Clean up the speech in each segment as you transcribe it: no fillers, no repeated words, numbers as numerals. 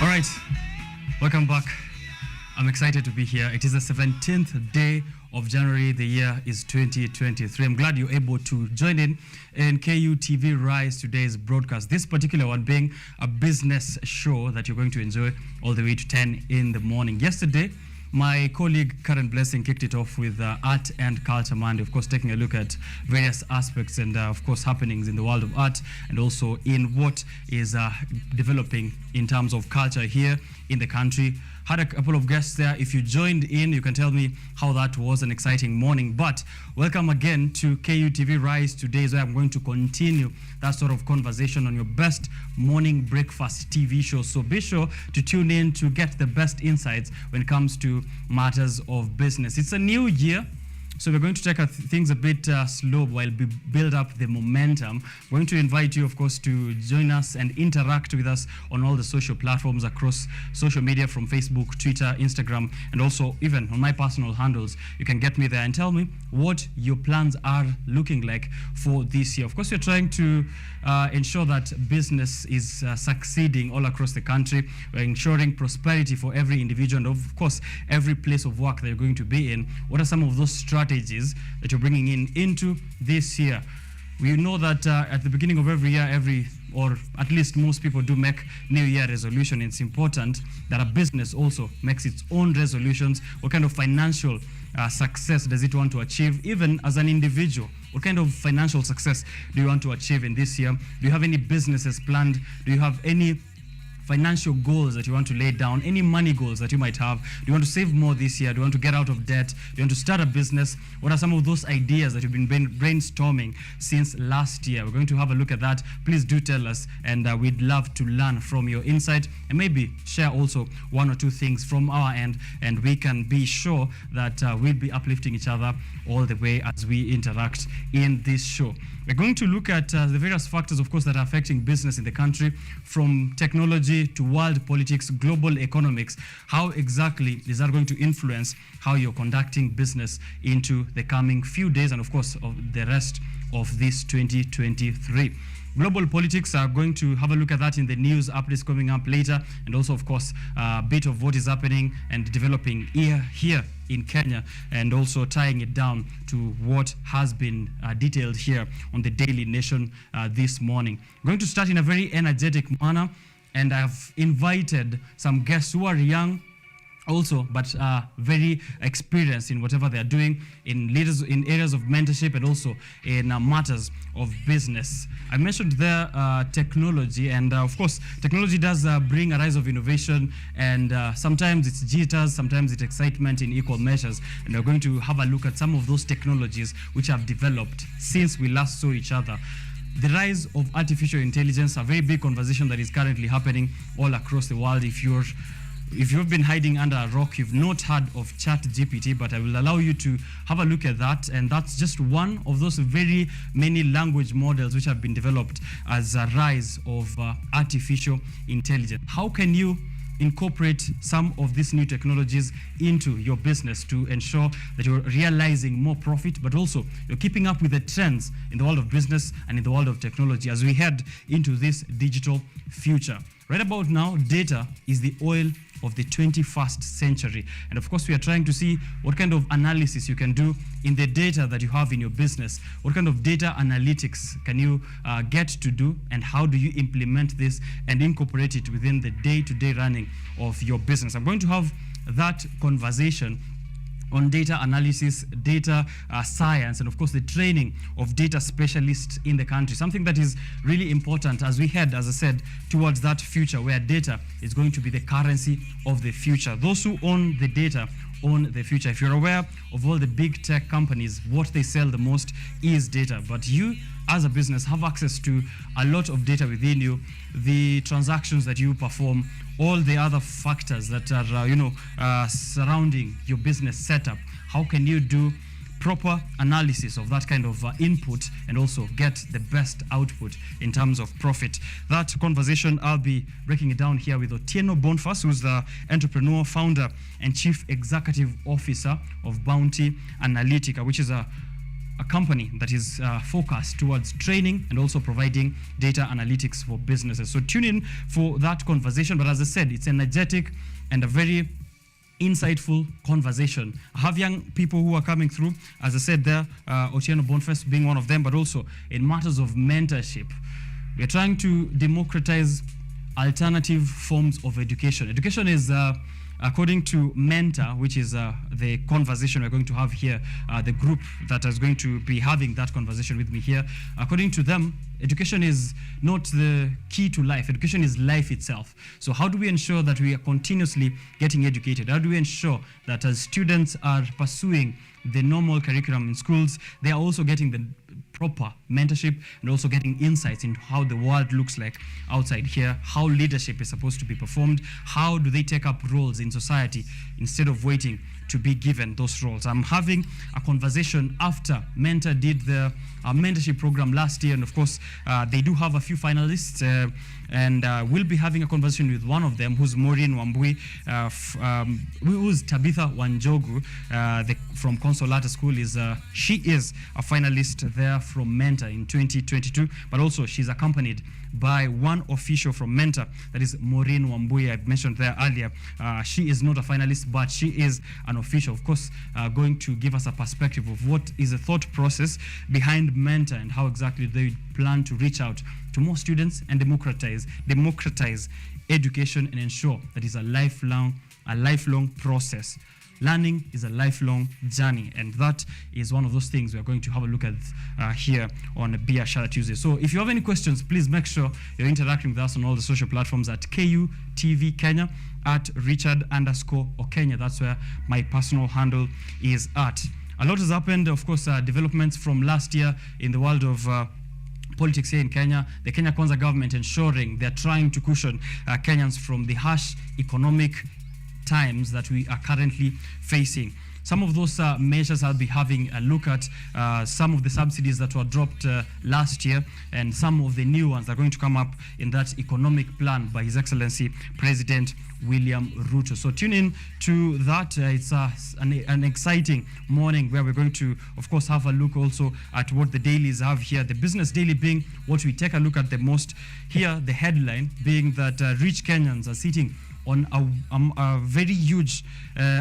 All right, welcome back. I'm excited to be here. It is the 17th day of January. The year is 2023. I'm glad you're able to join in KUTV Rise today's broadcast. This particular one being a business show that you're going to enjoy all the way to 10 in the morning. Yesterday, my colleague Karen Blessing kicked it off with Art and Culture Monday, of course, taking a look at various aspects and, of course, happenings in the world of art and also in what is developing in terms of culture here in the country. Had a couple of guests there. If you joined in, you can tell me how that was an exciting morning. But welcome again to KUTV Rise today, where I'm going to continue that sort of conversation on your best morning breakfast TV show. So be sure to tune in to get the best insights when it comes to matters of business. It's a new year, so we're going to take things a bit slow while we build up the momentum. We're going to invite you, of course, to join us and interact with us on all the social platforms across social media, from Facebook, Twitter, Instagram, and also even on my personal handles. You can get me there and tell me what your plans are looking like for this year. Of course, we're trying to ensure that business is succeeding all across the country. We're ensuring prosperity for every individual and, of course, every place of work that you're going to be in. What are some of those strategies that you're bringing into this year? We know that at the beginning of every year, or at least most people do make New Year resolution. It's important that a business also makes its own resolutions. What kind of financial success does it want to achieve, even as an individual? What kind of financial success do you want to achieve in this year? Do you have any businesses planned? Do you have any financial goals that you want to lay down, any money goals that you might have? Do you want to save more this year? Do you want to get out of debt? Do you want to start a business? What are some of those ideas that you've been brainstorming since last year? We're going to have a look at that. Please do tell us, and we'd love to learn from your insight and maybe share also one or two things from our end, and we can be sure that we'll be uplifting each other all the way as we interact in this show. We're going to look at the various factors, of course, that are affecting business in the country, from technology to world politics, global economics. How exactly is that going to influence how you're conducting business into the coming few days and, of course, of the rest of this 2023? Global politics are going to have a look at that in the news updates coming up later, and also, of course, a bit of what is happening and developing here in Kenya, and also tying it down to what has been detailed here on the Daily Nation this morning. I'm going to start in a very energetic manner, and I've invited some guests who are young also, but very experienced in whatever they're doing, in areas of mentorship and also in matters of business. I mentioned there technology, and of course, technology does bring a rise of innovation, and sometimes it's jitters, sometimes it's excitement in equal measures. And we're going to have a look at some of those technologies which have developed since we last saw each other. The rise of artificial intelligence, a very big conversation that is currently happening all across the world. If you've been hiding under a rock, you've not heard of ChatGPT, but I will allow you to have a look at that. And that's just one of those very many language models which have been developed as a rise of artificial intelligence. How can you incorporate some of these new technologies into your business to ensure that you're realizing more profit, but also you're keeping up with the trends in the world of business and in the world of technology as we head into this digital future? Right about now, data is the oil of the 21st century. And of course, we are trying to see what kind of analysis you can do in the data that you have in your business. What kind of data analytics can you get to do, and how do you implement this and incorporate it within the day-to-day running of your business? I'm going to have that conversation on data analysis, data science, and of course the training of data specialists in the country. Something that is really important as we head, as I said, towards that future where data is going to be the currency of the future. Those who own the data own the future. If you're aware of all the big tech companies, what they sell the most is data. But you, as a business, have access to a lot of data within you, the transactions that you perform, all the other factors that are, surrounding your business setup. How can you do proper analysis of that kind of input and also get the best output in terms of profit? That conversation, I'll be breaking it down here with Otieno Bonfas, who's the entrepreneur, founder, and chief executive officer of Bounty Analytica, which is a a company that is focused towards training and also providing data analytics for businesses. So tune in for that conversation. But as I said, it's energetic and a very insightful conversation. I have young people who are coming through, as I said there, Otieno Boniface being one of them, but also in matters of mentorship. We're trying to democratize alternative forms of education. Education is, according to Mentor, which is the conversation we're going to have here, the group that is going to be having that conversation with me here, according to them, education is not the key to life. Education is life itself. So how do we ensure that we are continuously getting educated? How do we ensure that as students are pursuing the normal curriculum in schools, they are also getting the proper mentorship and also getting insights into how the world looks like outside here, how leadership is supposed to be performed, how do they take up roles in society instead of waiting to be given those roles. I'm having a conversation after Mentor did the mentorship program last year, and of course they do have a few finalists, and we'll be having a conversation with one of them, who's Maureen Wambui, who's Tabitha Wanjogu, from Consolata School. She is a finalist there from Mentor in 2022, but also she's accompanied by one official from Mentor, that is Maureen Wambui. I mentioned there earlier. She is not a finalist, but she is an official, of course, going to give us a perspective of what is the thought process behind Mentor and how exactly they plan to reach out to more students and democratize education and ensure that it's a lifelong process. Learning is a lifelong journey, and that is one of those things we're going to have a look at here on Biashara Tuesday. So if you have any questions, please make sure you're interacting with us on all the social platforms at KU TV Kenya, at Richard_OKENYE. That's where my personal handle is at. A lot has happened, of course, developments from last year in the world of politics here in Kenya. The Kenya Kwanza government ensuring they're trying to cushion Kenyans from the harsh economic times that we are currently facing. Some of those measures I'll be having a look at, some of the subsidies that were dropped last year, and some of the new ones that are going to come up in that economic plan by His Excellency President William Ruto. So tune in to that. It's an exciting morning where we're going to, of course, have a look also at what the dailies have here. The business daily being what we take a look at the most. Here, the headline being that rich Kenyans are sitting on a very huge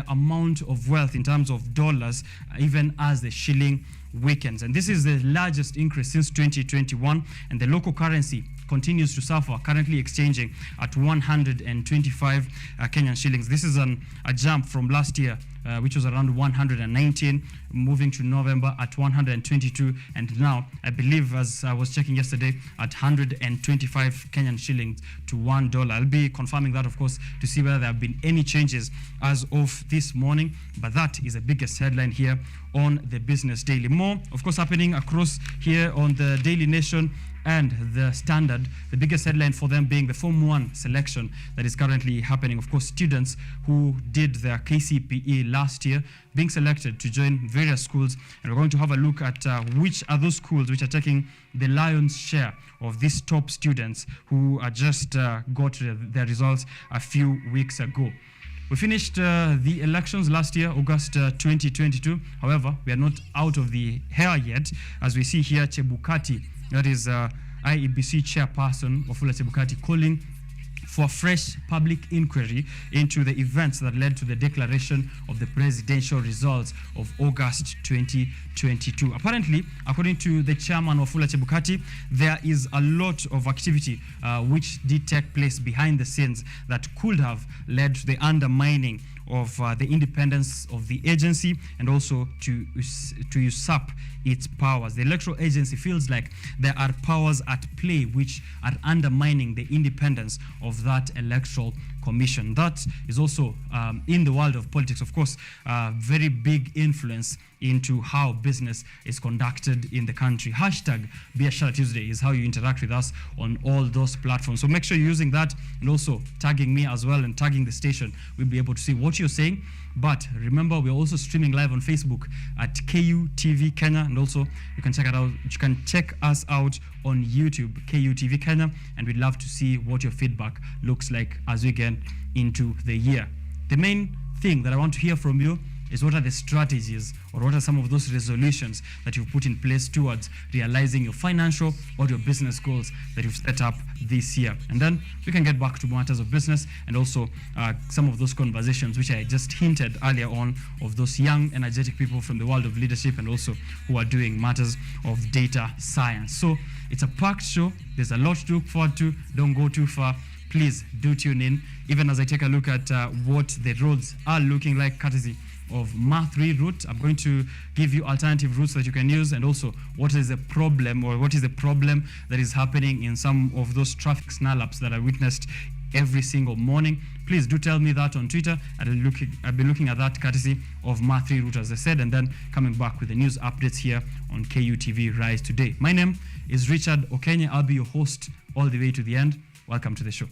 amount of wealth in terms of dollars, even as the shilling weakens. And this is the largest increase since 2021, and the local currency continues to suffer, currently exchanging at 125 Kenyan shillings. This is a jump from last year, which was around 119, moving to November at 122, and now I believe, as I was checking yesterday, at 125 Kenyan shillings to $1. I'll be confirming that, of course, to see whether there have been any changes as of this morning, but that is the biggest headline here on the Business Daily. More, of course, happening across here on the Daily Nation and the Standard, the biggest headline for them being the Form 1 selection that is currently happening. Of course, students who did their KCPE last year being selected to join various schools, and we're going to have a look at which are those schools which are taking the lion's share of these top students who just got their results a few weeks ago. We finished the elections last year, August 2022. However, we are not out of the hair yet, as we see here Chebukati, that is IEBC chairperson Wafula Chebukati, calling for a fresh public inquiry into the events that led to the declaration of the presidential results of August 2022. Apparently, according to the chairman Wafula Chebukati, there is a lot of activity which did take place behind the scenes that could have led to the undermining of the independence of the agency and also to usurp its powers. The electoral agency feels like there are powers at play which are undermining the independence of that electoral commission. That is also in the world of politics, of course, very big influence into how business is conducted in the country. Hashtag Biashara Tuesday is how you interact with us on all those platforms. So make sure you're using that and also tagging me as well and tagging the station. We'll be able to see what you're saying. But remember, we're also streaming live on Facebook at KU TV Kenya, and also you can check it out. You can check us out on YouTube, KU TV Kenya, and we'd love to see what your feedback looks like as we get into the year. The main thing that I want to hear from you is what are the strategies or what are some of those resolutions that you've put in place towards realizing your financial or your business goals that you've set up this year. And then we can get back to matters of business and also some of those conversations which I just hinted earlier on, of those young, energetic people from the world of leadership and also who are doing matters of data science. So it's a packed show. There's a lot to look forward to. Don't go too far. Please do tune in, even as I take a look at what the roads are looking like, courtesy of Ma3 route. I'm going to give you alternative routes that you can use, and also what is the problem that is happening in some of those traffic snarl-ups that I witnessed every single morning. Please do tell me that on Twitter. I'll be looking at that courtesy of Ma3 route, as I said, and then coming back with the news updates here on KUTV Rise Today. My name is Richard OKENYE. I'll be your host all the way to the end. Welcome to the show.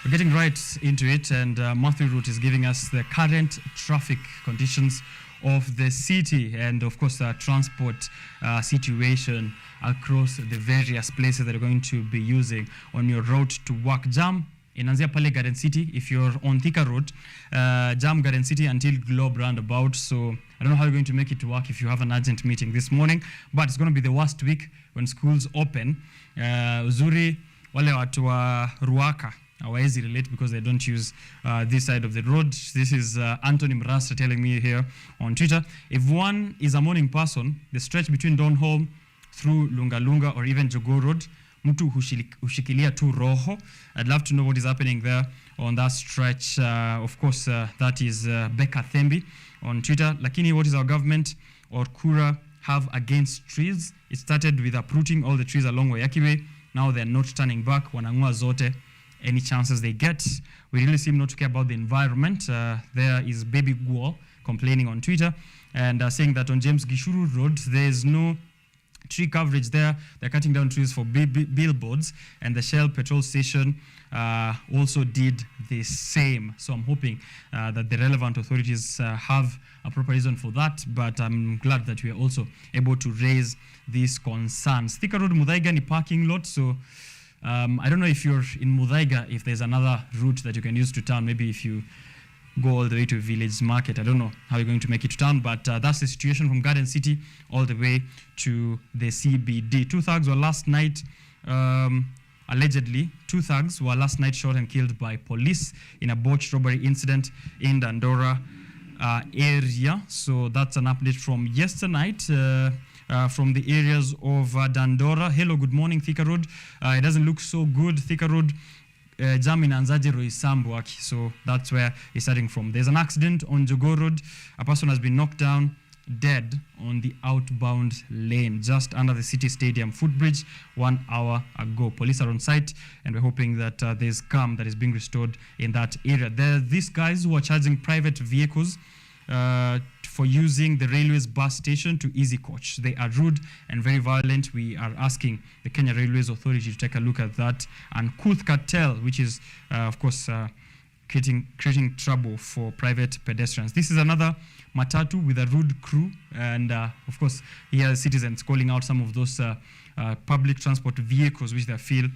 We're getting right into it, and Matthew Root is giving us the current traffic conditions of the city and, of course, the transport situation across the various places that you're going to be using on your route to work. Jam inaanzia pale Garden City. If you're on Thika Road, jam Garden City until Globe Roundabout. So I don't know how you're going to make it to work if you have an urgent meeting this morning, but it's going to be the worst week when schools open. Uzuri wale watu wa Ruaka hawawezi relate because they don't use this side of the road. This is Anthony Mrasta telling me here on Twitter. If one is a morning person, the stretch between Donholm through Lunga Lunga or even Jogoo Road, mtu hushikilia tu roho. I'd love to know what is happening there on that stretch. Of course, that is Becca Thembi on Twitter. Lakini, what is our government or Kura have against trees? It started with uprooting all the trees along Wayaki Way. Now they're not turning back. Wanangua zote any chances they get. We really seem not to care about the environment. There is Baby Guo complaining on Twitter and saying that on James Gishuru Road, there's no tree coverage there. They're cutting down trees for billboards, and the Shell petrol station also did the same. So I'm hoping that the relevant authorities have a proper reason for that, but I'm glad that we are also able to raise these concerns. Thika Road Muthaiga ni parking lot, so I don't know if you're in Muthaiga, if there's another route that you can use to town. Maybe if you go all the way to Village Market. I don't know how you're going to make it to town, but that's the situation from Garden City all the way to the CBD. Two thugs were last night, allegedly, shot and killed by police in a botched robbery incident in Dandora area. So that's an update from yesterday night. From the areas of Dandora. Hello, good morning, Thika Road. It doesn't look so good. Thika Road, jam inaanzaje Roysambu aki. So that's where it's starting from. There's an accident on Jogoo Road. A person has been knocked down dead on the outbound lane just under the City Stadium footbridge 1 hour ago. Police are on site, and we're hoping that there's calm that is being restored in that area. There are these guys who are charging private vehicles for using the railways bus station to Easy Coach. They are rude and very violent. We are asking the Kenya Railways Authority to take a look at that. And Kuth Cartel, which is, of course, creating trouble for private pedestrians. This is another matatu with a rude crew. And, of course, here are citizens calling out some of those public transport vehicles which they feel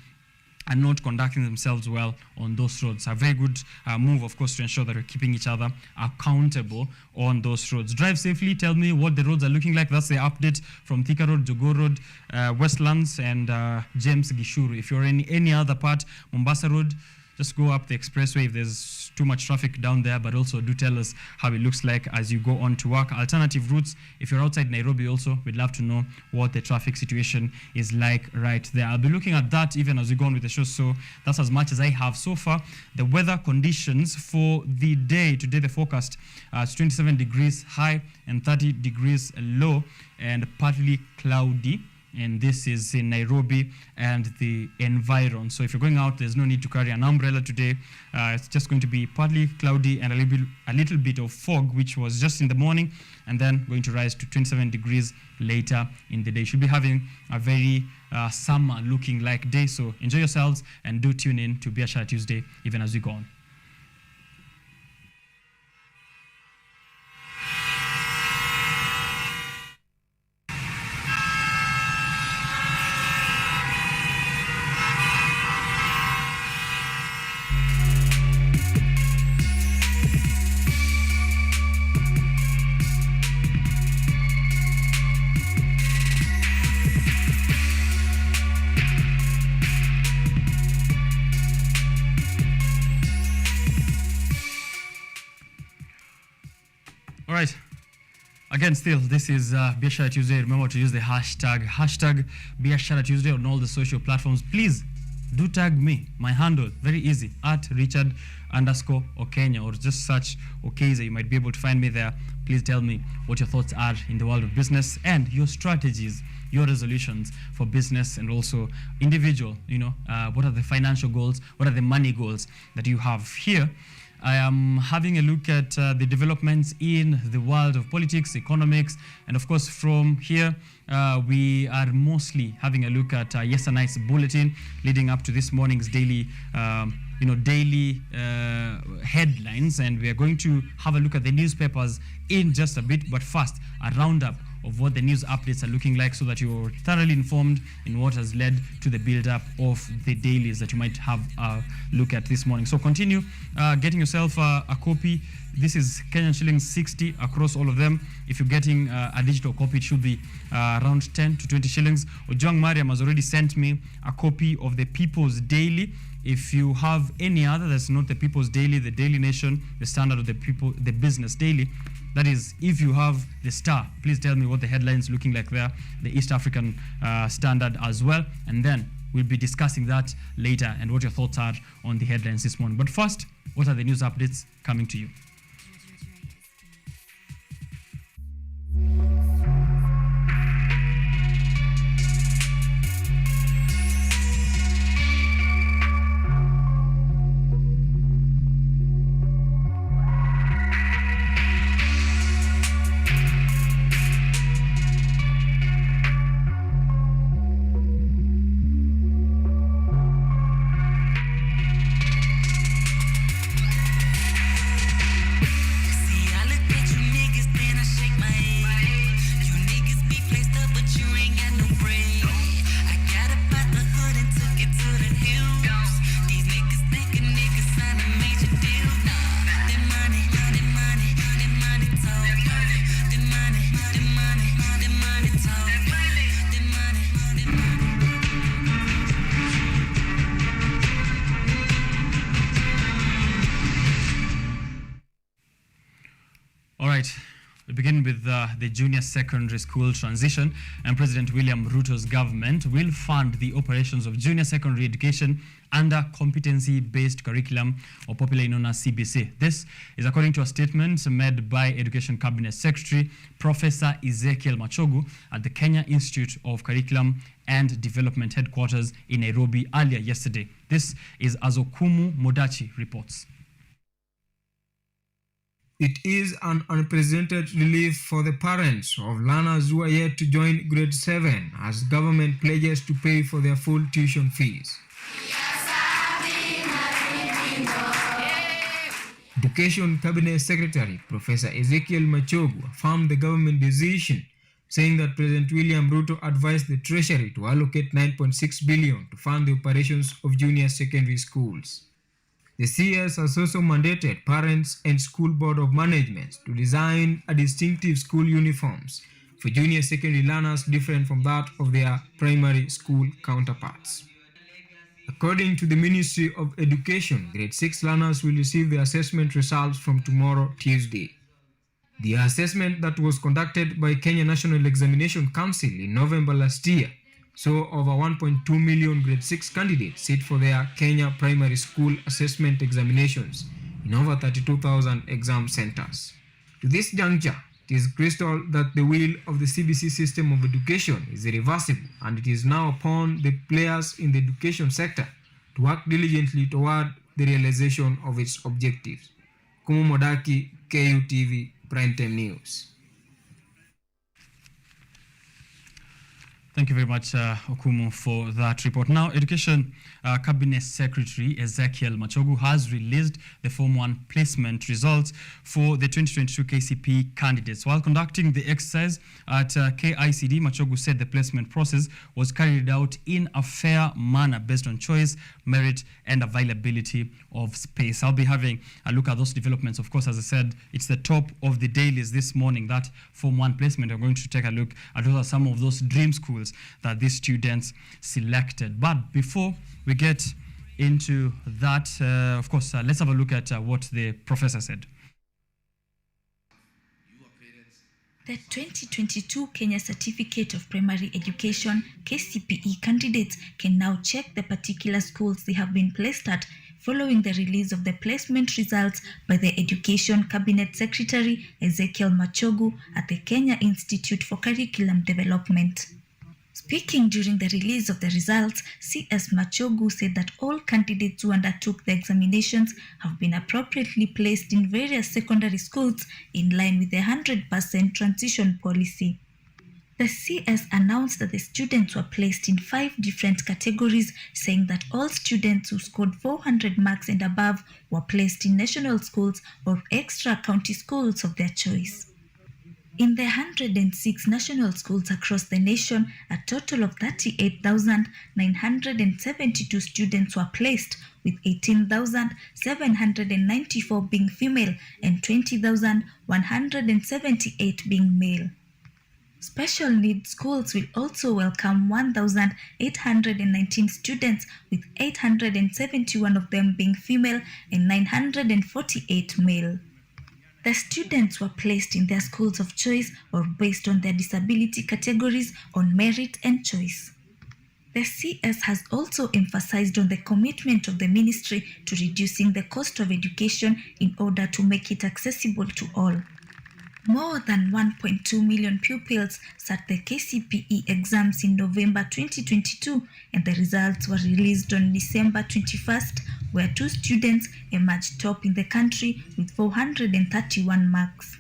are not conducting themselves well on those roads. A very good move, of course, to ensure that we're keeping each other accountable on those roads. Drive safely. Tell me what the roads are looking like. That's the update from Thika Road, Jogo Road, Westlands, and James Gishuru. If you're in any other part, Mombasa Road, just go up the expressway if there's too much traffic down there, but also do tell us how it looks like as you go on to work. Alternative routes, if you're outside Nairobi also, we'd love to know what the traffic situation is like right there. I'll be looking at that even as we go on with the show, so that's as much as I have so far. The weather conditions for the day, today the forecast is 27 degrees high and 30 degrees low and partly cloudy. And this is in Nairobi and the environ. So if you're going out, there's no need to carry an umbrella today. It's just going to be partly cloudy and a little bit of fog, which was just in the morning, and then going to rise to 27 degrees later in the day. You should be having a very summer-looking like day. So enjoy yourselves and do tune in to Biashara Tuesday even as we go on. All right. Again, still, this is Biashara Tuesday. Remember to use the hashtag Biashara Tuesday on all the social platforms. Please do tag me. My handle, very easy, at Richard_OKENYE, or just search OKENYE. You might be able to find me there. Please tell me what your thoughts are in the world of business and your strategies, your resolutions for business and also individual. What are the financial goals? What are the money goals that you have here? I am having a look at the developments in the world of politics, economics, and of course from here we are mostly having a look at yesterday's bulletin leading up to this morning's daily headlines, and we are going to have a look at the newspapers in just a bit, but first a roundup of what the news updates are looking like so that you're thoroughly informed in what has led to the build-up of the dailies that you might have a look at this morning. So continue getting yourself a copy. This is Kenyan shillings 60 across all of them. If you're getting a digital copy, it should be around 10 to 20 shillings. Ojwang Mariam has already sent me a copy of the People's Daily. If you have any other that's not the People's Daily, the Daily Nation, the Standard of the People, the Business Daily, that is, if you have the Star, please tell me what the headline's looking like there, the East African Standard as well, and then we'll be discussing that later and what your thoughts are on the headlines this morning. But first, what are the news updates coming to you? We begin with the junior secondary school transition, and President William Ruto's government will fund the operations of junior secondary education under competency-based curriculum, or popularly known as CBC. This is according to a statement made by Education Cabinet Secretary Professor Ezekiel Machogu at the Kenya Institute of Curriculum and Development headquarters in Nairobi earlier yesterday. This is Azokumu Modachi reports. It is an unprecedented relief for the parents of learners who are yet to join grade 7 as government pledges to pay for their full tuition fees. Education Cabinet Secretary Professor Ezekiel Machogu affirmed the government decision saying that President William Ruto advised the Treasury to allocate 9.6 billion to fund the operations of junior secondary schools. The CS has also mandated parents and school board of management to design a distinctive school uniforms for junior secondary learners different from that of their primary school counterparts. According to the Ministry of Education, grade 6 learners will receive the assessment results from tomorrow, Tuesday. The assessment that was conducted by Kenya National Examination Council in November last year saw over 1.2 million grade 6 candidates sit for their Kenya primary school assessment examinations in over 32,000 exam centers. To this juncture, it is crystal that the wheel of the CBC system of education is irreversible, and it is now upon the players in the education sector to work diligently toward the realization of its objectives. Kumu Modaki, KUTV, Primetime News. Thank you very much, Okumu, for that report. Now, Education Cabinet Secretary Ezekiel Machogu has released the Form 1 placement results for the 2022 KCPE candidates. While conducting the exercise at KICD, Machogu said the placement process was carried out in a fair manner based on choice, merit, and availability of space. I'll be having a look at those developments. Of course, as I said, it's the top of the dailies this morning, that Form 1 placement. We're going to take a look at what are some of those dream schools that these students selected. But before we get into that, of course, let's have a look at what the professor said. The 2022 Kenya Certificate of Primary Education KCPE candidates can now check the particular schools they have been placed at following the release of the placement results by the Education Cabinet Secretary Ezekiel Machogu at the Kenya Institute for Curriculum Development. Speaking during the release of the results, CS Machogu said that all candidates who undertook the examinations have been appropriately placed in various secondary schools in line with the 100% transition policy. The CS announced that the students were placed in 5 different categories, saying that all students who scored 400 marks and above were placed in national schools or extra county schools of their choice. In the 106 national schools across the nation, a total of 38,972 students were placed, with 18,794 being female and 20,178 being male. Special needs schools will also welcome 1,819 students, with 871 of them being female and 948 male. The students were placed in their schools of choice or based on their disability categories on merit and choice. The CS has also emphasized on the commitment of the ministry to reducing the cost of education in order to make it accessible to all. More than 1.2 million pupils sat the KCPE exams in November 2022, and the results were released on December 21st, where 2 students emerged top in the country with 431 marks.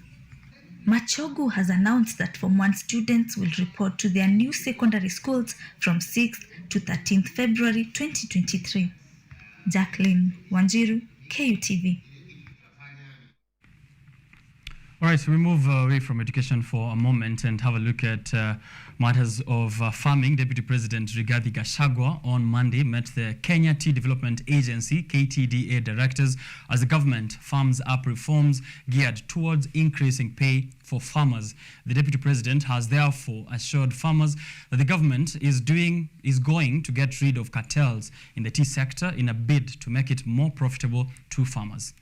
Machogu has announced that Form 1 students will report to their new secondary schools from 6th to 13th February 2023. Jacqueline Wanjiru, KUTV. All right, so we move away from education for a moment and have a look at matters of farming. Deputy President Rigathi Gachagua on Monday met the Kenya Tea Development Agency, KTDA directors, as the government farms up reforms geared towards increasing pay for farmers. The Deputy President has therefore assured farmers that the government is going to get rid of cartels in the tea sector in a bid to make it more profitable to farmers.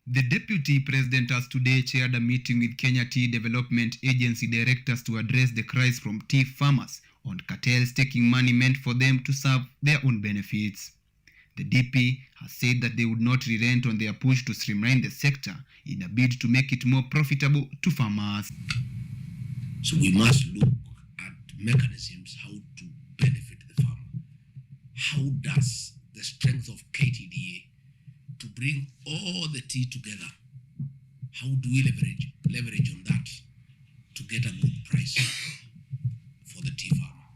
The Deputy President has today chaired a meeting with Kenya Tea Development Agency directors to address the cries from tea farmers on cartels taking money meant for them to serve their own benefits. The DP has said that they would not relent on their push to streamline the sector in a bid to make it more profitable to farmers. So we must look at mechanisms how to benefit the farmer. How does the strength of KTDA to bring all the tea together, how do we leverage on that to get a good price for the tea farmer?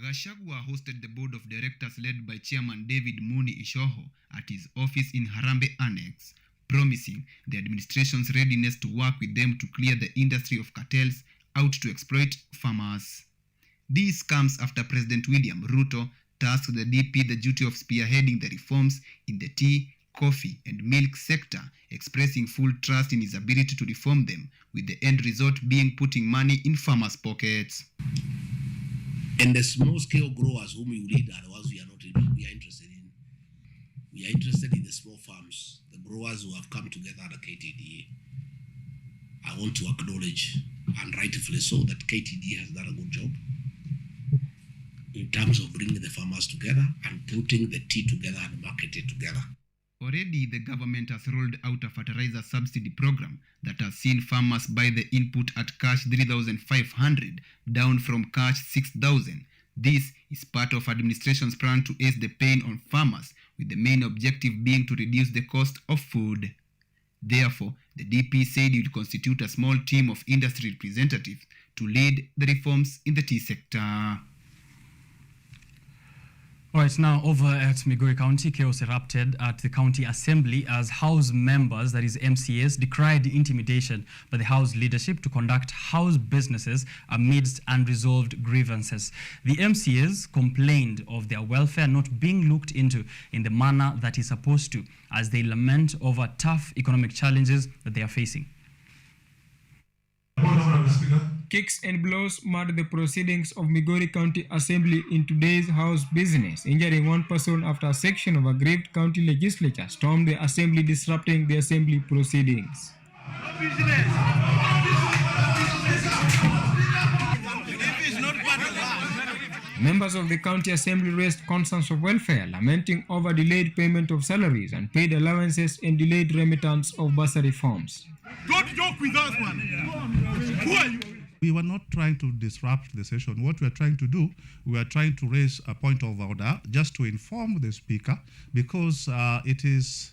Gachagua hosted the board of directors led by Chairman David Muni Ishoho at his office in Harambe Annex. promising the administration's readiness to work with them to clear the industry of cartels out to exploit farmers. This comes after President William Ruto tasked the DP the duty of spearheading the reforms in the tea, coffee and milk sector, expressing full trust in his ability to reform them, with the end result being putting money in farmers' pockets. And the small-scale growers whom you lead are the ones we are interested in. We are interested in the small farms, the growers who have come together at the KTDA. I want to acknowledge, and rightfully so, that KTDA has done a good job in terms of bringing the farmers together and putting the tea together and market it together. Already, the government has rolled out a fertilizer subsidy program that has seen farmers buy the input at cash 3,500, down from cash 6,000. This is part of administration's plan to ease the pain on farmers, with the main objective being to reduce the cost of food. Therefore, the DP said it would constitute a small team of industry representatives to lead the reforms in the tea sector. All right, now over at Migori County, chaos erupted at the county assembly as House members, that is MCAs, decried intimidation by the House leadership to conduct House businesses amidst unresolved grievances. The MCAs complained of their welfare not being looked into in the manner that is supposed to, as they lament over tough economic challenges that they are facing. Kicks and blows marred the proceedings of Migori County Assembly in today's House business, injuring one person after a section of aggrieved county legislature stormed the assembly, disrupting the assembly proceedings. Members of the county assembly raised concerns of welfare, lamenting over delayed payment of salaries, unpaid allowances, and delayed remittance of bursary forms. Don't joke with us, man. Who are you? We were not trying to disrupt the session. What we are trying to do, we are trying to raise a point of order just to inform the speaker, because it is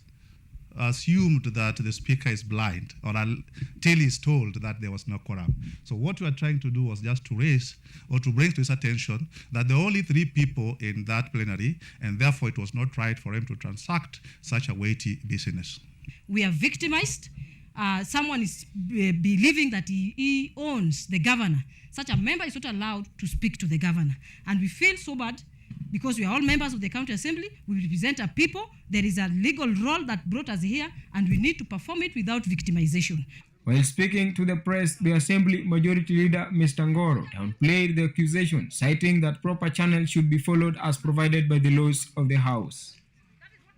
assumed that the speaker is blind, or till he's told that there was no quorum. So what we are trying to do was just to raise or to bring to his attention that there are only 3 people in that plenary, and therefore it was not right for him to transact such a weighty business. We are victimized. Someone is believing that he owns the governor. Such a member is not allowed to speak to the governor. And we feel so bad because we are all members of the county assembly. We represent our people. There is a legal role that brought us here, and we need to perform it without victimization. While speaking to the press, the Assembly Majority Leader, Mr. Ngoro, downplayed the accusation, citing that proper channels should be followed as provided by the laws of the House.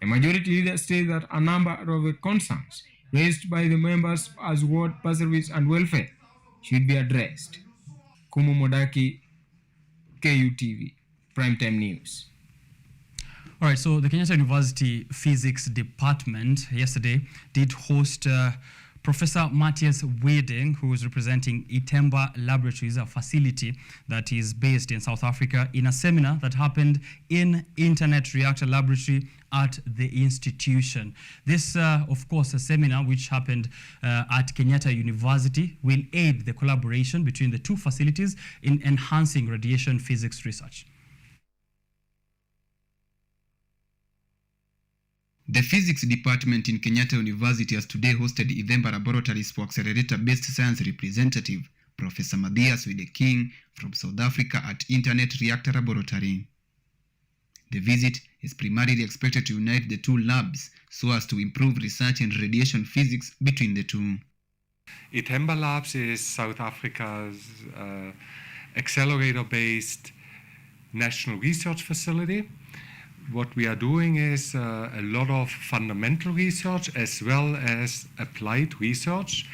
The Majority Leader stated that a number of concerns raised by the members as ward service and welfare should be addressed. Kumu Modaki, KUTV, Primetime News. All right, so the Kenyatta University Physics Department yesterday did host Professor Matthias Weding, who is representing Itemba Laboratories, a facility that is based in South Africa, in a seminar that happened in Internet Reactor Laboratory at the institution. This, of course, a seminar which happened at Kenyatta University will aid the collaboration between the 2 facilities in enhancing radiation physics research. The physics department in Kenyatta University has today hosted Itemba Laboratories for accelerator-based science representative, Professor Matthias Weding from South Africa at Internet Reactor Laboratory. The visit is primarily expected to unite the 2 labs so as to improve research and radiation physics between the 2. Itemba Labs is South Africa's accelerator-based national research facility. What we are doing is a lot of fundamental research as well as applied research.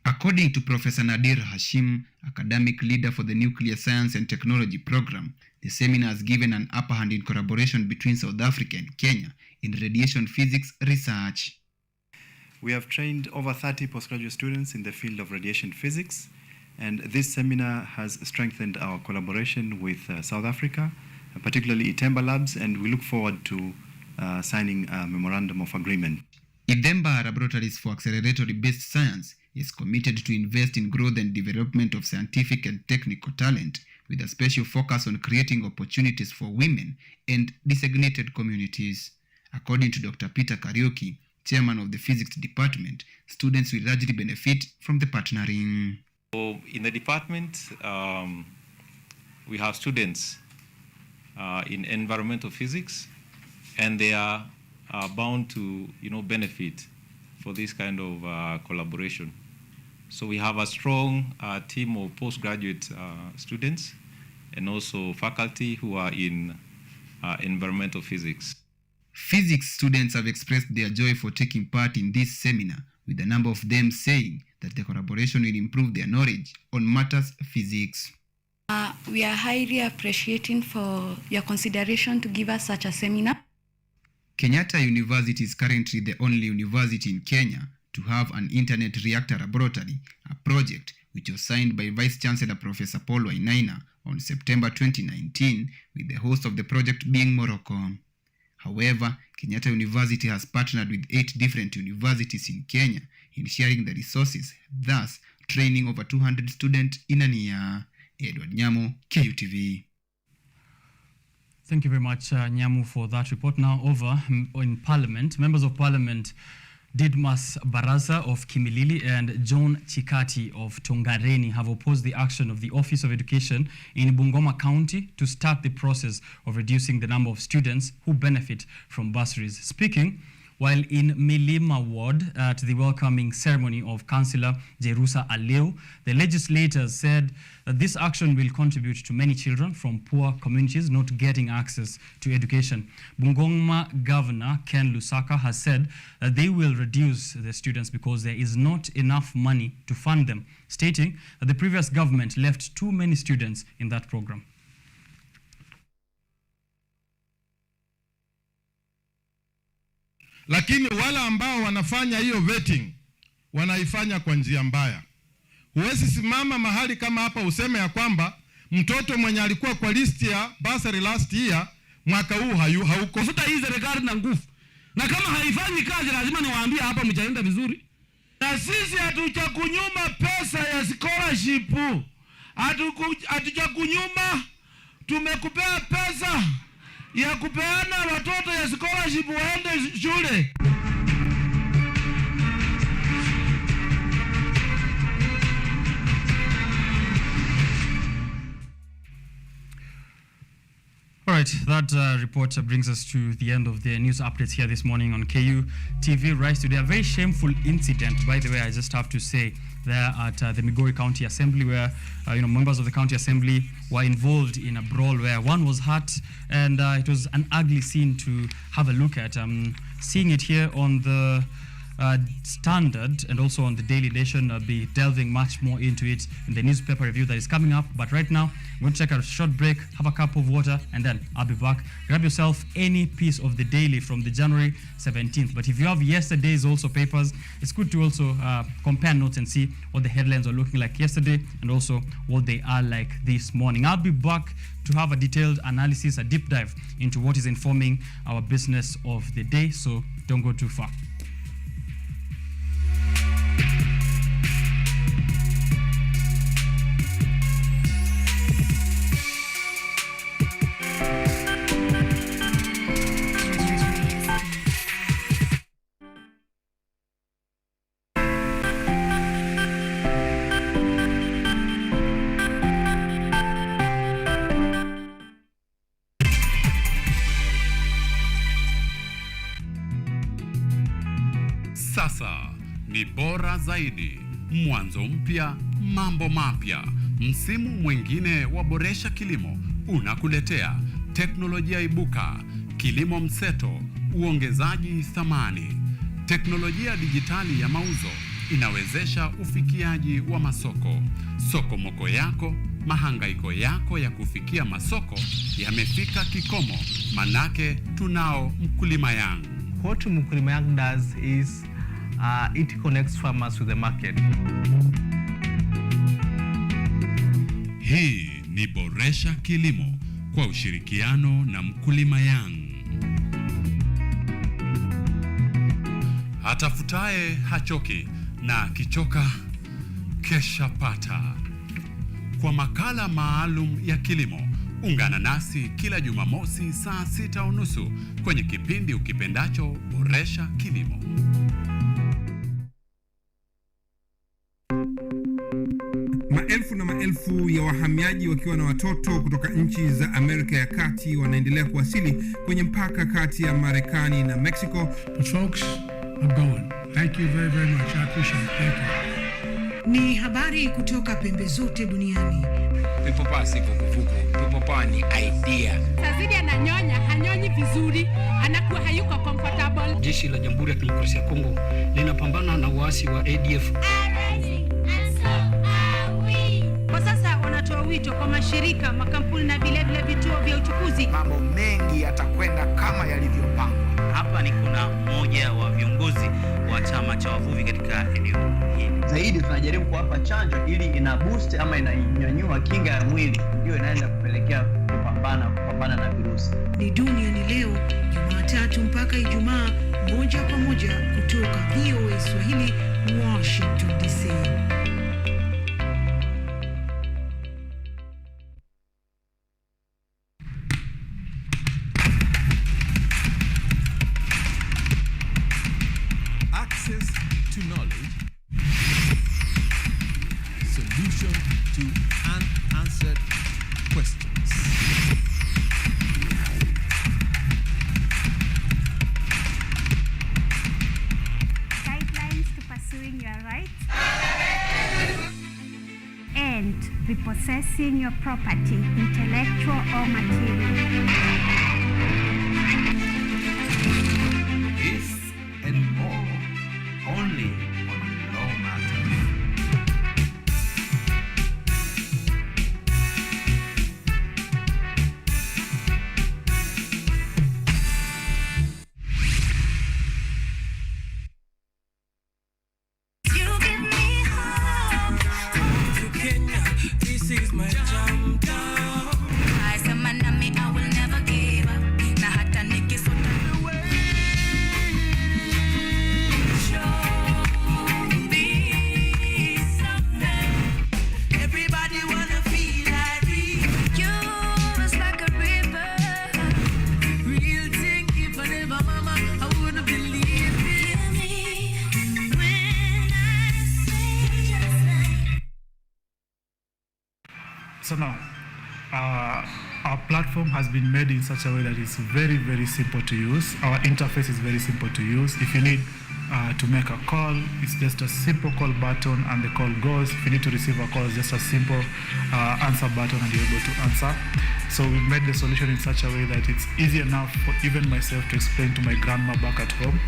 According to Professor Nadir Hashim, academic leader for the Nuclear Science and Technology Program, the seminar has given an upper hand in collaboration between South Africa and Kenya in radiation physics research. We have trained over 30 postgraduate students in the field of radiation physics, and this seminar has strengthened our collaboration with South Africa, particularly Itemba Labs, and we look forward to signing a memorandum of agreement. Itemba Laboratories for Acceleratory-Based Science is committed to invest in growth and development of scientific and technical talent, with a special focus on creating opportunities for women and designated communities. According to Dr. Peter Kariuki, chairman of the physics department, students will largely benefit from the partnering. So in the department, we have students in environmental physics, and they are bound to benefit for this kind of collaboration. So we have a strong team of postgraduate students and also faculty who are in environmental physics. Physics students have expressed their joy for taking part in this seminar, with a number of them saying that the collaboration will improve their knowledge on matters physics. We are highly appreciating for your consideration to give us such a seminar. Kenyatta University is currently the only university in Kenya to have an internet reactor laboratory, a project which was signed by Vice Chancellor Professor Paul Wainaina on September 2019, with the host of the project being Morocco. However, Kenyatta University has partnered with 8 different universities in Kenya in sharing the resources, thus training over 200 students in an year. Edward Nyamo, KUTV. Thank you very much, Nyamu, for that report. Now over in Parliament, members of Parliament Didmas Barasa of Kimilili and John Chikati of Tongareni have opposed the action of the Office of Education in Bungoma County to start the process of reducing the number of students who benefit from bursaries. Speaking while in Milima Ward at the welcoming ceremony of Councillor Jerusa Aleu, the legislators said that this action will contribute to many children from poor communities not getting access to education. Bungoma Governor Ken Lusaka has said that they will reduce the students because there is not enough money to fund them, stating that the previous government left too many students in that program. Lakini wale ambao wanafanya hiyo vetting wanaifanya kwa njia mbaya. Huwezi simama mahali kama hapa useme ya kwamba mtoto mwenye alikuwa kwa list ya bursary last year mwaka huu hauko. Futa hii serikali na nguvu. Na kama haifanyi kazi lazima niwaambie hapa mjaenda vizuri. Na sisi hatujakunyuma pesa ya scholarship. Hatujakunyuma, tumekupea pesa ya kupeana watoto ya scholarship waende shule. All right, that report brings us to the end of the news updates here this morning on KU TV Rise Today. A very shameful incident, by the way, I just have to say, there at the Migori County Assembly, where members of the County Assembly were involved in a brawl where one was hurt, and it was an ugly scene to have a look at. Seeing it here on the Standard and also on the Daily Nation. I'll be delving much more into it in the newspaper review that is coming up. But right now, I'm going to take a short break, have a cup of water, and then I'll be back. Grab yourself any piece of the Daily from the January 17th. But if you have yesterday's also papers, it's good to also compare notes and see what the headlines are looking like yesterday and also what they are like this morning. I'll be back to have a detailed analysis, a deep dive into what is informing our business of the day. So don't go too far. Sasa ni bora zaidi, mwanzo mpya, mambo mapya. Msimu mwingine wa Boresha Kilimo unakuletea teknolojia ibuka, kilimo mseto, uongezaji thamani. Teknolojia dijitali ya mauzo inawezesha ufikiaji wa masoko. Soko moko yako, mahangaiko yako ya kufikia masoko yamefika kikomo, manake tunao Mkulima Yangu. What Mkulima Yangu does is it connects farmers with the market. Hii ni Boresha Kilimo kwa ushirikiano na Mkulima Yangu. Atafutaye hachoki na kichoka kesha pata. Kwa makala maalum ya kilimo Ungana nasi kila Jumamosi saa 6:30 kwenye kipindi ukipendacho Boresha Kilimo. Maelfu na maelfu ya wahamiaji wakiwa na watoto kutoka nchi za Amerika ya Kati wanaendelea kuwasili kwenye mpaka kati ya Marekani na Mexico. The folks are going. Thank you very, very much. I appreciate it. Thank you. Ni habari kutoka pembe zote duniani. Pepopa si vuguvugu. Pepopa ni idea. Sazidi ananyonya, hanyonyi vizuri, anakuwa hayuko comfortable. Jeshi la Jamhuri ya Kidemokrasia ya Kongo linapambana na waasi wa ADF. Kwa sasa wanatoa wito kwa mashirika, makampuni na vile vituo vya uchukuzi. Mambo mengi yatakwenda kama yalivyopangwa. Hapa ni kuna mmoja wa viongozi wa chama cha wavuvi katika eneo hili. Zaidi tunajaribu kuwapa chanjo ili ina boost ama inanyanyua kinga ya mwili, ndio inaenda kupelekea kupambana na virusi. Ni dunia ni leo, Jumatatu mpaka Ijumaa, moja kwa moja kutoka VOA Swahili, Washington DC. Access to knowledge, solution to unanswered questions. Guidelines to pursuing your rights and repossessing your property, intellectual or material. This and more, only on Law Matters. Kenya, this is my jam down. I said, man, I will never give up. Na hata nikisota away. Show me something. Everybody wanna feel like me. You was like a river. Real thing, if I never mama, I wouldn't believe it. When I say just like. So now, our platform has been made in such a way that it's very, very simple to use. Our interface is very simple to use. If you need to make a call, it's just a simple call button and the call goes. If you need to receive a call, it's just a simple answer button and you're able to answer. So we've made the solution in such a way that it's easy enough for even myself to explain to my grandma back at home.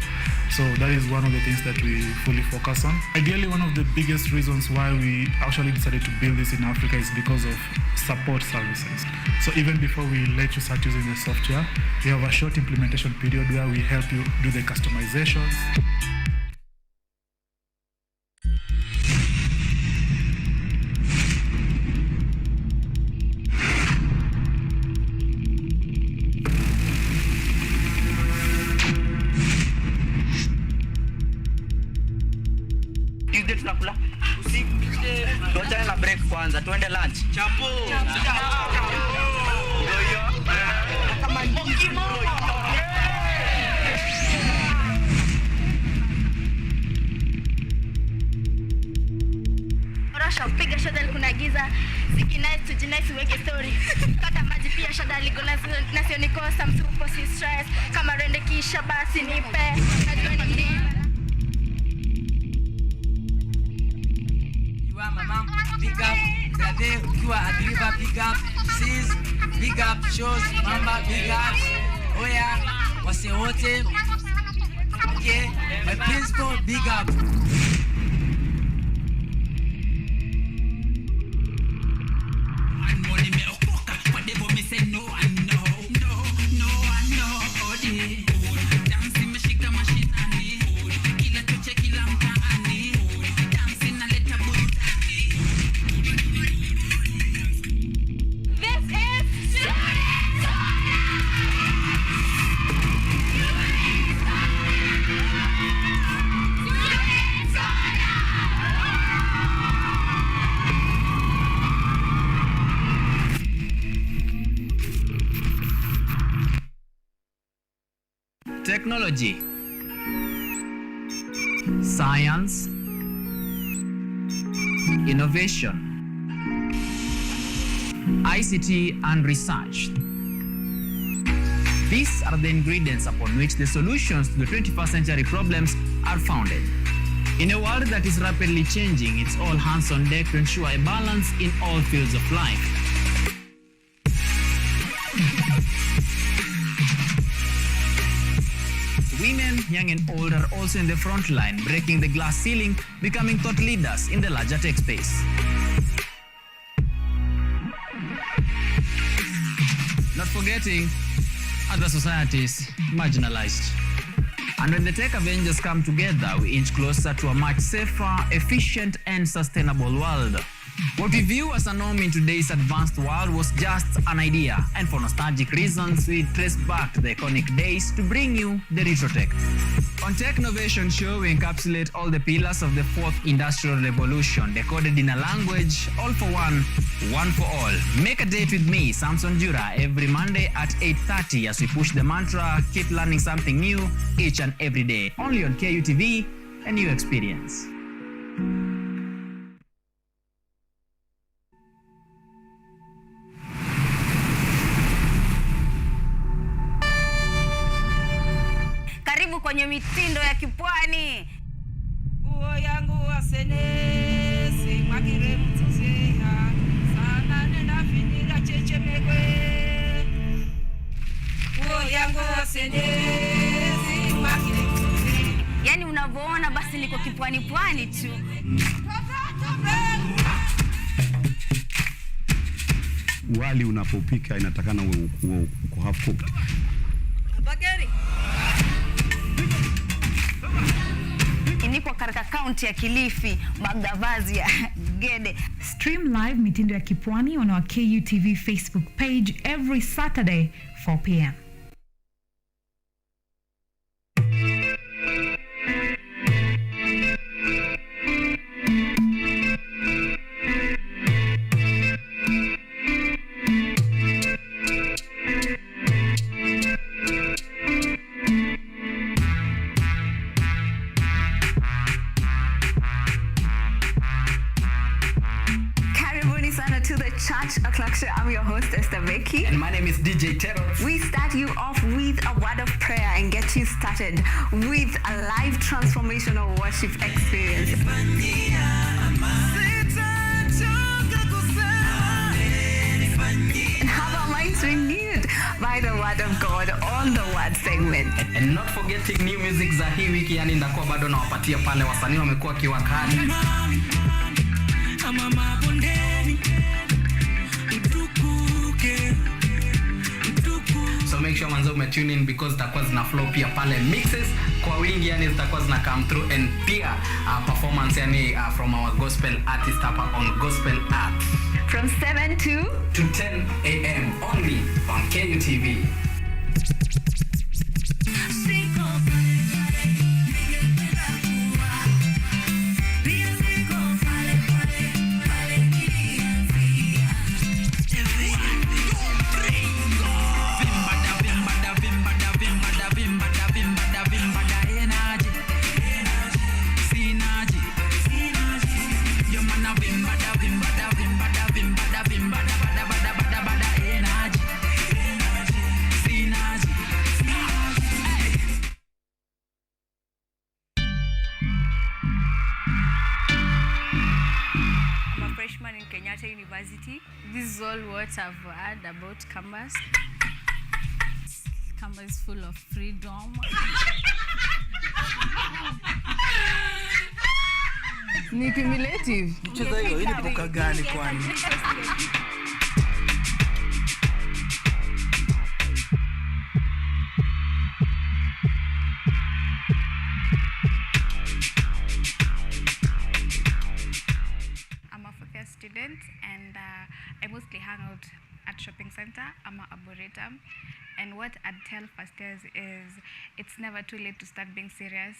So that is one of the things that we fully focus on. Ideally, one of the biggest reasons why we actually decided to build this in Africa is because of support services. So even before we let you start using the software, we have a short implementation period where we help you do the customizations. Tuesday tunakula usiku. Tuachane na break kwanza, tuende lunch. Chapo. Ndio hiyo. Kama ngimo. Rasha piga shada kuna giza. Siki nice to nice weke story. Kata maji pia shada liko nasio nikosa msupo si stress. Kama rende kisha basi nipe. Najua ni nini. Mama, big up, brother, you are a believer, big up, sis, big up, shows, mama, big up, oh yeah, wase wote, okay, my principal, big up. Soda! technology, science, innovation, ICT and research. These are the ingredients upon which the solutions to the 21st century problems are founded. In a world that is rapidly changing, it's all hands on deck to ensure a balance in all fields of life. Women, young and old, are also in the front line, breaking the glass ceiling, becoming thought leaders in the larger tech space. Not forgetting other societies marginalized. And when the tech Avengers come together, we inch closer to a much safer, efficient, and sustainable world. What we view as a norm in today's advanced world was just an idea, and for nostalgic reasons, we trace back to the iconic days to bring you the retro tech. On Tech Innovation Show, we encapsulate all the pillars of the fourth industrial revolution, decoded in a language, all for one for all. Make a date with me, Samson Jura, every Monday at 8:30 as we push the mantra, keep learning something new each and every day. Only on KUTV, a new experience. Karibu kwenye mitindo ya kipwani. Nguo yangu wasenesi magire mtuzeha sana nena finira chechemekwe. Nguo yangu wasenesi magire mtuzeha. Yaani unavyoona basi niko kipwani pwani tu. Wali unapopika inatakana uwe half cooked. Bageri. Niko katika kaunti ya Kilifi, Magdavazi ya Gede. Stream live mitindo ya kipwani on our KUTV Facebook page every Saturday 4 p.m. I'm your host, Esther Becky. And my name is DJ Terror. We start you off with a word of prayer and get you started with a live transformational worship experience. And have our minds renewed by the word of God on the word segment. And not forgetting new music za hii wiki, yani ndakuwa bado nawapatia pale wasanii wamekuwa kiwakali. So make sure manzo umetune in because zitakuwa zina flow pia pale mixes kwa wingi, yani zitakuwa zina come through, and pia performance yani from our gospel artist hapa on Gospel Art from 7 to 10 a.m. only on KUTV. University. This is all what I've heard about campus. Campus is full of freedom. Ni cumulative. Mchezo hiyo ili poka gani kwani? Student, and I mostly hang out at shopping center. I'm an arboretum, and what I'd tell first years is it's never too late to start being serious.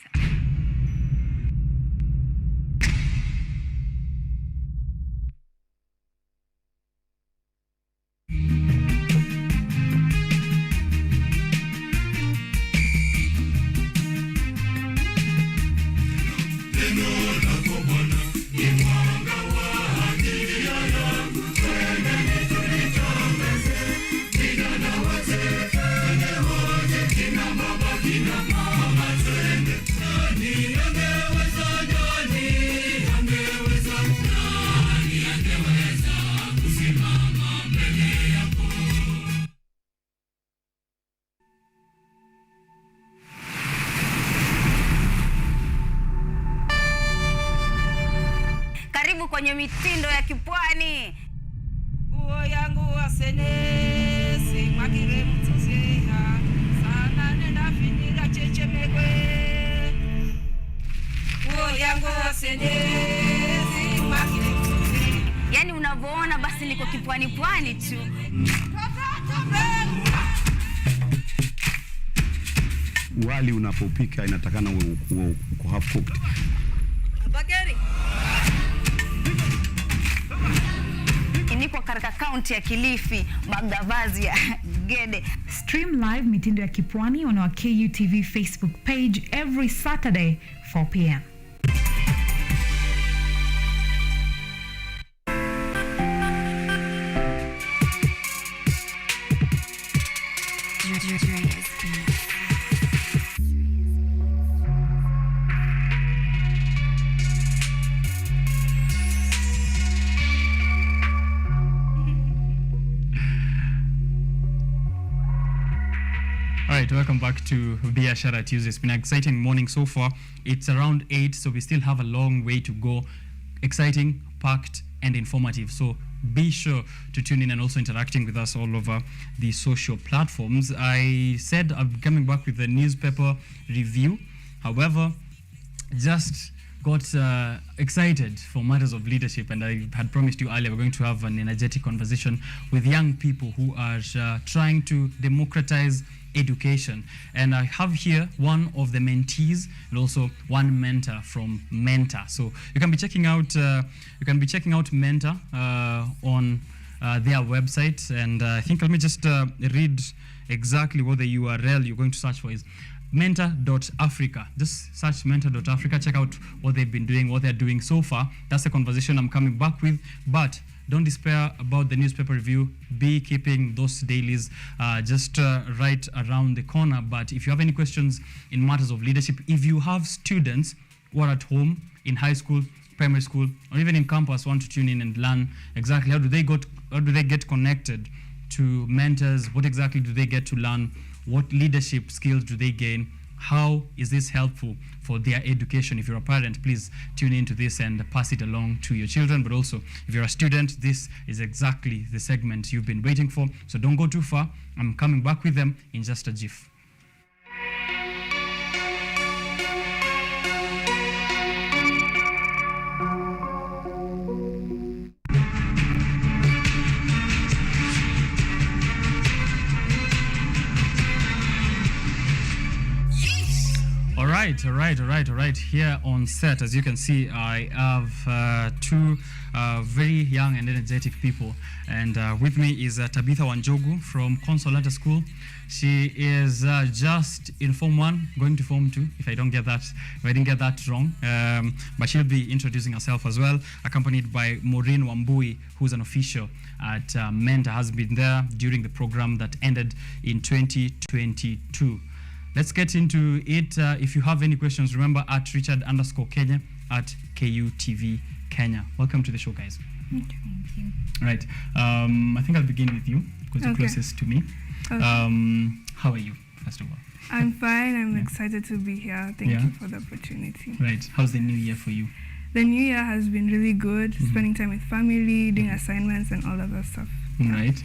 Karibu kwenye mitindo ya kipwani. Nguo yangu wasenesi mwakire mtuzea sana nenda finira chechemegwe. Nguo yangu wasenesi mwakire mtuzea. Yaani unavyoona basi niko kipwani pwani tu. Wali unapopika inatakana uko half cooked. Bageri. Niko katika kaunti ya Kilifi, Magavazi ya Gede. Stream live mitindo ya kipwani on our KUTV Facebook page every Saturday 4 p.m. All right, welcome back to Biashara Tuesday. It's been an exciting morning so far. It's around 8, so we still have a long way to go. Exciting, packed, and informative. So be sure to tune in and also interacting with us all over the social platforms. I said I'm coming back with the newspaper review. However, just got excited for matters of leadership, and I had promised you earlier we're going to have an energetic conversation with young people who are trying to democratize education. And I have here one of the mentees and also one mentor from Mentor. So you can be checking out Mentor on their website, and I think let me just read exactly what the URL you're going to search for is mentor.africa. Just search mentor.africa, check out what they've been doing, what they're doing so far. That's the conversation I'm coming back with. But don't despair about the newspaper review. Be keeping those dailies just right around the corner. But if you have any questions in matters of leadership, if you have students who are at home, in high school, primary school, or even in campus, want to tune in and learn exactly how do they get connected to mentors, what exactly do they get to learn, what leadership skills do they gain, how is this helpful for their education? If you're a parent, please tune into this and pass it along to your children. But also, if you're a student, this is exactly the segment you've been waiting for. So don't go too far. I'm coming back with them in just a jiff. All right. Here on set, as you can see, I have two very young and energetic people. And with me is Tabitha Wanjogu from Consolata School. She is just in Form 1, going to Form 2, if I didn't get that wrong. But she'll be introducing herself as well, accompanied by Maureen Wambui, who's an official at Mentor, has been there during the program that ended in 2022. Let's get into it. If you have any questions, remember at Richard_Kenya at KUTV Kenya. Welcome to the show, guys. Thank you. Right. I think I'll begin with you because you're closest to me. Okay. How are you, first of all? I'm fine. I'm excited to be here. Thank you for the opportunity. Right. How's the new year for you? The new year has been really good. Spending time with family, doing assignments, and all of that stuff. Right.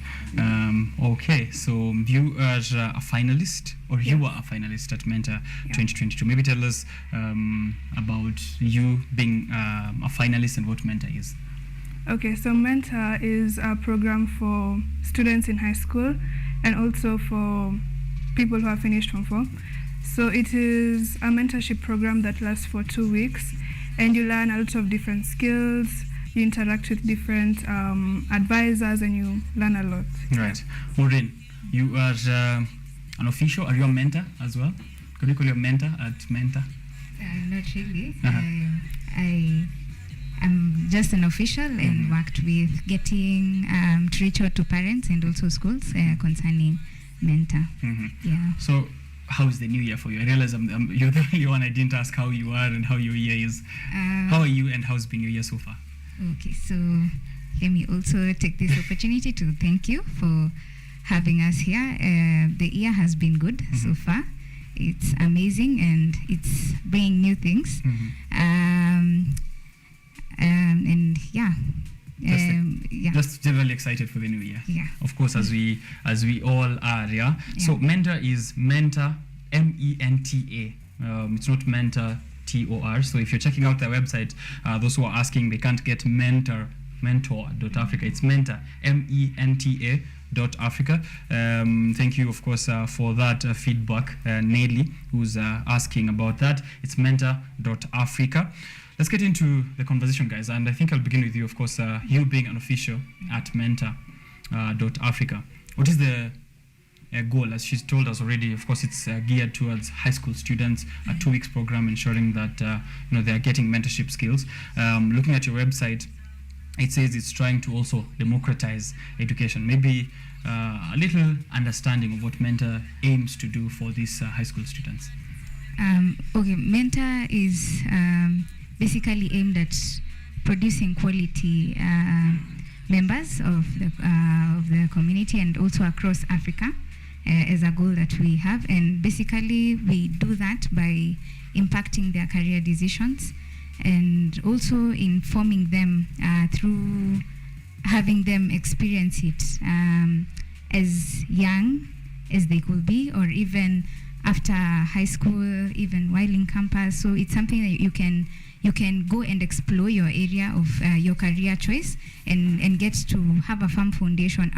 Okay. So you are a finalist, or you were a finalist at Mentor 2022. Maybe tell us about you being a finalist and what Mentor is. Okay. So Mentor is a program for students in high school and also for people who have finished Form 4. So it is a mentorship program that lasts for 2 weeks, and you learn a lot of different skills. You interact with different advisors, and you learn a lot. Right. Maureen, you are an official. Are you a mentor as well? Could you call you a mentor at Mentor? Not really. I'm just an official and worked with getting to reach out to parents and also schools concerning Mentor. Yeah. So how is the new year for you? I realize you're the only one I didn't ask how you are and how your year is. How are you and how's been your year so far? Okay, so let me also take this opportunity to thank you for having us here. The year has been good so far. It's amazing and it's bringing new things. And yeah. Just generally excited for the new year. Yeah. Of course, as we all are. Yeah. So mentor is mentor, MENTA. It's not mentor, TOR. So if you're checking out their website, those who are asking they can't get mentor.africa. It's mentor, MENTA.Africa. Thank you, of course, for that feedback, Nelly, who's asking about that. It's mentor.Africa. Let's get into the conversation, guys, and I think I'll begin with you, of course, you being an official at mentor.Africa. What is the goal? As she's told us already, of course, it's geared towards high school students, a 2-week program ensuring that they are getting mentorship skills. Looking at your website, it says it's trying to also democratize education. Maybe a little understanding of what Mentor aims to do for these high school students. Okay, Mentor is basically aimed at producing quality members of the community and also across Africa as a goal that we have. And basically we do that by impacting their career decisions and also informing them through having them experience it as young as they could be, or even after high school, even while in campus. So it's something that you can go and explore your area of your career choice and get to have a firm foundation,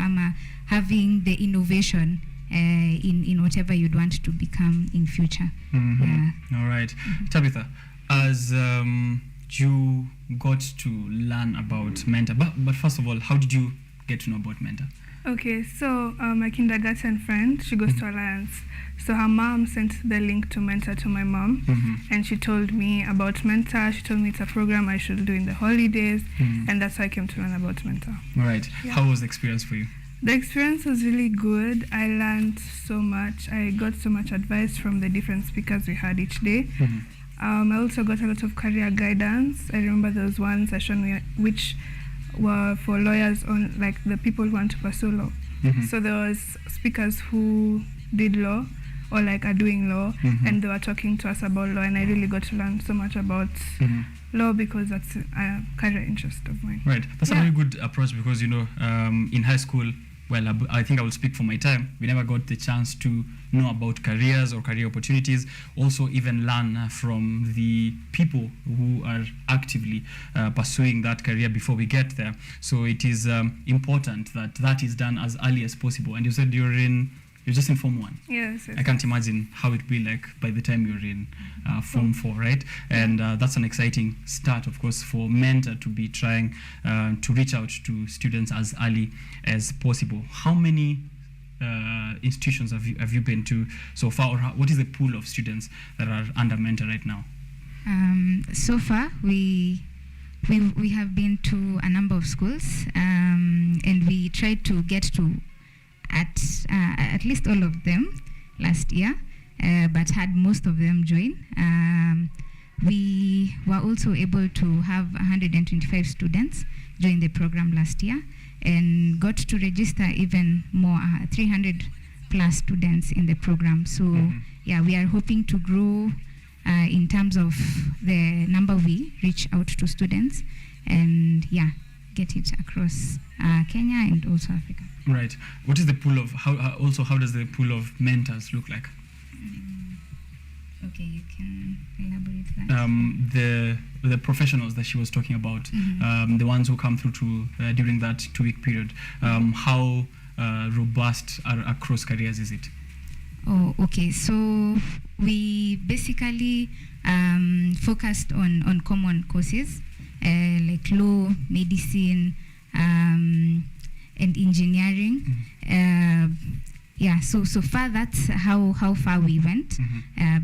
having the innovation in whatever you'd want to become in future. All right. Tabitha, as you got to learn about Mentor, but first of all, how did you get to know about Mentor? Okay, so my kindergarten friend, she goes to Alliance. So her mom sent the link to Mentor to my mom, and she told me about Mentor. She told me it's a program I should do in the holidays, and that's how I came to learn about Mentor. All right. Yeah. How was the experience for you? The experience was really good. I learned so much. I got so much advice from the different speakers we had each day. I also got a lot of career guidance. I remember there was one session which were for lawyers, on like the people who want to pursue law. So there was speakers who did law or like are doing law, and they were talking to us about law, and I really got to learn so much about law because that's a career interest of mine. Right. That's a very good approach because, in high school, well, I think I will speak for my time. We never got the chance to know about careers or career opportunities. Also, even learn from the people who are actively pursuing that career before we get there. So it is important that that is done as early as possible. And you said you're just in Form 1. Yes. I can't imagine how it will be like by the time you're in Form 4, right? And that's an exciting start, of course, for Mentor to be trying to reach out to students as early as possible. How many institutions have you been to so far, or what is the pool of students that are under Mentor right now? So far, we have been to a number of schools, and we tried to get to at least all of them last year, but had most of them join. We were also able to have 125 students join the program last year, and got to register even more, 300 plus students in the program. So yeah, we are hoping to grow in terms of the number we reach out to students, and get it across Kenya and also Africa. Right. What is the pool of how does the pool of mentors look like? Okay, you can elaborate that. The professionals that she was talking about, the ones who come through to during that 2-week period, how robust across careers is it? Oh, okay. So we basically focused on common courses like law, medicine, and engineering. So far that's how far we went,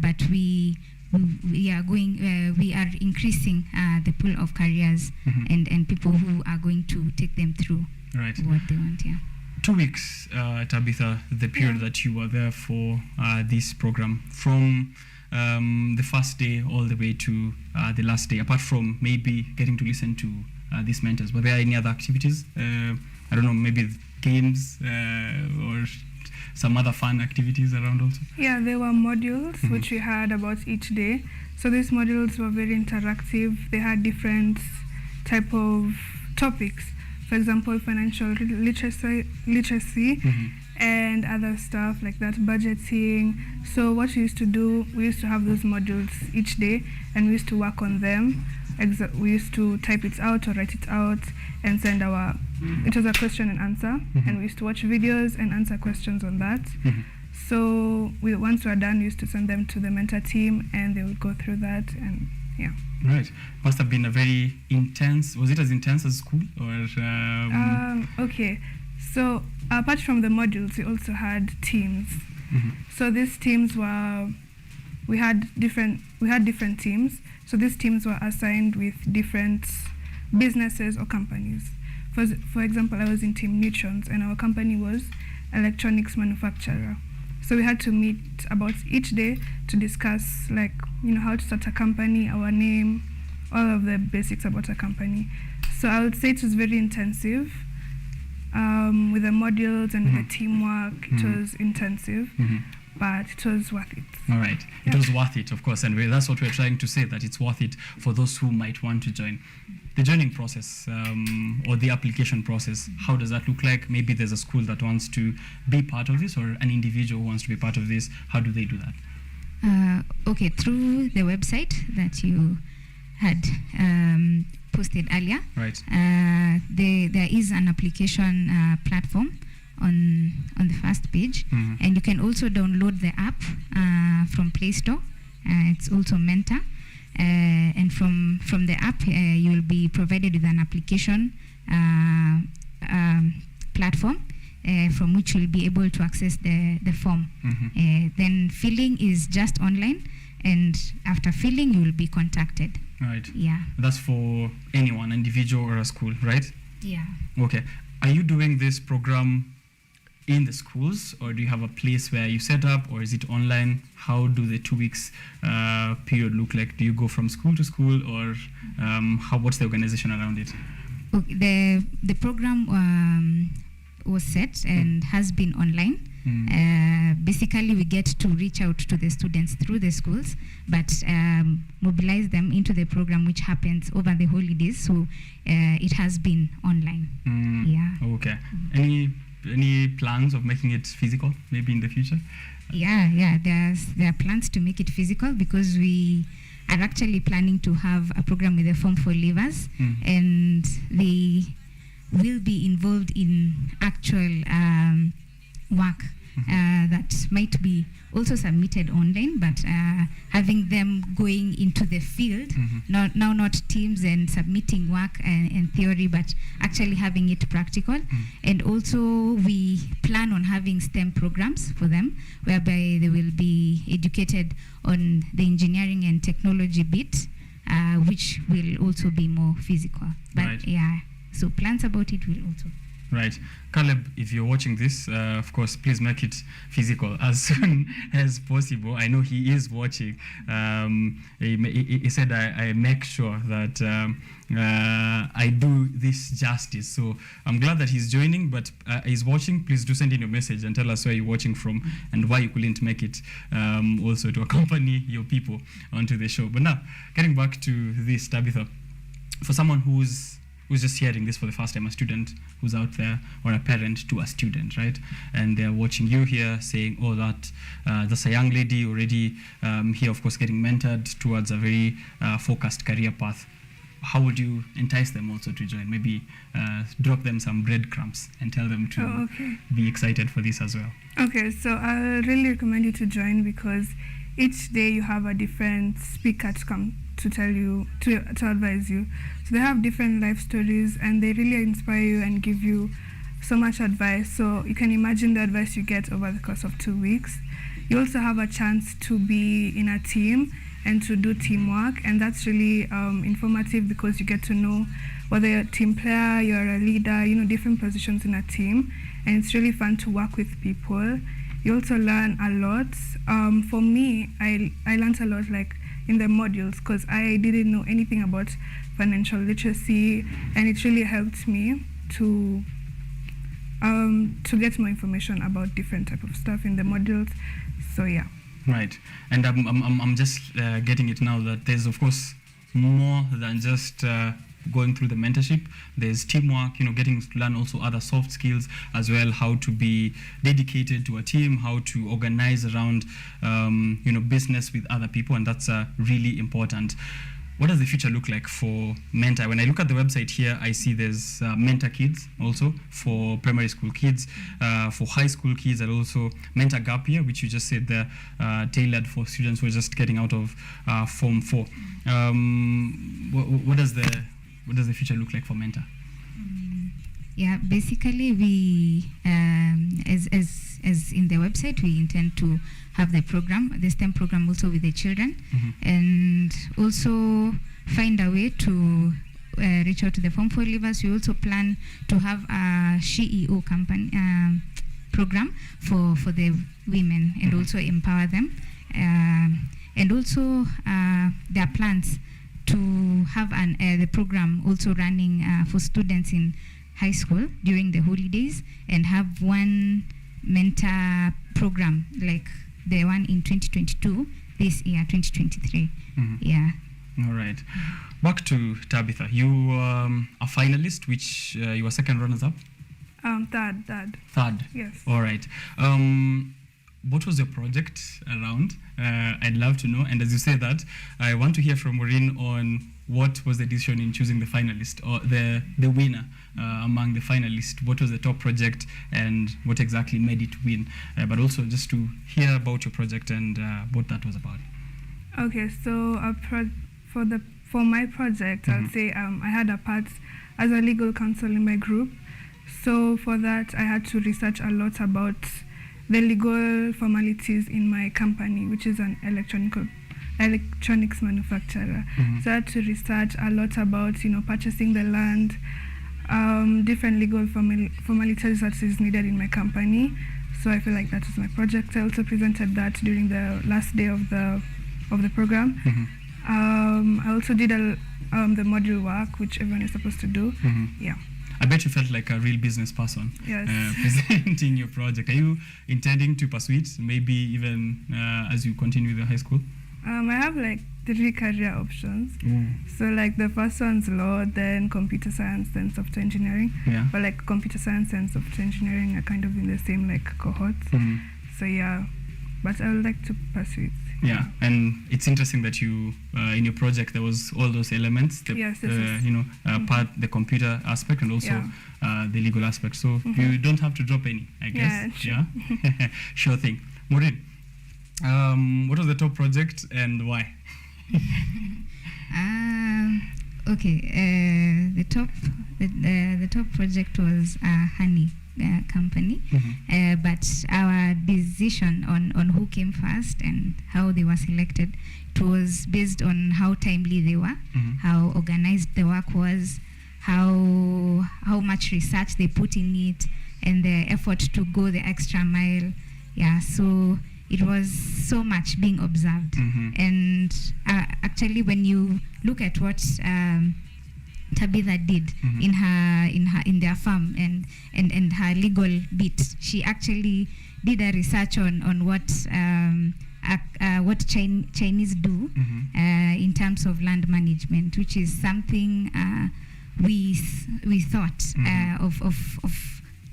but we are going. We are increasing the pool of careers and people who are going to take them through what they want. Yeah. 2 weeks, Tabitha, the period that you were there for this program, from the first day all the way to the last day, apart from maybe getting to listen to these mentors, were there any other activities? I don't know, maybe games or some other fun activities around also? Yeah, there were modules which we had about each day. So these modules were very interactive. They had different type of topics. For example, financial literacy and other stuff like that, budgeting. So what we used to do, we used to have those modules each day and we used to work on them. We used to type it out or write it out and send it was a question and answer, and we used to watch videos and answer questions on that. So once we were done, we used to send them to the mentor team and they would go through that, and yeah. Right. Must have been a very intense, was it as intense as school or? Okay, so apart from the modules, we also had teams. So these teams were, we had different teams. So these teams were assigned with different businesses or companies. For example, I was in Team Neutrons and our company was electronics manufacturer. So we had to meet about each day to discuss, like, how to start a company, our name, all of the basics about a company. So I would say it was very intensive. With the modules and with the teamwork, it was intensive, but it was worth it. All right. Yeah. It was worth it, of course, and that's what we're trying to say, that it's worth it for those who might want to join. The joining process or the application process, how does that look like? Maybe there's a school that wants to be part of this, or an individual who wants to be part of this. How do they do that? Okay, through the website that you had posted earlier. Right. There is an application platform on the first page, and you can also download the app from Play Store. It's also Mentor. And from the app, you will be provided with an application platform from which you'll be able to access the form. Then filling is just online, and after filling, you will be contacted. Right. Yeah. That's for anyone, individual or a school, right? Yeah. Okay. Are you doing this program in the schools, or do you have a place where you set up, or is it online? How do the 2 weeks period look like? Do you go from school to school, or what's the organization around it? Okay, the program was set and has been online. Basically, we get to reach out to the students through the schools, but mobilize them into the program, which happens over the holidays. So it has been online. Yeah. Okay. Any plans of making it physical, maybe in the future? Yeah. There are plans to make it physical, because we are actually planning to have a program with the Form 4 leavers, and they will be involved in actual work that might be also submitted online, but having them going into the field, not teams and submitting work and theory, but actually having it practical. And also we plan on having STEM programs for them, whereby they will be educated on the engineering and technology bit, which will also be more physical. But right. Yeah, so plans about it will also. Right. Caleb, if you're watching this, of course, please make it physical as soon as possible. I know he is watching. He said, I make sure that I do this justice. So I'm glad that he's joining, but he's watching. Please do send in your message and tell us where you're watching from and why you couldn't make it, also to accompany your people onto the show. But now, getting back to this, Tabitha, for someone who's just hearing this for the first time, a student who's out there, or a parent to a student, right? And they're watching you here saying, oh, that's a young lady already here, of course, getting mentored towards a very focused career path. How would you entice them also to join? Maybe drop them some breadcrumbs and tell them to be excited for this as well. Okay, so I really recommend you to join, because each day you have a different speaker to come to tell you, to advise you. So they have different life stories, and they really inspire you and give you so much advice. So you can imagine the advice you get over the course of 2 weeks. You also have a chance to be in a team and to do teamwork, and that's really informative, because you get to know whether you're a team player, you're a leader, different positions in a team, and it's really fun to work with people. You also learn a lot. For me, I learned a lot like in the modules because I didn't know anything about financial literacy, and it really helped me to get more information about different type of stuff in the modules. So yeah. Right, and I'm just getting it now that there's of course more than just going through the mentorship. There's teamwork, getting to learn also other soft skills as well, how to be dedicated to a team, how to organize around business with other people, and that's really important. What does the future look like for Mentor? When I look at the website here, I see there's Mentor Kids also for primary school kids, for high school kids, and also Mentor Gap Year, which you just said there, tailored for students who are just getting out of Form 4. What does the future look like for Mentor? Yeah, basically we, as in the website, we intend to have the STEM program also with the children, and also find a way to reach out to the Form 4 leavers. We also plan to have a SheEO company program for the women, and also empower them. And also there are plans to have the program also running for students in high school during the holidays, and have one mentor program like the one in 2022 this year, 2023. Yeah. All right. Back to Tabitha. You a finalist, which you were second runners-up? Third. Yes. All right. What was your project around? I'd love to know. And as you say that, I want to hear from Maureen on what was the decision in choosing the finalist or the winner among the finalists. What was the top project and what exactly made it win? But also just to hear about your project and what that was about. Okay, so for my project, I'll say I had a part as a legal counsel in my group. So for that, I had to research a lot about the legal formalities in my company, which is an electronics manufacturer. So I had to research a lot about, purchasing the land, different legal formalities that is needed in my company. So I feel like that was my project. I also presented that during the last day of the program. I also did the module work, which everyone is supposed to do. Yeah. I bet you felt like a real business person. Yes. Presenting your project. Are you intending to pursue it, maybe even as you continue with your high school? I have like 3 career options. So like the first one's law, then computer science, then software engineering. Yeah. But like computer science and software engineering are kind of in the same like cohorts. So yeah, but I would like to pursue it. Yeah, and it's interesting that you in your project there was all those elements, the part, the computer aspect, and also the legal aspect. So you don't have to drop any, I guess. Yeah. Sure thing. Maureen, what was the top project and why? Okay, the top project was honey company, but our decision on who came first and how they were selected, it was based on how timely they were, how organized the work was, how much research they put in it, and the effort to go the extra mile. Yeah, so it was so much being observed. And actually, when you look at what Tabitha did in their firm and her legal bit, she actually did a research on what Chinese do in terms of land management, which is something we thought of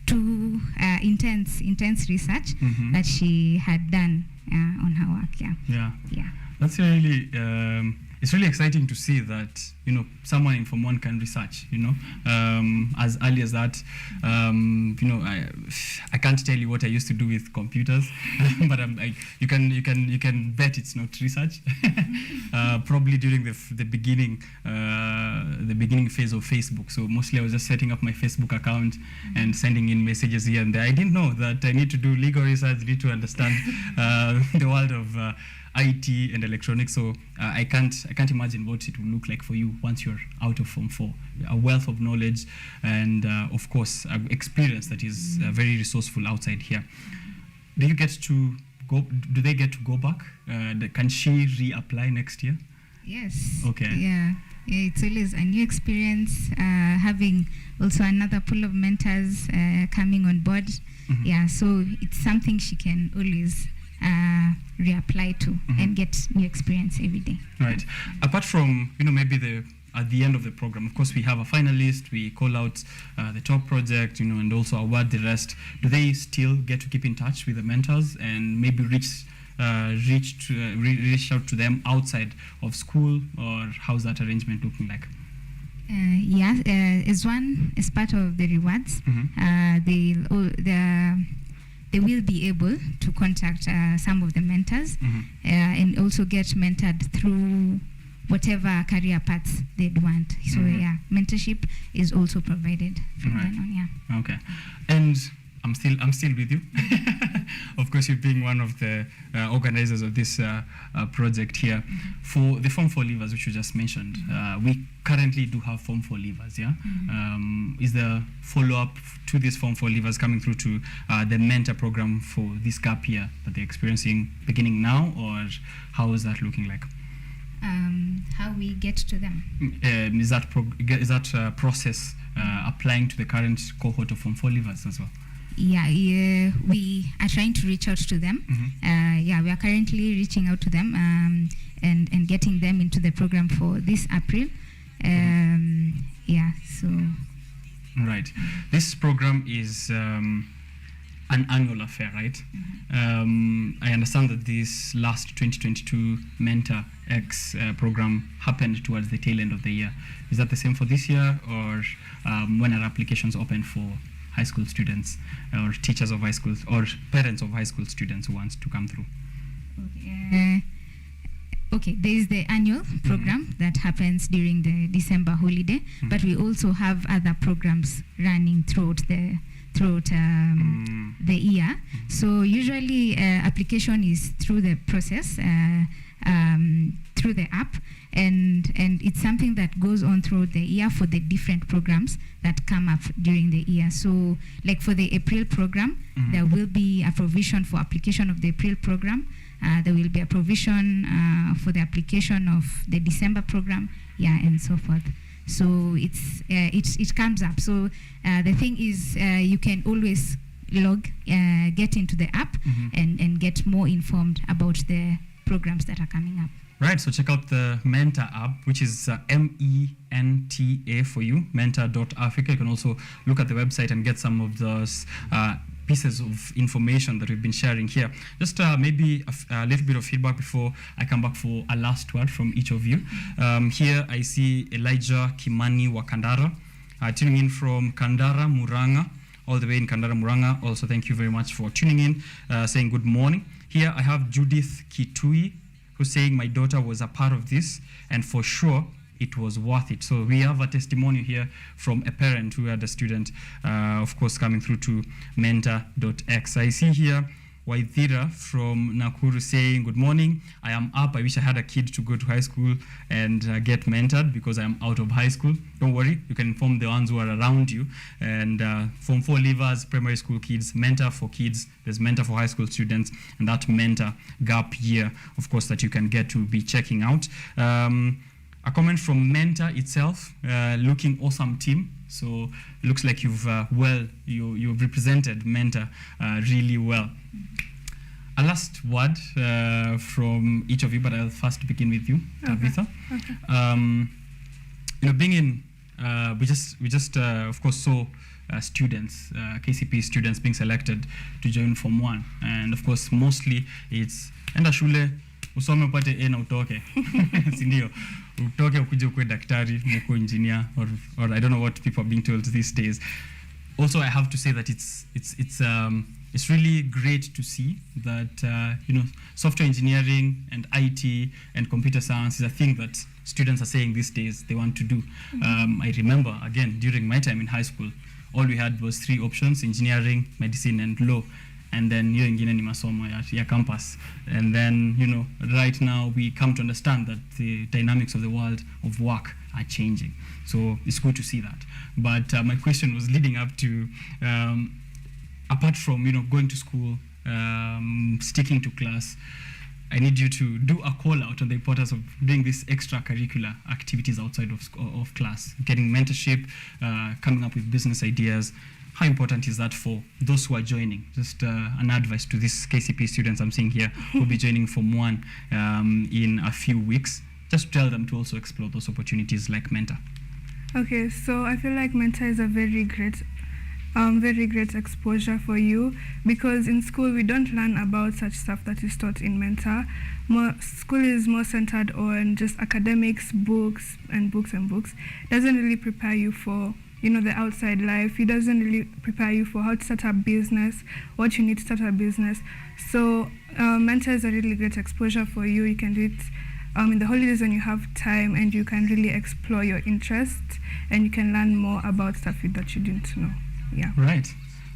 two intense research that she had done on her work. Yeah. That's really it's really exciting to see that someone in Form 1 can research. As early as that. I can't tell you what I used to do with computers, but you can bet it's not research. Probably during the beginning phase of Facebook. So mostly I was just setting up my Facebook account and sending in messages here and there. I didn't know that I need to do legal research, need to understand the world of IT and electronics. So I can't imagine what it will look like for you once you're out of Form 4. A wealth of knowledge and of course experience that is very resourceful outside here. Do you get to go? Do they get to go back? Can she reapply next year? Yes. Okay. Yeah, it's always a new experience. Having also another pool of mentors coming on board. Yeah, so it's something she can always reapply to and get new experience every day. Right. Apart from maybe at the end of the program, of course, we have a finalist. We call out the top project, and also award the rest. Do they still get to keep in touch with the mentors and maybe reach out to them outside of school, or how's that arrangement looking like? As part of the rewards, they will be able to contact some of the mentors and also get mentored through whatever career paths they'd want. So mentorship is also provided from then on. Okay, and I'm still with you. Of course, you being one of the organizers of this project here. For the Form 4 leavers, which you just mentioned, we currently do have Form 4 leavers, yeah? Is there follow-up to these Form 4 leavers coming through to the mentor program for this gap year that they're experiencing beginning now, or how is that looking like? How we get to them? Is that process applying to the current cohort of Form 4 leavers as well? Yeah, we are trying to reach out to them. We are currently reaching out to them and getting them into the program for this April. Right. This program is an annual affair, right? I understand that this last 2022 Mentor X program happened towards the tail end of the year. Is that the same for this year, or when are applications open for high school students or teachers of high school or parents of high school students who want to come through? Okay, there is the annual program that happens during the December holiday, but we also have other programs running throughout the year. So usually application is through the process, through the app, and it's something that goes on throughout the year for the different programs that come up during the year. So like for the April program, there will be a provision for application of the April program. There will be a provision for the application of the December program, and so forth. So it comes up. So the thing is, you can always get into the app and get more informed about the programs that are coming up. Right, so check out the Mentor app, which is MENTA for you, mentor.africa. You can also look at the website and get some of those pieces of information that we've been sharing here. Just maybe a little bit of feedback before I come back for a last word from each of you. Here I see Elijah Kimani wa Kandara, tuning in from Kandara, Muranga, all the way in Kandara, Muranga. Also, thank you very much for tuning in, saying good morning. Here I have Judith Kitui, who's saying my daughter was a part of this, and for sure it was worth it. So we have a testimony here from a parent who had a student, of course, coming through to mentor.x. I see here Waithira from Nakuru saying, good morning, I am up. I wish I had a kid to go to high school and get mentored because I am out of high school. Don't worry, you can inform the ones who are around you. And Form 4 leavers, primary school kids, mentor for kids, there's mentor for high school students, and that mentor gap year, of course, that you can get to be checking out. A comment from Mentor itself, looking awesome team. So looks like you've represented Mentor really well. A last word from each of you, but I'll first begin with you, Tabitha. Okay. Being in, we just of course saw students, KCP students being selected to join Form 1, and of course mostly it's enda shule usome upate A na utoke, si ndio? Utoke ukuje ukue daktari, mkue engineer, or I don't know what people are being told these days. Also, I have to say that it's really great to see that software engineering and IT and computer science is a thing that students are saying these days they want to do. I remember, again, during my time in high school, all we had was 3 options: engineering, medicine, and law. and then hiyo ingine ni masomo ya campus. And then, you know, right now we come to understand that the dynamics of the world of work are changing. So it's good to see that. But my question was leading up to, apart from, you know, going to school, sticking to class, I need you to do a call out on the importance of doing these extracurricular activities outside of class, getting mentorship, coming up with business ideas. How important is that for those who are joining? Just an advice to these KCP students I'm seeing here who will be joining Form 1 in a few weeks. Just tell them to also explore those opportunities like Mentor. Okay, so I feel like Mentor is a very great exposure for you, because in school we don't learn about such stuff that is taught in Mentor. School is more centered on just academics, books. Doesn't really prepare you for, you know, the outside life. It doesn't really prepare you for how to start a business, what you need to start a business. So Mentor is a really great exposure for you. You can do it in the holidays when you have time, and you can really explore your interests, and you can learn more about stuff that you didn't know. Yeah. Right.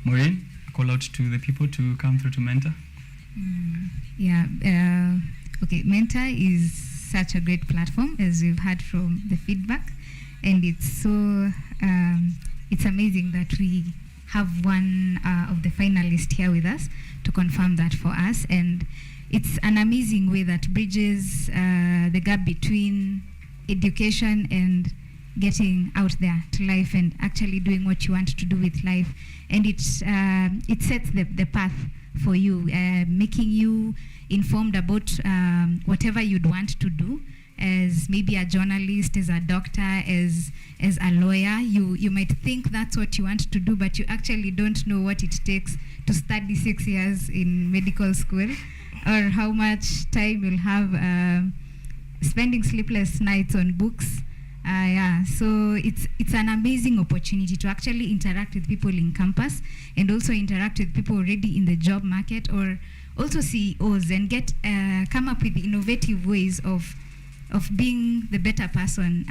Maureen, call out to the people to come through to Mentor. Okay, Mentor is such a great platform, as we've heard from the feedback, and it's so it's amazing that we have one of the finalists here with us to confirm that for us. And it's an amazing way that bridges the gap between education and getting out there to life and actually doing what you want to do with life. And it sets the path for you, making you informed about whatever you'd want to do, as maybe a journalist, as a doctor, as a lawyer. You might think that's what you want to do, but you actually don't know what it takes to study 6 years in medical school, or how much time you'll have spending sleepless nights on books. So it's an amazing opportunity to actually interact with people in campus, and also interact with people already in the job market, or also CEOs, and come up with innovative ways of being the better person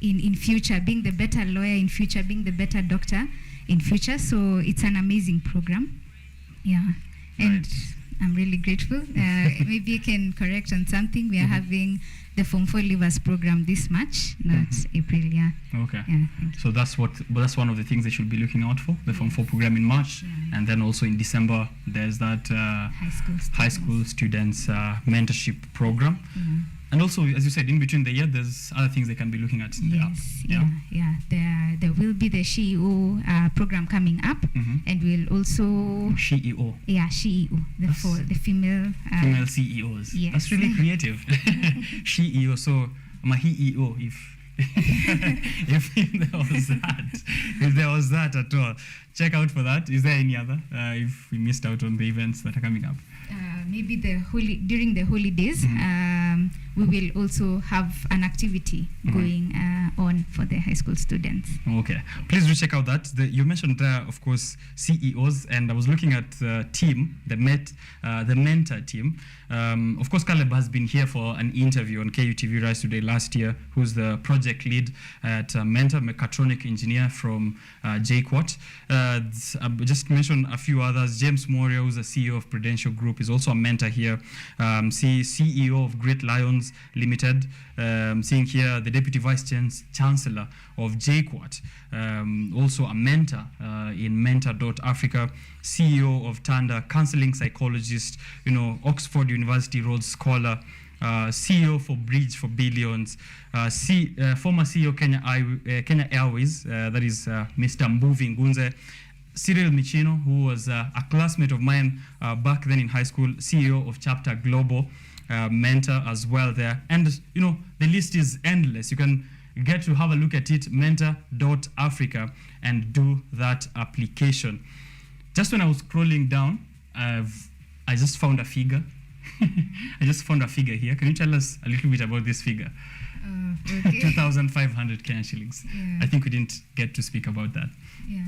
in future, being the better lawyer in future, being the better doctor in future. So it's an amazing program. Yeah. And I'm really grateful. Maybe you can correct on something. We are having the Form 4 Leavers program this March, not April. Yeah. Okay. Yeah, so that's one of the things they should be looking out for, the Form 4 program in March, and then also in December there's that high school students mentorship program. And also, as you said, in between the year, there's other things they can be looking at in the app. There will be the SheEO program coming up, and we'll also SheEO. Yeah, SheEO, the female CEOs. Yes. That's really creative. SheEO. So I'm a HeEO if there was that at all. Check out for that. Is there any other? If we missed out on the events that are coming up. Maybe during the holidays, we will also have an activity going on for the high school students. Okay, please do check out that. You mentioned of course, CEOs, and I was looking at the team, the Mentor team. Of course, Caleb has been here for an interview on KUTV Rise Today last year, who's the project lead at Mentor, mechatronic engineer from JQuat. Just mention a few others. James Moria, who's the CEO of Prudential Group, is also a mentor here. CEO of Great Lions Limited. Seeing here the Deputy Vice Chancellor of JQuat, also a mentor in Mentor.Africa. CEO of Tanda, counseling psychologist, Oxford University Rhodes Scholar. CEO for Bridge for Billions, former CEO Kenya Airways, that is Mr. Mbuvi Ngunze. Cyril Michino, who was a classmate of mine back then in high school, CEO of Chapter Global, mentor as well there. And, the list is endless. You can get to have a look at it, Mentor.Africa, and do that application. Just when I was scrolling down, I just found a figure. I just found a figure here. Can you tell us a little bit about this figure? Okay. 2,500 Kenya shillings. Yeah. I think we didn't get to speak about that. Yeah.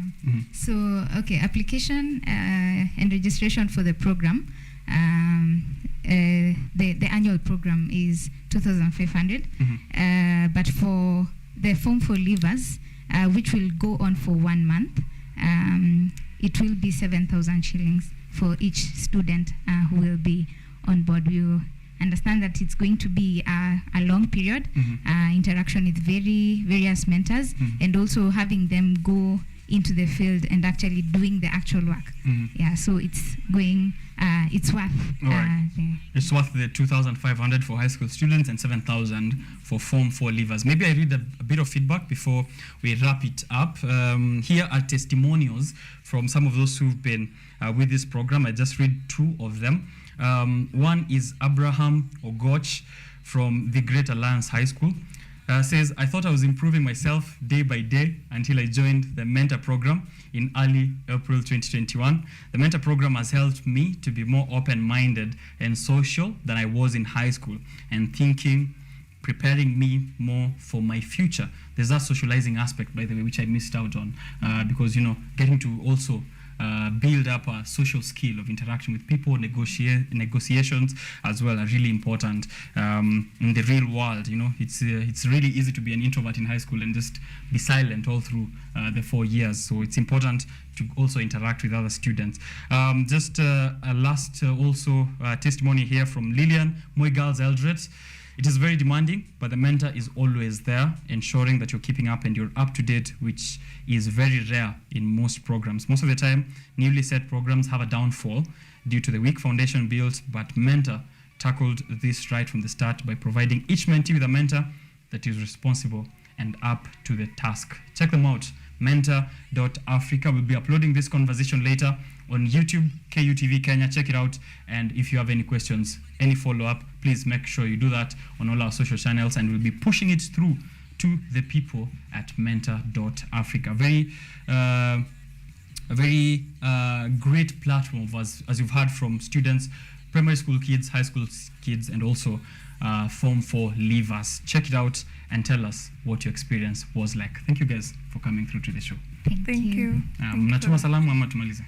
So, application and registration for the program. The annual program is 2,500. But for the Form 4 Leavers, which will go on for 1 month, it will be 7,000 shillings. for each student who will be on board. We will understand that it's going to be a long period, interaction with various mentors, and also having them go into the field and actually doing the actual work. Yeah, so it's going, it's worth. All right. It's worth the 2,500 for high school students and 7,000 for Form 4 leavers. Maybe I read a bit of feedback before we wrap it up. Here are testimonials from some of those who've been with this program. I just read 2 of them. One is Abraham Ogoch from the Great Alliance High School. Says, I thought I was improving myself day by day until I joined the mentor program in early April 2021. The mentor program has helped me to be more open-minded and social than I was in high school, and preparing me more for my future. There's that socializing aspect, by the way, which I missed out on, because, getting to also build up a social skill of interaction with people, negotiations as well are really important in the real world. It's really easy to be an introvert in high school and just be silent all through the 4 years. So it's important to also interact with other students. Just a last testimony here from Lillian Moigals Eldred. It is very demanding, but the mentor is always there, ensuring that you're keeping up and you're up to date, which is very rare in most programs. Most of the time, newly set programs have a downfall due to the weak foundation built, but mentor tackled this right from the start by providing each mentee with a mentor that is responsible and up to the task. Check them out, mentor.africa. We'll be uploading this conversation later on YouTube, KUTV Kenya. Check it out. And if you have any questions, any follow-up, please make sure you do that on all our social channels, and we'll be pushing it through to the people at mentor.africa. A very great platform, as you've heard from students, primary school kids, high school kids, and also Form 4 leavers. Check it out and tell us what your experience was like. Thank you guys for coming through to the show. Thank you. Mnatuma salamu ama tumalize?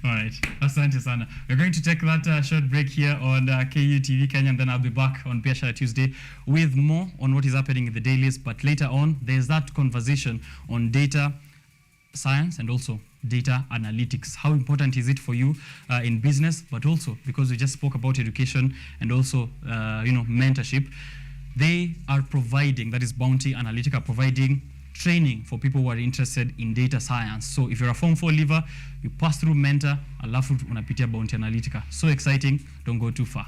All right. Asante sana. We're going to take that short break here on KUTV Kenya, and then I'll be back on Biashara Tuesday with more on what is happening in the dailies. But later on, there's that conversation on data science and also data analytics. How important is it for you in business, but also because we just spoke about education and also mentorship. They are providing, that is Bounty Analytica, providing training for people who are interested in data science. So if you're a Form 4 leaver, you pass through Mentor, alafu unapitia Bounty Analytica. So exciting, don't go too far.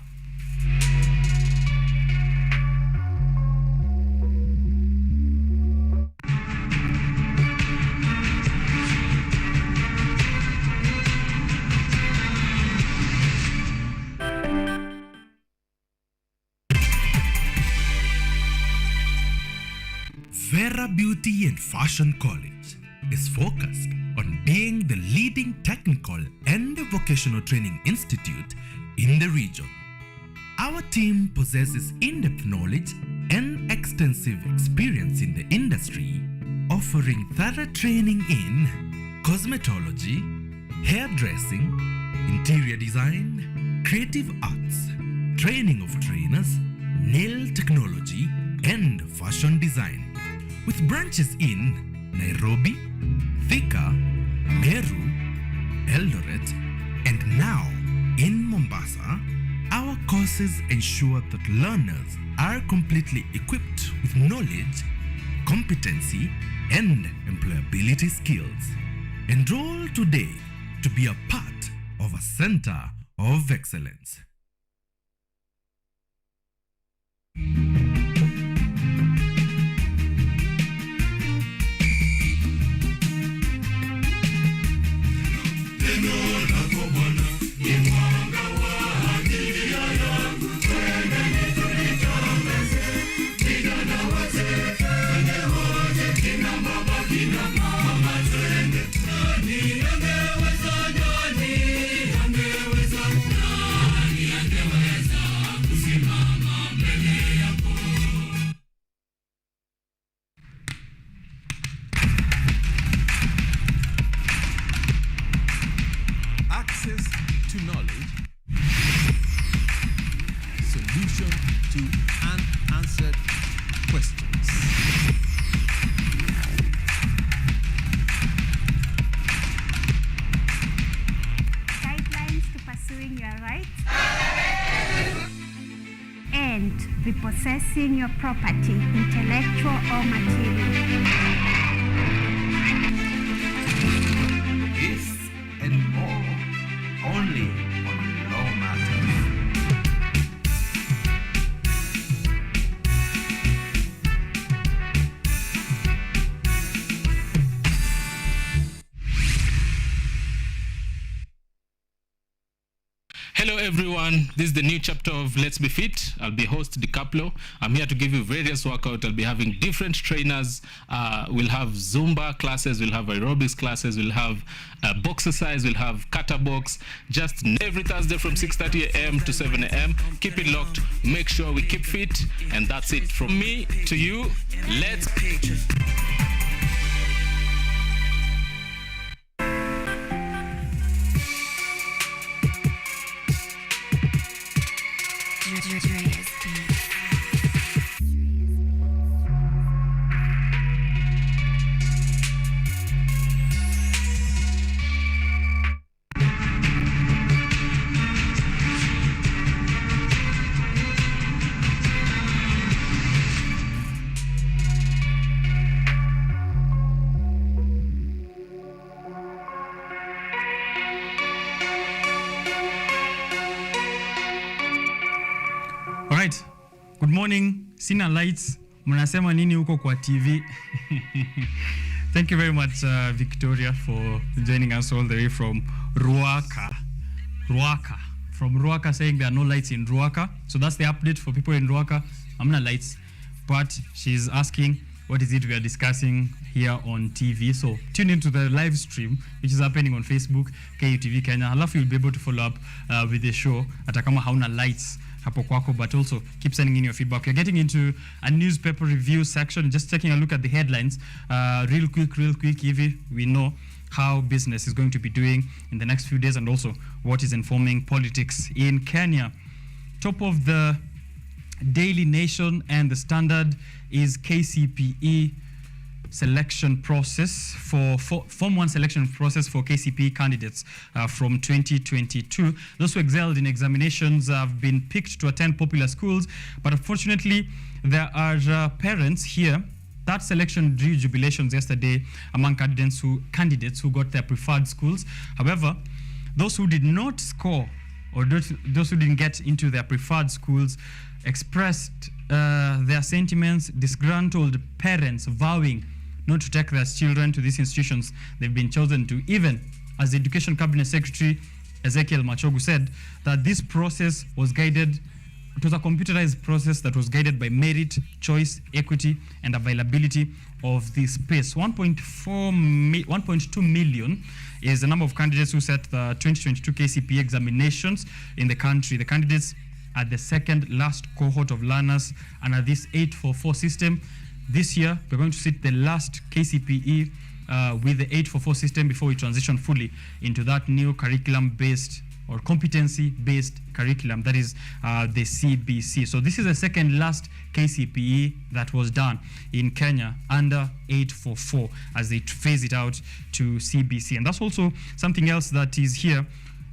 Vera Beauty and Fashion College is focused on being the leading technical and vocational training institute in the region. Our team possesses in-depth knowledge and extensive experience in the industry, offering thorough training in cosmetology, hairdressing, interior design, creative arts, training of trainers, nail technology, and fashion design. With branches in Nairobi, Thika, Meru, Eldoret, and now in Mombasa, our courses ensure that learners are completely equipped with knowledge, competency, and employability skills. Enroll today to be a part of a center of excellence. prevent repossessing your property, intellectual or material. This and more only on Law Matters. Hello everyone, this is the new chapter of Let's Be Fit. I'll be host DiCaplo. I'm here to give you various workouts. I'll be having different trainers. We'll have Zumba classes, we'll have aerobics classes, we'll have box exercise, we'll have kata box, just every Thursday from 6:30 a.m. to 7 a.m. Keep it locked, make sure we keep fit, and that's it from me to you. Let's Alright, good morning. Sina lights. Mnasema nini huko kwa TV? Thank you very much, Victoria, for joining us all the way from Ruaka. From Ruaka, saying there are no lights in Ruaka. So that's the update for people in Ruaka. I'm not lights. But she's asking, what is it we are discussing here on TV? So tune into the live stream, which is happening on Facebook, KUTV Kenya. Halafu you'll be able to follow up with the show. Hata kama hauna lights hapo kwako, but also keep sending in your feedback. We're getting into a newspaper review section, just taking a look at the headlines. Real quick, Evie, we know how business is going to be doing in the next few days and also what is informing politics in Kenya. Top of the Daily Nation and the Standard is KCPE selection process for Form 1 selection process for KCPE candidates from 2022. Those who excelled in examinations have been picked to attend popular schools, but unfortunately there are parents here. That selection drew jubilations yesterday among candidates who got their preferred schools. However, those who did not score or those who didn't get into their preferred schools expressed their sentiments, disgruntled parents vowing not to take their children to these institutions they've been chosen to, even as the Education Cabinet Secretary Ezekiel Machogu said that this process was guided, it was a computerized process that was guided by merit, choice, equity, and availability of the space. 1.2 million is the number of candidates who set the 2022 KCPE examinations in the country. The candidates are the second last cohort of learners under this 844 system. This year, we're going to sit the last KCPE with the 844 system before we transition fully into that new curriculum-based or competency-based curriculum, that is the CBC. So this is the second last KCPE that was done in Kenya under 844 as they phase it out to CBC. And that's also something else that is here.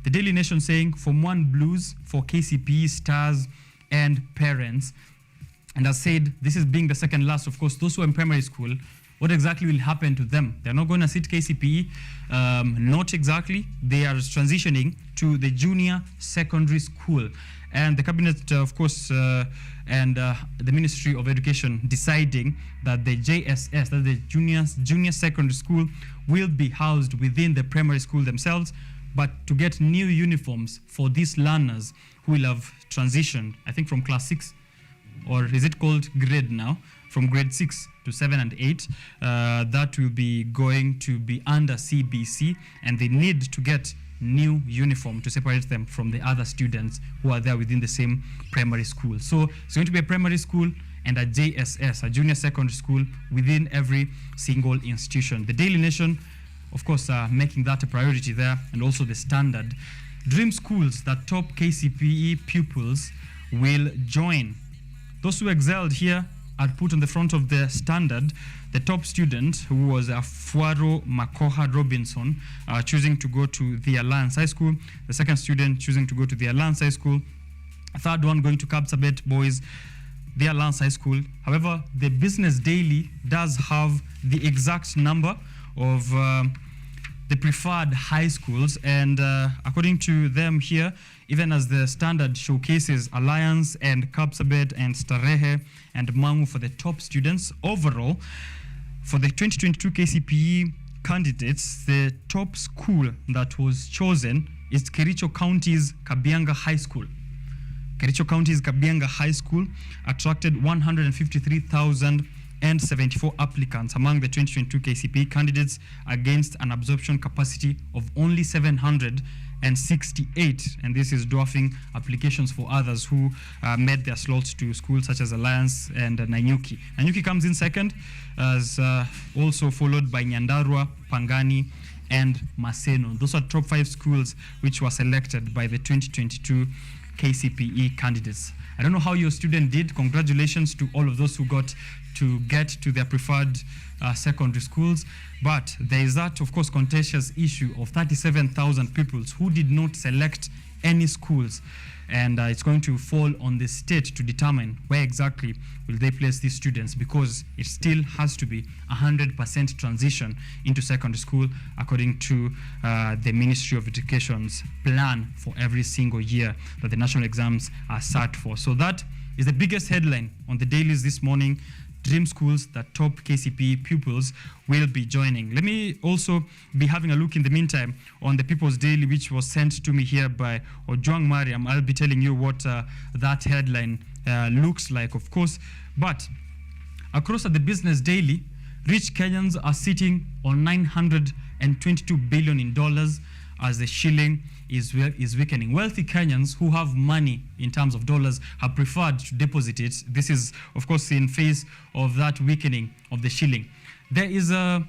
The Daily Nation saying Form 1 blues for KCPE stars and parents. And as said, this is being the second last. Of course, those who are in primary school, what exactly will happen to them? They're not going to sit KCPE, not exactly. They are transitioning to the junior secondary school. And the cabinet, of course, and the Ministry of Education deciding that the JSS, that the junior secondary school, will be housed within the primary school themselves, but to get new uniforms for these learners who will have transitioned, I think from class 6, or is it called grade now, from grade 6 to 7 and 8, that will be going to be under CBC, and they need to get new uniform to separate them from the other students who are there within the same primary school. So it's going to be a primary school and a JSS, a junior secondary school, within every single institution. The Daily Nation, of course, making that a priority there, and also the Standard. Dream schools that top KCPE pupils will join. Those who excelled here are put on the front of the Standard. The top student, who was Fuaro Makoha Robinson, choosing to go to the Alliance High School. The second student choosing to go to the Alliance High School. A third one going to Kapsabet Boys, their Lance High School. However, the Business Daily does have the exact number of the preferred high schools, and according to them here, even as the standard showcases Alliance and Kapsabet and Starehe and Mangu for the top students, overall, for the 2022 KCPE candidates, the top school that was chosen is Kericho County's Kabianga High School. Kericho County's Kabianga High School attracted 153,074 applicants among the 2022 KCPE candidates against an absorption capacity of only 768, and this is dwarfing applications for others who made their slots to schools such as Alliance and Nanyuki. Nanyuki comes in second, as also followed by Nyandarua, Pangani, and Maseno. Those are top 5 schools which were selected by the 2022 KCPE candidates. I don't know how your student did. Congratulations to all of those who got to get to their preferred secondary schools. But there is that, of course, contentious issue of 37,000 pupils who did not select any schools. And it's going to fall on the state to determine where exactly will they place these students, because it still has to be 100% transition into secondary school according to the Ministry of Education's plan for every single year that the national exams are set for. So that is the biggest headline on the dailies this morning. Dream schools that top KCPE pupils will be joining. Let me also be having a look in the meantime on the People's Daily, which was sent to me here by Ojwang Mariam. I'll be telling you what that headline looks like, of course. But across at the Business Daily, rich Kenyans are sitting on $922 billion in dollars as the shilling is weakening. Wealthy Kenyans who have money in terms of dollars have preferred to deposit it. This is, of course, in face of that weakening of the shilling. There is a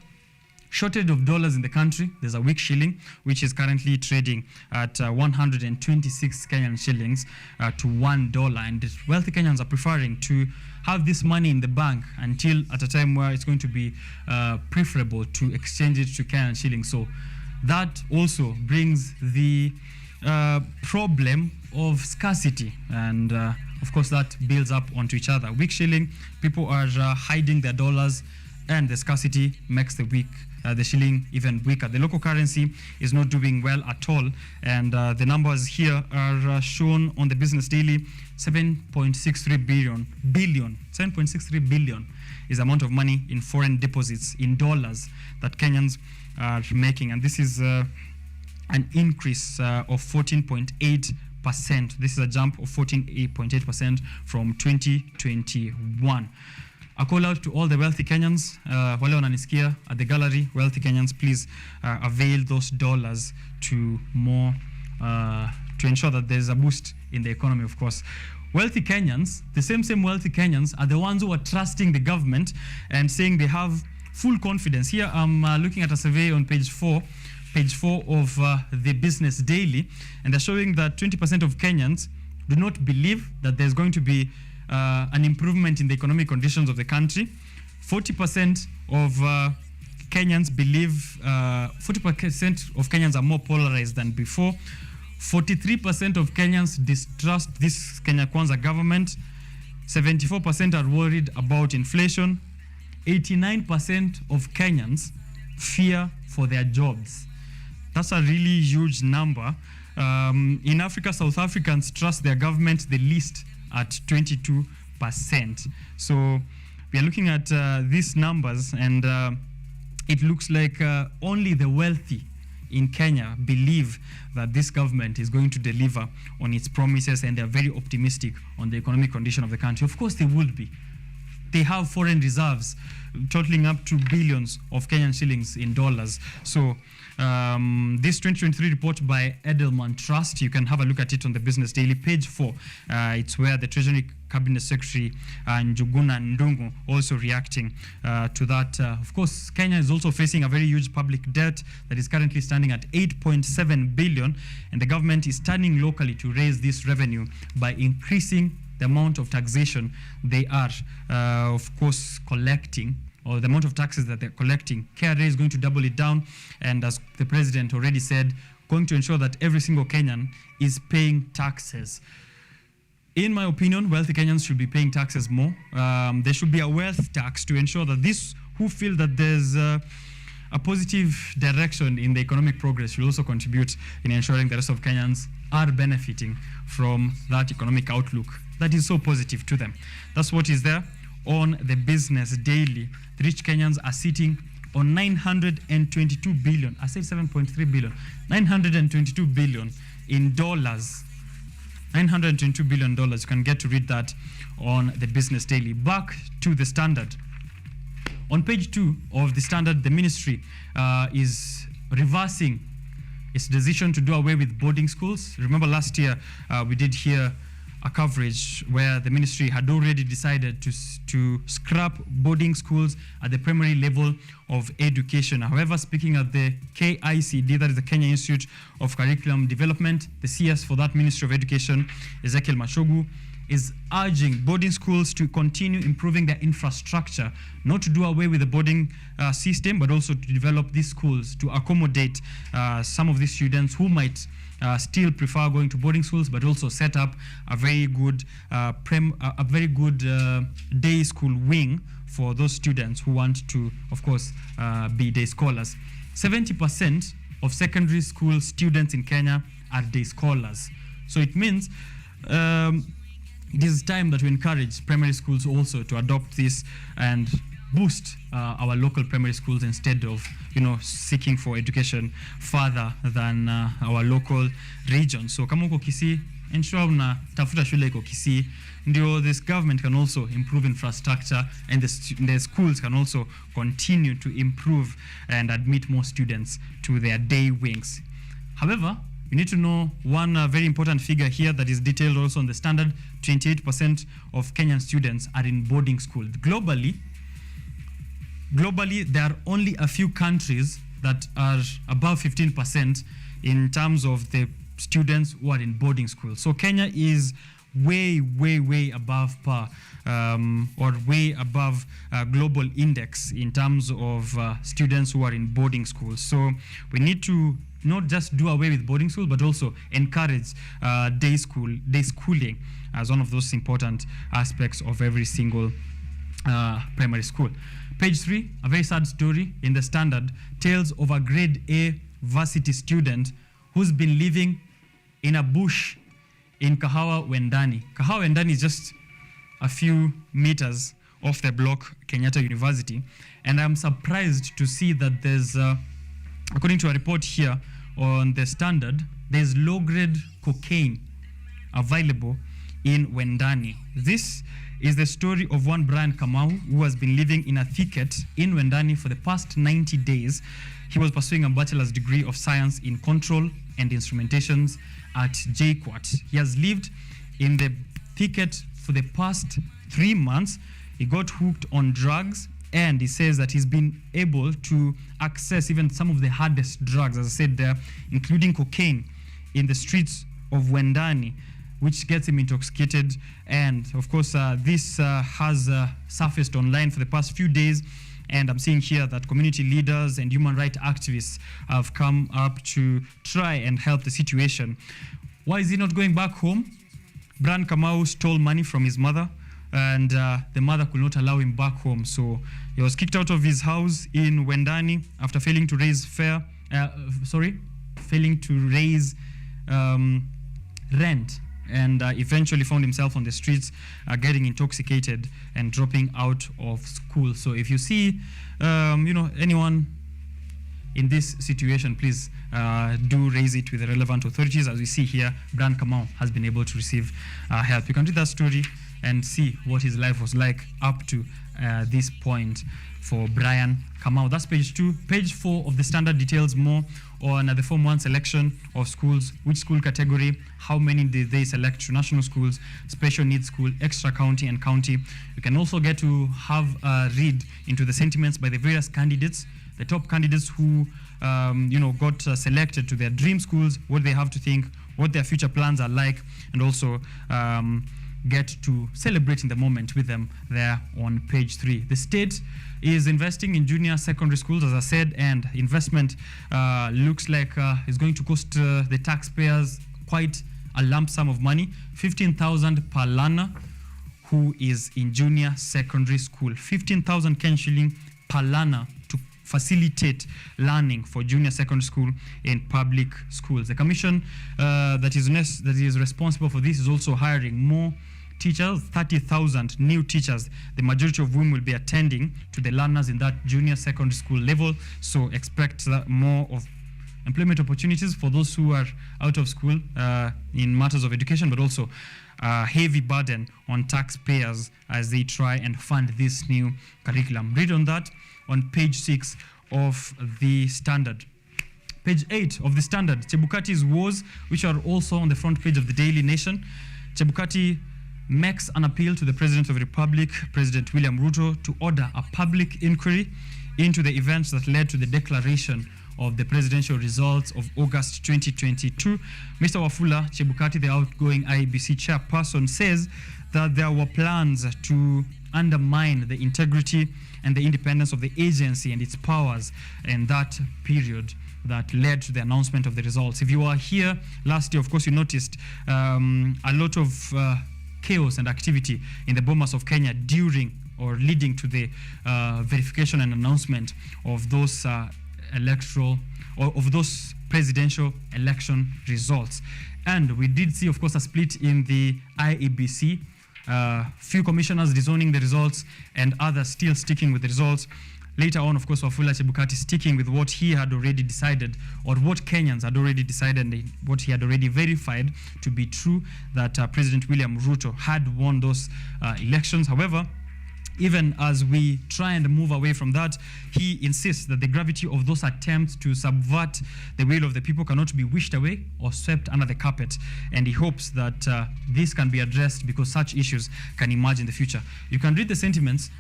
shortage of dollars in the country. There's a weak shilling, which is currently trading at 126 Kenyan shillings to $1. And wealthy Kenyans are preferring to have this money in the bank until at a time where it's going to be preferable to exchange it to Kenyan shillings. So that also brings the problem of scarcity, and of course that builds up onto each other. Weak shilling, people are hiding their dollars, and the scarcity makes the shilling even weaker. The local currency is not doing well at all, and the numbers here are shown on the Business Daily. 7.63 billion is the amount of money in foreign deposits in dollars that Kenyans are making, and this is an increase of 14.8%. This is a jump of 14.8% from 2021. A call out to all the wealthy Kenyans, wale wananisikia at the gallery, wealthy Kenyans, please avail those dollars to more, to ensure that there's a boost in the economy, of course. Wealthy Kenyans, the same wealthy Kenyans are the ones who are trusting the government and saying they have full confidence. Here I'm looking at a survey on page 4 of the Business Daily, and they're showing that 20% of Kenyans do not believe that there's going to be an improvement in the economic conditions of the country. 40% of Kenyans believe, 40% of Kenyans are more polarized than before. 43% of Kenyans distrust this Kenya Kwanza government. 74% are worried about inflation. 89% of Kenyans fear for their jobs. That's a really huge number. In Africa, South Africans trust their government the least at 22%. So we are looking at these numbers, and it looks like only the wealthy in Kenya believe that this government is going to deliver on its promises, and they're very optimistic on the economic condition of the country. Of course, they would be. They have foreign reserves totaling up to billions of Kenyan shillings in dollars. So this 2023 report by Edelman Trust, you can have a look at it on the Business Daily, page 4. It's where the Treasury Cabinet Secretary Njuguna Ndungu also reacting to that. Of course, Kenya is also facing a very huge public debt that is currently standing at 8.7 billion, and the government is turning locally to raise this revenue by increasing the amount of taxation they are, of course, collecting, or the amount of taxes that they're collecting. KRA is going to double it down, and as the president already said, going to ensure that every single Kenyan is paying taxes. In my opinion, wealthy Kenyans should be paying taxes more. There should be a wealth tax to ensure that these who feel that there's a positive direction in the economic progress should also contribute in ensuring the rest of Kenyans are benefiting from that economic outlook that is so positive to them. That's what is there on the Business Daily. The rich Kenyans are sitting on 922 billion. I said 7.3 billion. 922 billion in dollars. $922 billion. You can get to read that on the Business Daily. Back to the Standard. On page 2 of the Standard, the ministry is reversing its decision to do away with boarding schools. Remember last year we did hear a coverage where the ministry had already decided to scrap boarding schools at the primary level of education. However, speaking at the KICD, that is the Kenya Institute of Curriculum Development, the CS for that Ministry of Education, Ezekiel Mashogu, is urging boarding schools to continue improving their infrastructure, not to do away with the boarding system, but also to develop these schools to accommodate some of these students who might still prefer going to boarding schools, but also set up a very good day school wing for those students who want to, of course, be day scholars. 70% of secondary school students in Kenya are day scholars. So it means it is time that we encourage primary schools also to adopt this and boost our local primary schools instead of, seeking for education further than our local region. So kama uko Kisii, ensure unatafuta shule iko Kisii, ndio this government can also improve infrastructure and the schools can also continue to improve and admit more students to their day wings. However, you need to know one very important figure here that is detailed also on the Standard. 28% of Kenyan students are in boarding school. Globally, there are only a few countries that are above 15% in terms of the students who are in boarding school. So Kenya is way above par or way above global index in terms of students who are in boarding schools. So we need to not just do away with boarding school, but also encourage day schooling as one of those important aspects of every single primary school. Page 3, a very sad story in the Standard, tells of a grade A varsity student who's been living in a bush in Kahawa Wendani. Kahawa Wendani is just a few meters off the block, Kenyatta University. And I'm surprised to see that there's, according to a report here on the Standard, there's low-grade cocaine available in Wendani. This is the story of one Brian Kamau who has been living in a thicket in Wendani for the past 90 days. He was pursuing a bachelor's degree of science in control and instrumentations at JKUAT. He has lived in the thicket for the past 3 months. He got hooked on drugs, and he says that he's been able to access even some of the hardest drugs, as I said there, including cocaine, in the streets of Wendani, which gets him intoxicated. And of course, this has surfaced online for the past few days. And I'm seeing here that community leaders and human rights activists have come up to try and help the situation. Why is he not going back home? Brian Kamau stole money from his mother, and the mother could not allow him back home. So he was kicked out of his house in Wendani after failing to raise rent, and eventually found himself on the streets, getting intoxicated and dropping out of school. So if you see, anyone in this situation, please do raise it with the relevant authorities. As we see here, Brian Kamau has been able to receive help. You can read that story and see what his life was like up to this point for Brian Kamau. That's page 2. Page 4 of the Standard details more on the Form 1 selection of schools, which school category, how many did they select to national schools, special needs school, extra county and county. You can also get to have a read into the sentiments by the various candidates, the top candidates who got selected to their dream schools, what they have to think, what their future plans are like, and also get to celebrate in the moment with them there on page 3. The state is investing in junior secondary schools, as I said, and investment looks like is going to cost the taxpayers quite a lump sum of money, 15,000 per learner who is in junior secondary school. 15,000 Kenyan shilling per learner to facilitate learning for junior secondary school in public schools. The commission that is responsible for this is also hiring more teachers, 30,000 new teachers, the majority of whom will be attending to the learners in that junior secondary school level. So expect more of employment opportunities for those who are out of school in matters of education, but also a heavy burden on taxpayers as they try and fund this new curriculum. Read on that on page 6 of the Standard. Page 8 of the Standard, Chebukati's woes, which are also on the front page of the Daily Nation. Chebukati makes an appeal to the President of the Republic, President William Ruto, to order a public inquiry into the events that led to the declaration of the presidential results of August 2022. Mr. Wafula Chebukati, the outgoing IEBC chairperson, says that there were plans to undermine the integrity and the independence of the agency and its powers in that period that led to the announcement of the results. If you were here last year, of course, you noticed a lot of chaos and activity in the Bomas of Kenya during or leading to the verification and announcement of those electoral or of those presidential election results. And we did see, of course, a split in the IEBC. Few commissioners disowning the results and others still sticking with the results. Later on, of course, Wafula Chebukati sticking with what he had already decided, or what Kenyans had already decided, and what he had already verified to be true, that President William Ruto had won those elections. However, even as we try and move away from that, he insists that the gravity of those attempts to subvert the will of the people cannot be wished away or swept under the carpet. And he hopes that this can be addressed because such issues can emerge in the future. You can read the sentiments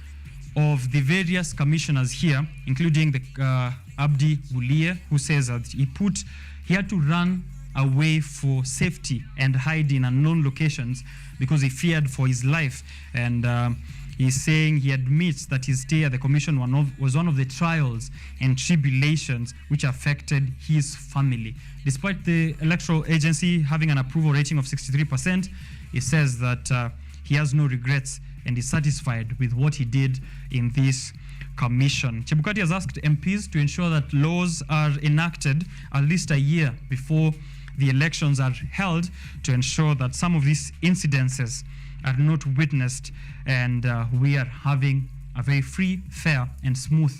of the various commissioners here, including the Abdi Wulie, who says that he had to run away for safety and hide in unknown locations because he feared for his life. And he's saying he admits that his stay at the commission was one of the trials and tribulations which affected his family. Despite the electoral agency having an approval rating of 63%, he says that he has no regrets and is satisfied with what he did in this commission. Chebukati has asked MPs to ensure that laws are enacted at least a year before the elections are held to ensure that some of these incidences are not witnessed and we are having a very free, fair and smooth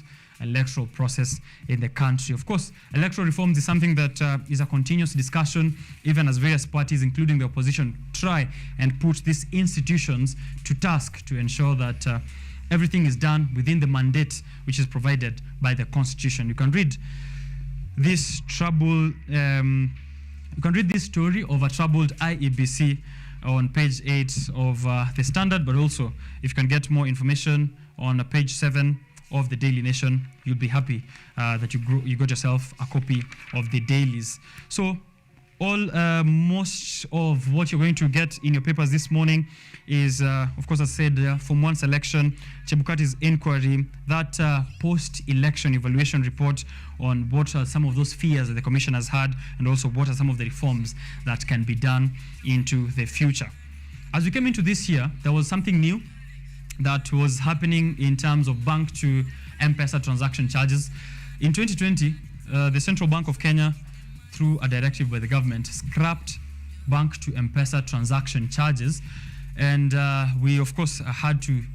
electoral process in the country. Of course, electoral reforms is something that is a continuous discussion, even as various parties, including the opposition, try and put these institutions to task to ensure that everything is done within the mandate which is provided by the Constitution. You can read this story of a troubled IEBC on page 8 of the Standard, but also if you can get more information on page 7 of the Daily Nation, you'll be happy that you got yourself a copy of the dailies. So most of what you're going to get in your papers this morning is, of course, as I said, Form 1 selection, Chebukati's inquiry, that post-election evaluation report on what are some of those fears that the Commission has had, and also what are some of the reforms that can be done into the future. As we came into this year, there was something new that was happening in terms of bank to M-Pesa transaction charges. In 2020, the Central Bank of Kenya, through a directive by the government, scrapped bank to M-Pesa transaction charges. And we, of course,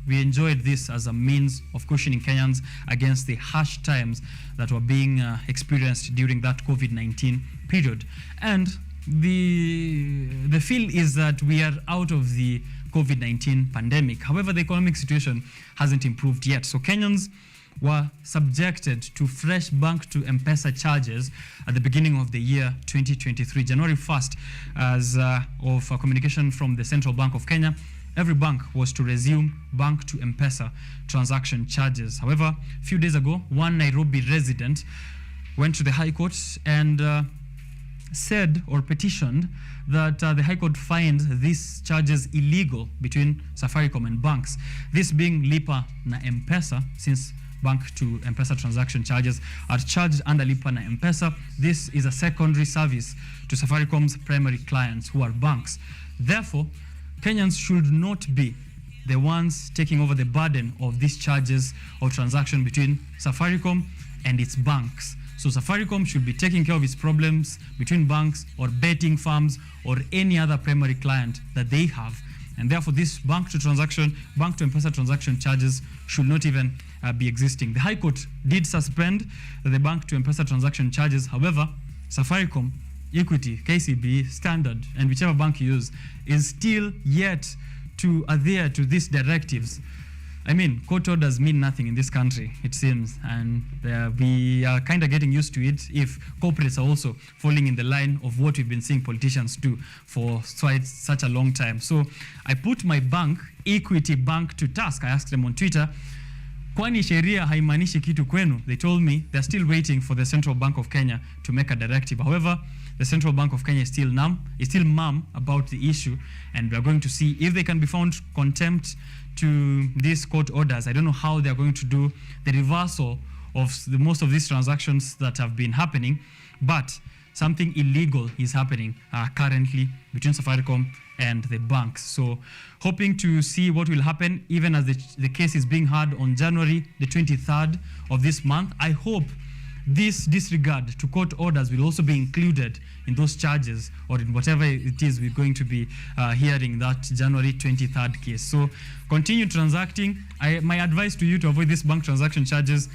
we enjoyed this as a means of cushioning Kenyans against the harsh times that were being experienced during that COVID-19 period. And the feel is that we are out of the COVID-19 pandemic. However, the economic situation hasn't improved yet. So Kenyans were subjected to fresh bank to M-Pesa charges at the beginning of the year 2023, January 1st, as of a communication from the Central Bank of Kenya. Every bank was to resume bank to M-Pesa transaction charges. However, a few days ago, one Nairobi resident went to the High Court and said or petitioned that the High Court finds these charges illegal between Safaricom and banks. This being Lipa na M-Pesa, since bank to M-Pesa transaction charges are charged under Lipa na M-Pesa. This is a secondary service to Safaricom's primary clients, who are banks. Therefore, Kenyans should not be the ones taking over the burden of these charges of transaction between Safaricom and its banks. So Safaricom should be taking care of its problems between banks or betting firms or any other primary client that they have. And therefore, this bank to M-Pesa transaction charges should not even be existing. The High Court did suspend the bank to M-Pesa transaction charges. However, Safaricom, Equity, KCB, Standard, and whichever bank you use is still yet to adhere to these directives. I mean, court orders mean nothing in this country, it seems, and we are kind of getting used to it if corporates are also falling in the line of what we've been seeing politicians do for such a long time. So I put my bank, Equity Bank, to task. I asked them on Twitter, kwani sheria haimaanishi kitu kwenu? They told me they're still waiting for the Central Bank of Kenya to make a directive. However, the Central Bank of Kenya is still mum about the issue, and we're going to see if they can be found contempt to these court orders. I don't know how they're going to do the reversal of most of these transactions that have been happening, but something illegal is happening currently between Safaricom and the banks. So hoping to see what will happen even as the case is being heard on January the 23rd of this month. I hope this disregard to court orders will also be included in those charges or in whatever it is we're going to be hearing that January 23rd case. So continue transacting. My advice to you to avoid this bank transaction charges,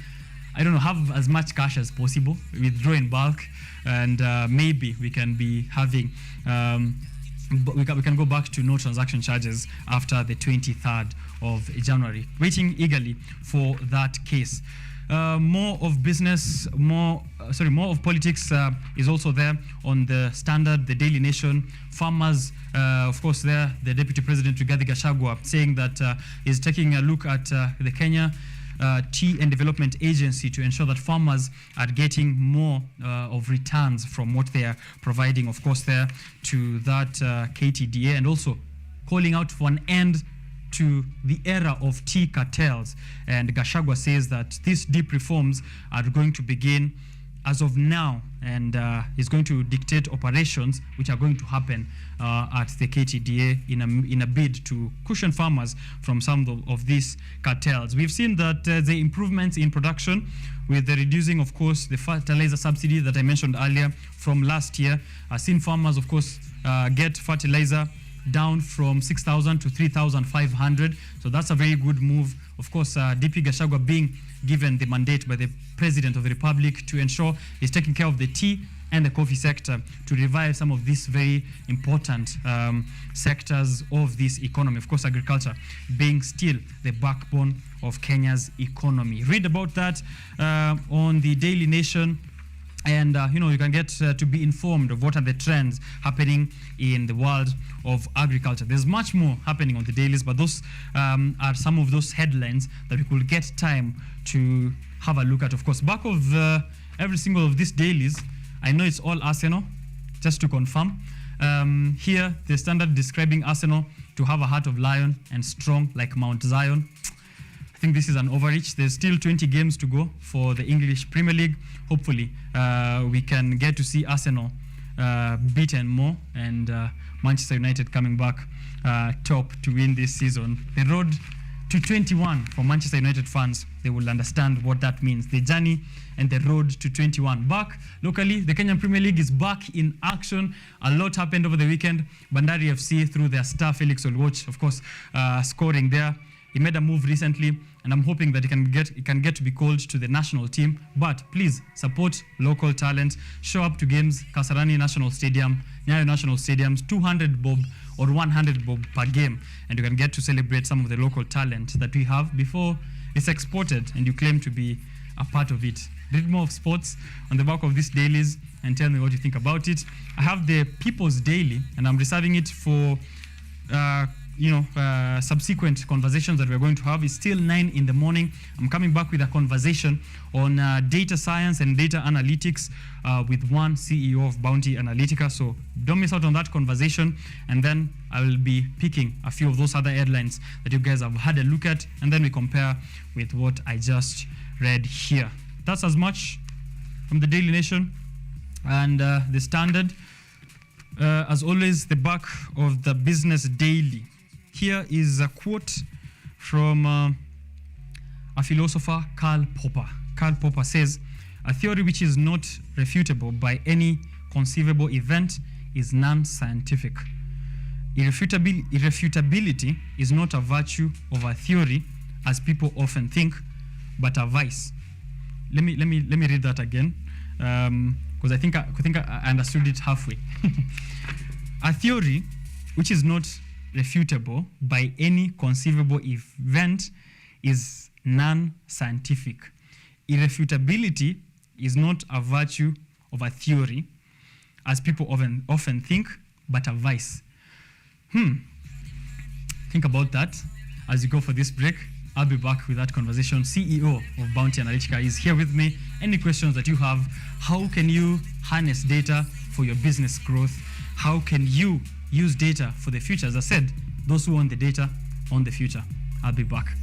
I don't know, have as much cash as possible, withdraw in bulk, and maybe we can be having we can go back to no transaction charges after the 23rd of January. Waiting eagerly for that case. More of business, more of politics is also there on the Standard, the Daily Nation. Farmers, of course, there, the Deputy President Rigathi Gachagua saying that he's taking a look at the Kenya Tea and Development Agency to ensure that farmers are getting more of returns from what they are providing, of course, there to that KTDA, and also calling out for an end to the era of tea cartels. And Gachagua says that these deep reforms are going to begin as of now, and is going to dictate operations which are going to happen at the KTDA in a bid to cushion farmers from some of these cartels. We've seen that the improvements in production with the reducing, of course, the fertilizer subsidy that I mentioned earlier from last year. I've seen farmers, of course, get fertilizer down from 6,000 to 3,500. So that's a very good move. Of course, DP Gachagua being given the mandate by the President of the Republic to ensure he's taking care of the tea and the coffee sector to revive some of these very important sectors of this economy. Of course, agriculture being still the backbone of Kenya's economy. Read about that on the Daily Nation. And, you can get to be informed of what are the trends happening in the world of agriculture. There's much more happening on the dailies, but those are some of those headlines that we could get time to have a look at. Of course, back of every single of these dailies, I know it's all Arsenal, just to confirm. Here, the Standard describing Arsenal to have a heart of lion and strong like Mount Zion. I think this is an overreach. There's still 20 games to go for the English Premier League. Hopefully, we can get to see Arsenal beaten more, and Manchester United coming back top to win this season. The road to 21 for Manchester United fans, they will understand what that means. The journey and the road to 21. Back locally, the Kenyan Premier League is back in action. A lot happened over the weekend. Bandari FC through their star Felix Olwoch, of course, scoring there. He made a move recently, and I'm hoping that he can get to be called to the national team. But please support local talent. Show up to games, Kasarani National Stadium, Nyayo National Stadiums, 200 bob or 100 bob per game, and you can get to celebrate some of the local talent that we have before it's exported and you claim to be a part of it. Read more of sports on the back of these dailies and tell me what you think about it. I have the People's Daily, and I'm reserving it for subsequent conversations that we're going to have. It's still 9 in the morning. I'm coming back with a conversation on data science and data analytics with one CEO of Bounty Analytica. So don't miss out on that conversation. And then I will be picking a few of those other headlines that you guys have had a look at, and then we compare with what I just read here. That's as much from the Daily Nation and the Standard. As always, the back of the Business Daily. Here is a quote from a philosopher, Karl Popper. Karl Popper says, "A theory which is not refutable by any conceivable event is non-scientific. Irrefutability is not a virtue of a theory, as people often think, but a vice." Let me read that again, because I think I understood it halfway. A theory which is not refutable by any conceivable event is non-scientific. Irrefutability is not a virtue of a theory, as people often think, but a vice. Think about that as you go for this break. I'll be back with that conversation. CEO of Bounty Analytica is here with me. Any questions that you have? How can you harness data for your business growth? How can you use data for the future? As I said, those who own the data own the future. I'll be back.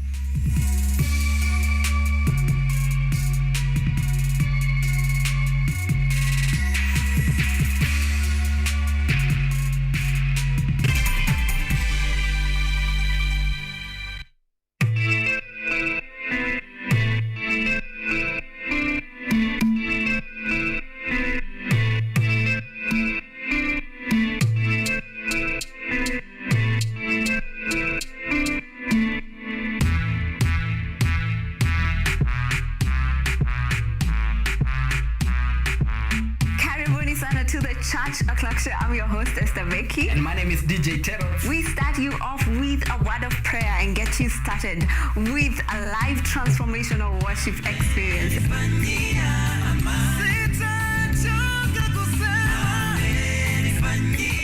I'm your host, Esther Becky. And my name is DJ Tero. We start you off with a word of prayer and get you started with a live transformational worship experience. And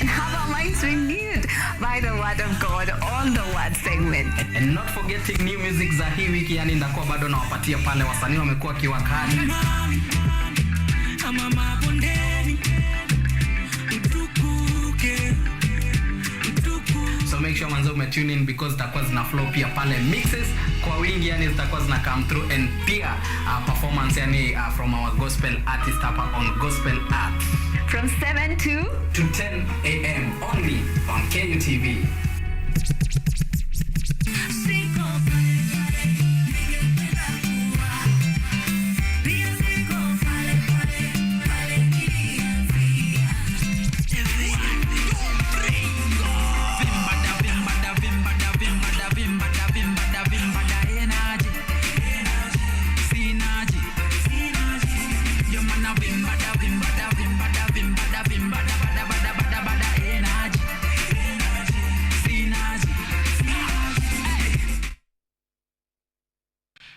have our minds renewed by the word of God on the word segment. And not forgetting new music za hii wiki, yani ndakuwa bado nawapatia pale wasanii wamekuwa kiwakali. So make sure manzo tune in, because zitakuwa zina flow pia pale mixes kwa wingi, yani zitakuwa zina come through, and pia performance yani from our gospel artist hapa on Gospel Art from 7 to 10 a.m. only on OKENYE TV.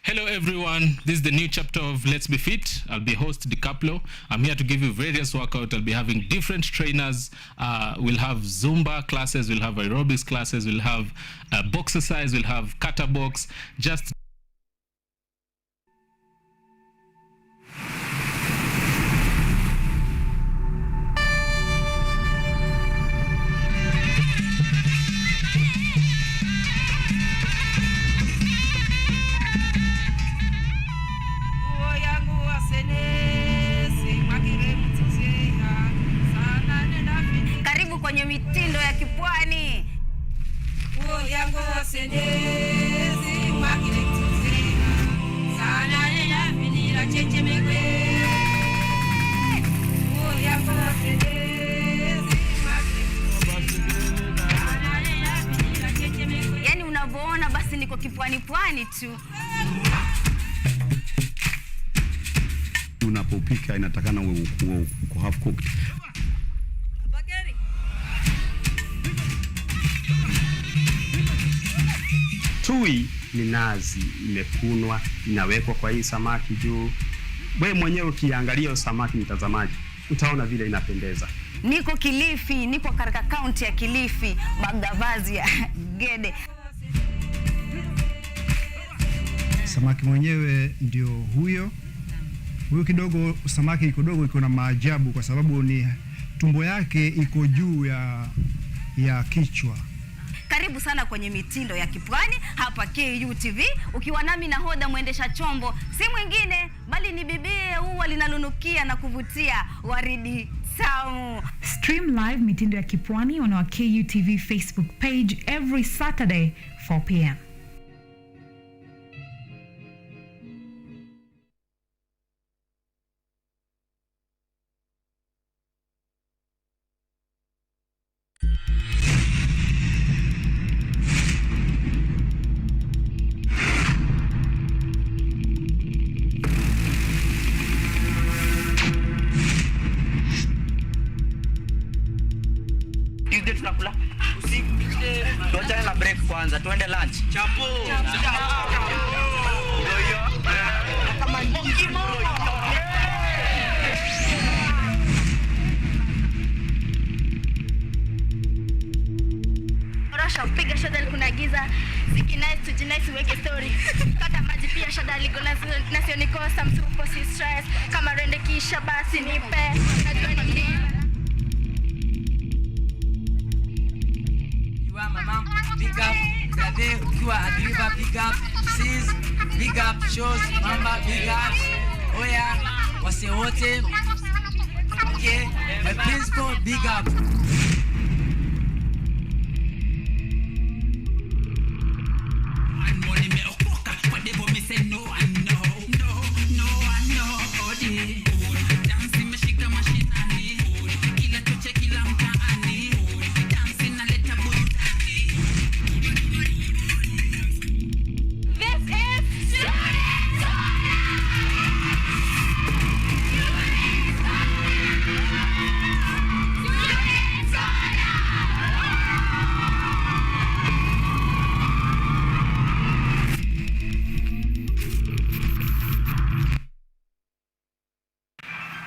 Hello everyone, this is the new chapter of Let's Be Fit. I'll be host DiCaplo. I'm here to give you various workouts. I'll be having different trainers. We'll have Zumba classes, we'll have aerobics classes, we'll have box exercise, we'll have kata box. Just Karibu kwenye mitindo ya kipwani. Yaani unavyoona basi niko kipwani pwani tu. Unapopika inatakana uko half cooked. Tui ni nazi imekunwa, inawekwa kwa hii samaki juu. Wewe mwenyewe ukiangalia samaki, mtazamaji, utaona vile inapendeza. niko Kilifi, niko katika kaunti ya Kilifi, Magavazi ya Gede. Samaki mwenyewe ndio huyo kidogo. Samaki kidogo iko na maajabu kwa sababu ni tumbo yake iko juu ya kichwa. Karibu sana kwenye mitindo ya kipwani hapa KUTV, ukiwa nami nahodha mwendesha chombo, si mwingine bali ni bibie huwa linalonukia na kuvutia, waridi tamu. Stream live mitindo ya kipwani on our KUTV Facebook page every Saturday 4 p.m. Tuesday tunakula usiku. Tuachane na break kwanza, tuende lunch. Chapo. Ndio kama ngimo. Rasha piga shada kuna giza. Siki nice tujinise weke story. Kata maji pia shada liko nasionikosa msuko si stress. Kama rende kisha basi nipe. Najua ni Mama, big up, Zade, ukiwa Adriva, big up, Sis, big up, Shows, Mama, big up, Oya, wase wote, okay, my principal, big up.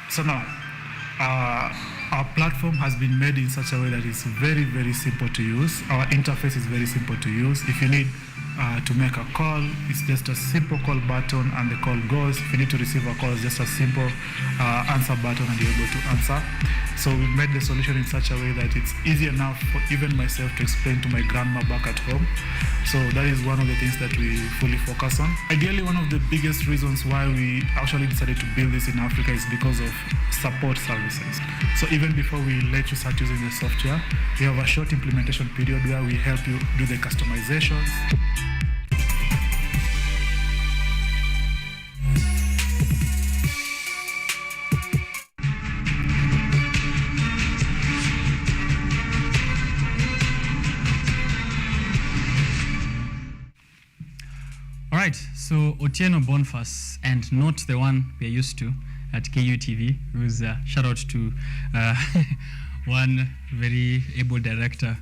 So now, our platform has been made in such a way that it's very, very simple to use. Our interface is very simple to use. If you need to make a call, it's just a simple call button and the call goes. If you need to receive a call, it's just a simple answer button and you're able to answer. So we made the solution in such a way that it's easy enough for even myself to explain to my grandma back at home. So that is one of the things that we fully focus on. Ideally, one of the biggest reasons why we actually decided to build this in Africa is because of support services. So even before we let you start using the software, we have a short implementation period where we help you do the customizations. All right, so Otieno Boniface, and not the one we are used to at KUTV, who's shout out to one very able director,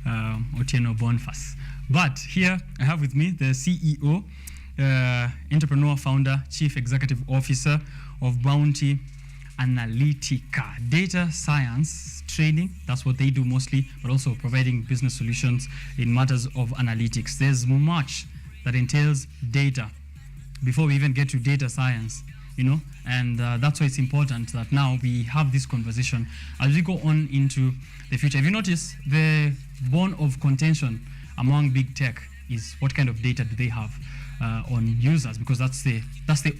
Otieno Boniface. But here I have with me the CEO, entrepreneur, founder, chief executive officer of Bounty Analytica, data science training. That's what they do mostly, but also providing business solutions in matters of analytics. There's much that entails data before we even get to data science, you know, and that's why it's important that now we have this conversation as we go on into the future. If you notice, the bone of contention among big tech is what kind of data do they have on users, because that's the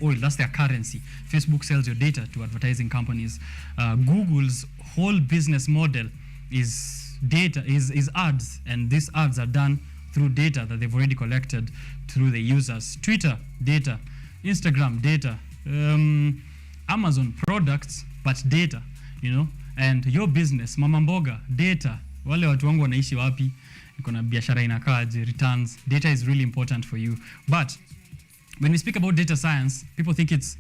oil, that's their currency. Facebook sells your data to advertising companies. Google's whole business model is data, is ads, and these ads are done through data that they've already collected through the users. Twitter, data. Instagram, data. Amazon, products, but data, you know. And your business, Mama Mboga, data. Wale watu wangu wanaishi wapi? Kuna biashara inakaje, returns. Data is really important for you. But when we speak about data science, people think it's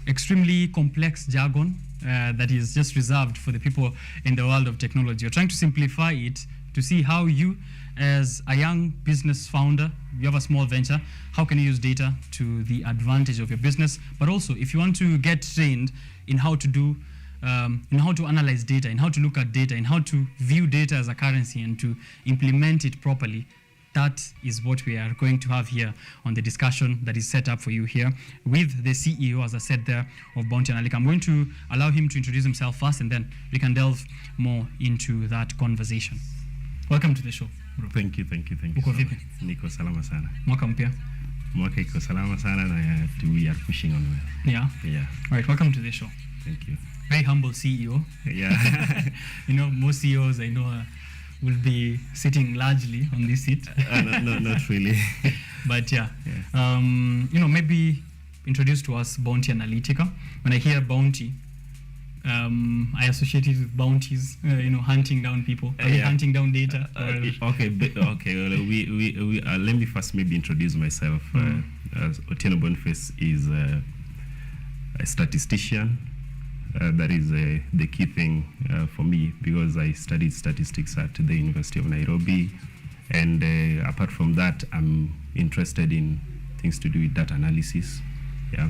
extremely complex jargon that is just reserved for the people in the world of technology. You're trying to simplify it to see how you, as a young business founder, you have a small venture, how can you use data to the advantage of your business? But also, if you want to get trained in how to do in how to analyze data, in how to look at data, in how to view data as a currency and to implement it properly. That is what we are going to have here on the discussion that is set up for you here with the CEO, as I said there, of Bounty Analytica. I'm going to allow him to introduce himself first, and then we can delve more into that conversation. Welcome to the show. Thank you. Uko vipi? Niko salama sana. Mwaka mpya. Mwaka iko salama sana na we are pushing on well. Yeah? Yeah. All right, welcome to the show. Thank you. Very humble CEO. Yeah. You know, most CEOs I know will be sitting largely on this seat. No, not really. But yeah. You know, maybe introduce to us Bounty Analytica. When I hear bounty, I associate it with bounties, you know, hunting down people. Are you hunting down data? Okay. Well, we let me first maybe introduce myself. As Otieno Boniface is a statistician. That is the key thing for me, because I studied statistics at the University of Nairobi, and apart from that, I'm interested in things to do with data analysis. Yeah,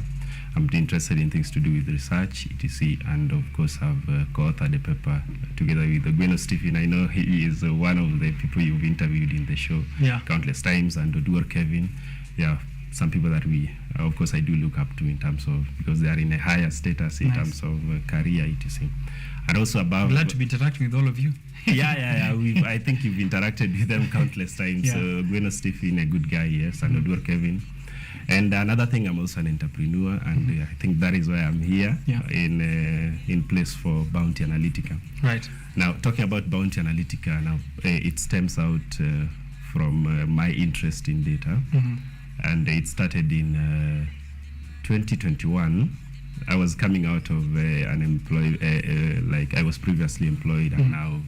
I'm interested in things to do with research, etc. And of course, I've co-authored a paper together with Gweno Stephen. I know he is one of the people you've interviewed in the show countless times, and Oduor Kevin. Yeah. Some people that we, of course, I do look up to in terms of, because they are in a higher status in terms of career, etc. And also about... Glad to be interacting with all of you. Yeah. I think you've interacted with them countless times. Yeah. So Gweno Stephen, a good guy, yes, and Oduor Kevin. And another thing, I'm also an entrepreneur, and I think that is why I'm here in place for Bounty Analytica. Right. Now, talking about Bounty Analytica, now it stems out from my interest in data. And it started in 2021. I was coming out of like I was previously employed, and now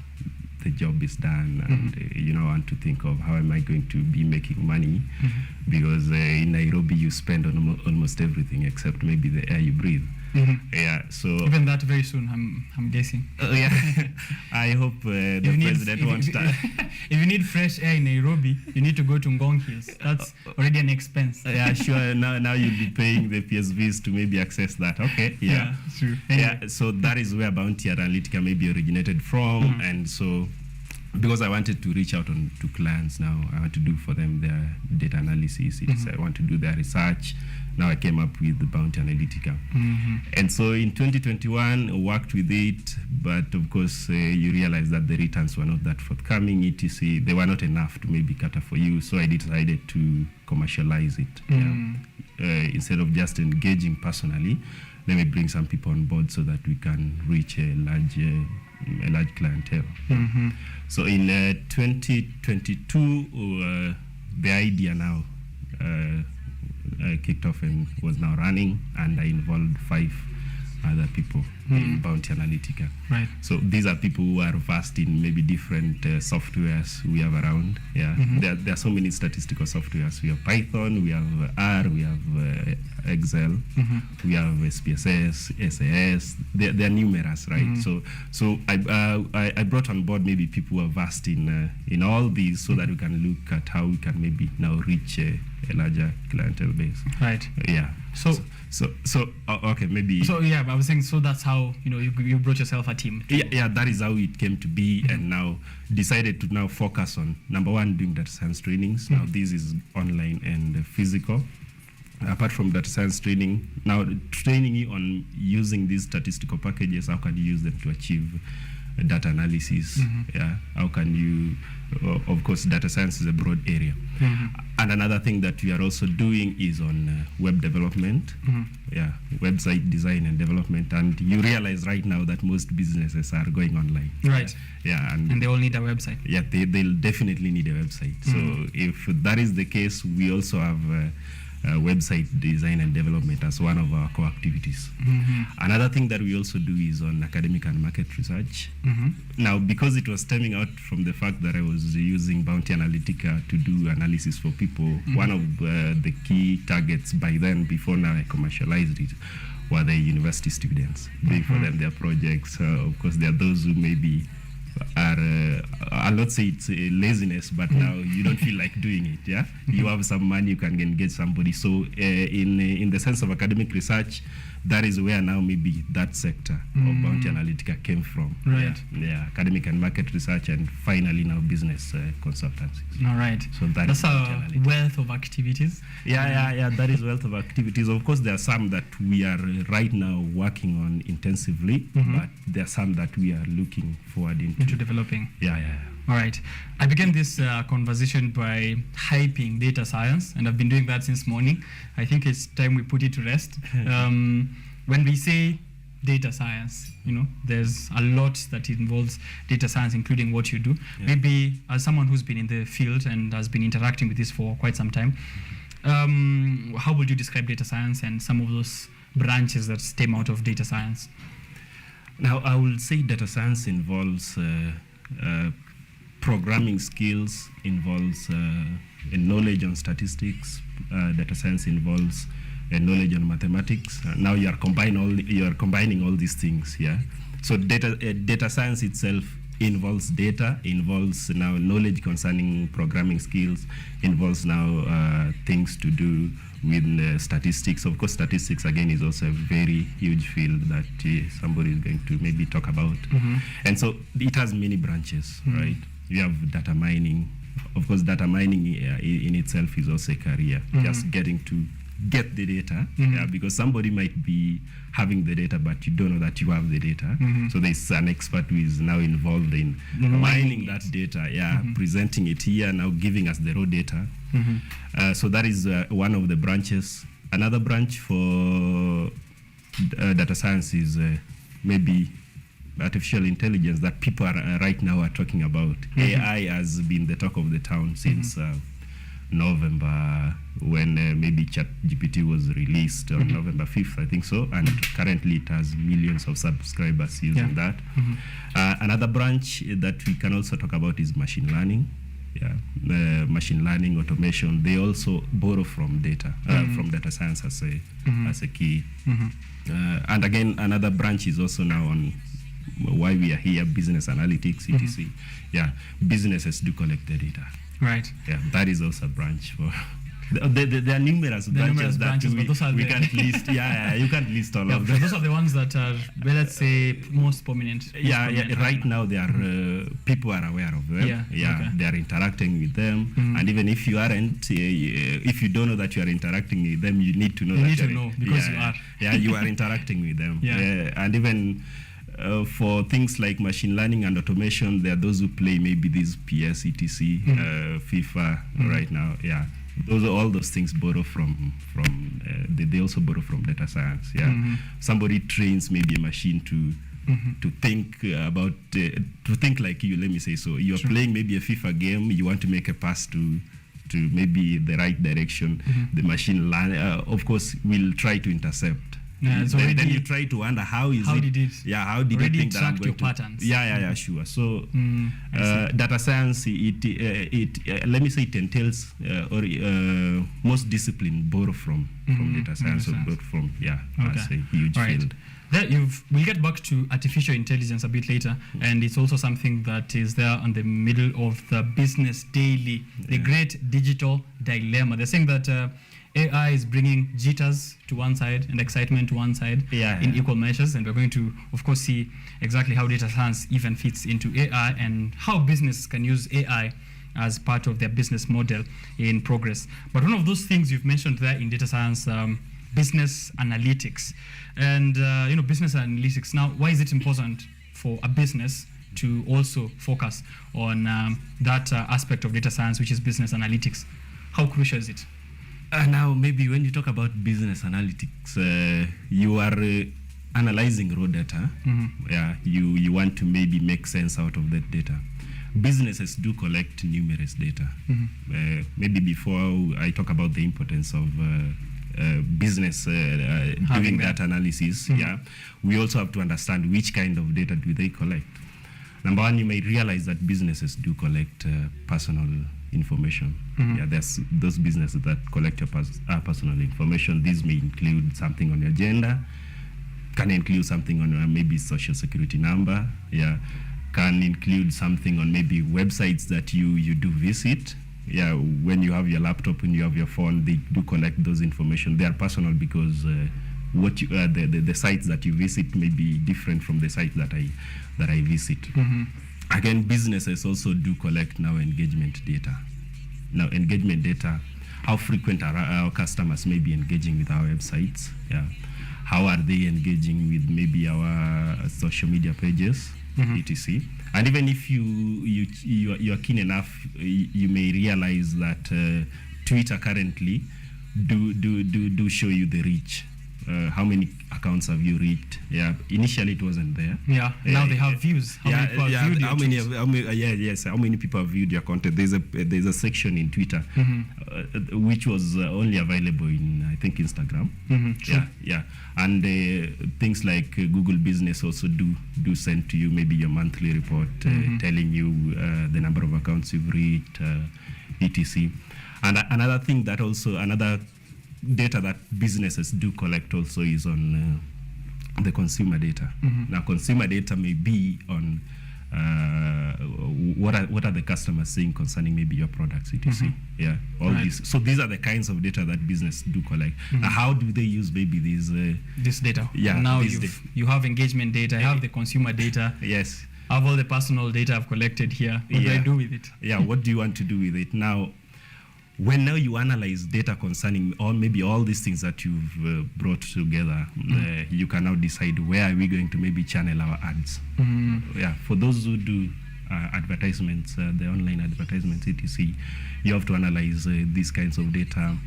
the job is done, and you know, I want to think of how am I going to be making money, because in Nairobi you spend on almost everything except maybe the air you breathe. Yeah, so even that very soon, I'm guessing. Yeah, I hope the president wants that. If you need fresh air in Nairobi, you need to go to Ngong Hills. That's already an expense. Yeah, sure. Now you'll be paying the PSVs to maybe access that. Okay. Yeah, true. Anyway. Yeah, so that is where Bounty Analytica maybe originated from, and so because I wanted to reach out to clients now, I want to do for them their data analysis. I want to do their research. Now I came up with the Bounty Analytica. And so in 2021, I worked with it, but of course you realize that the returns were not that forthcoming, etc. They were not enough to maybe cater for you, so I decided to commercialize it. Instead of just engaging personally, let me bring some people on board so that we can reach a large clientele. So in 2022, the idea now kicked off and was now running, and I involved 5 other people in Bounty Analytica. Right. So these are people who are versed in maybe different softwares we have around. Yeah. There are so many statistical softwares. We have Python, we have R, we have Excel, we have SPSS, SAS. They're numerous, right? So I brought on board maybe people who are versed in all these, so that we can look at how we can maybe now reach a larger clientele base. Right. Yeah. So okay, maybe. So yeah, I was saying, so that's how you brought yourself a team. Yeah, that is how it came to be, and now decided to now focus on number one, doing data science trainings. Now this is online and physical. Apart from data science training, now training you on using these statistical packages. How can you use them to achieve data analysis? Yeah, how can you? Of course, data science is a broad area. And another thing that we are also doing is on web development. Yeah, website design and development. And you realize right now that most businesses are going online. Right. Yeah, and they all need a website. Yeah, they'll definitely need a website. So if that is the case, we also have website design and development as one of our core activities. Another thing that we also do is on academic and market research. Now, because it was stemming out from the fact that I was using Bounty Analytica to do analysis for people, one of the key targets by then, before now I commercialized it, were the university students. Doing for them their projects. Of course, there are those who maybe are I'll not say it's laziness, but now you don't feel like doing it. You have some money, you can engage somebody. So in the sense of academic research, that is where now maybe that sector of Bounty Analytica came from. Right. Yeah, academic and market research, and finally now business consultancies. All right. So that's a wealth of activities. Yeah, that is wealth of activities. Of course, there are some that we are right now working on intensively, but there are some that we are looking forward into developing. Yeah. All right. I began this conversation by hyping data science, and I've been doing that since morning. I think it's time we put it to rest. When we say data science, there's a lot that involves data science, including what you do. Maybe as someone who's been in the field and has been interacting with this for quite some time, how would you describe data science and some of those branches that stem out of data science? Now, I will say data science involves programming skills, involves a knowledge on statistics. Data science involves a knowledge on mathematics. Now you are combining all these things. Yeah. So data science itself involves data, involves now knowledge concerning programming skills, involves now things to do with statistics. Of course, statistics again is also a very huge field that somebody is going to maybe talk about. And so it has many branches, right? You have data mining. Of course, data mining in itself is also a career. Just getting to get the data, because somebody might be having the data, but you don't know that you have the data. So there's an expert who is now involved in mining that data, presenting it here, now giving us the raw data. So that is one of the branches. Another branch for data science is maybe artificial intelligence that people are right now are talking about. AI has been the talk of the town since November, when maybe ChatGPT was released on November 5th, I think so, and currently it has millions of subscribers using that. Another branch that we can also talk about is machine learning. Machine learning, automation, they also borrow from data, from data science as a key. And again, another branch is also now on why we are here, business analytics, etc. Businesses do collect the data. Right. That is also a branch for. There are numerous branches that we can't list. You can't list all of them. Those are the ones that are, well, let's say, most prominent. Right now, they are people are aware of them. They are interacting with them, and even if you aren't, if you don't know that you are interacting with them, you need to know. Because you are. You are interacting with them. And even. For things like machine learning and automation, there are those who play maybe these PS, etc., FIFA right now. All those things borrow from they also borrow from data science. Somebody trains maybe a machine to think about to think like you. Let me say so. You are playing maybe a FIFA game. You want to make a pass to maybe the right direction. The machine learn, of course, will try to intercept. Then you try to wonder how did it think that I'm going to patterns. Sure. So data science, it let me say it entails or most discipline borrow from data science or borrow from that's a huge field. We'll get back to artificial intelligence a bit later, and it's also something that is there on the middle of the business daily, the great digital dilemma. They're saying that AI is bringing jitters to one side and excitement to one side in equal measures, and we're going to, of course, see exactly how data science even fits into AI and how businesses can use AI as part of their business model in progress. But one of those things you've mentioned there in data science, business analytics, and business analytics. Now, why is it important for a business to also focus on that aspect of data science, which is business analytics? How crucial is it? Now, maybe when you talk about business analytics, you are analyzing raw data. You want to maybe make sense out of that data. Businesses do collect numerous data. Maybe before I talk about the importance of business doing that analysis, we also have to understand which kind of data do they collect. Number one, you may realize that businesses do collect personal information. There's those businesses that collect your personal information. These may include something on your gender, can include something on your maybe social security number, can include something on maybe websites that you do visit. When you have your laptop, when you have your phone, they do collect those information. They are personal because what you, the sites that you visit may be different from the sites that I visit. Again, businesses also do collect now engagement data. Now, engagement data, how frequent are our customers may be engaging with our websites? Yeah. How are they engaging with maybe our social media pages, etc. And even if you are keen enough, you may realize that Twitter currently do show you the reach. How many accounts have you reached? Yeah, initially it wasn't there. Yeah, now they have views. How many people have viewed how many people have viewed your content? There's a section in Twitter which was only available in, I think, Instagram. Yeah, and things like Google Business also do send to you maybe your monthly report telling you the number of accounts you've reached, etc. And another thing that also data that businesses do collect also is on the consumer data. Now, consumer data may be on what are the customers saying concerning maybe your products, etc. Yeah, all these. So these are the kinds of data that business do collect. Now, how do they use maybe this data? Yeah, now you have engagement data, you have the consumer data. Yes. I have all the personal data I've collected here. What do I do with it? Yeah, what do you want to do with it now? When now you analyze data concerning maybe all these things that you've brought together, you can now decide where are we going to maybe channel our ads. Yeah, for those who do advertisements, the online advertisements, etc., you have to analyze these kinds of data.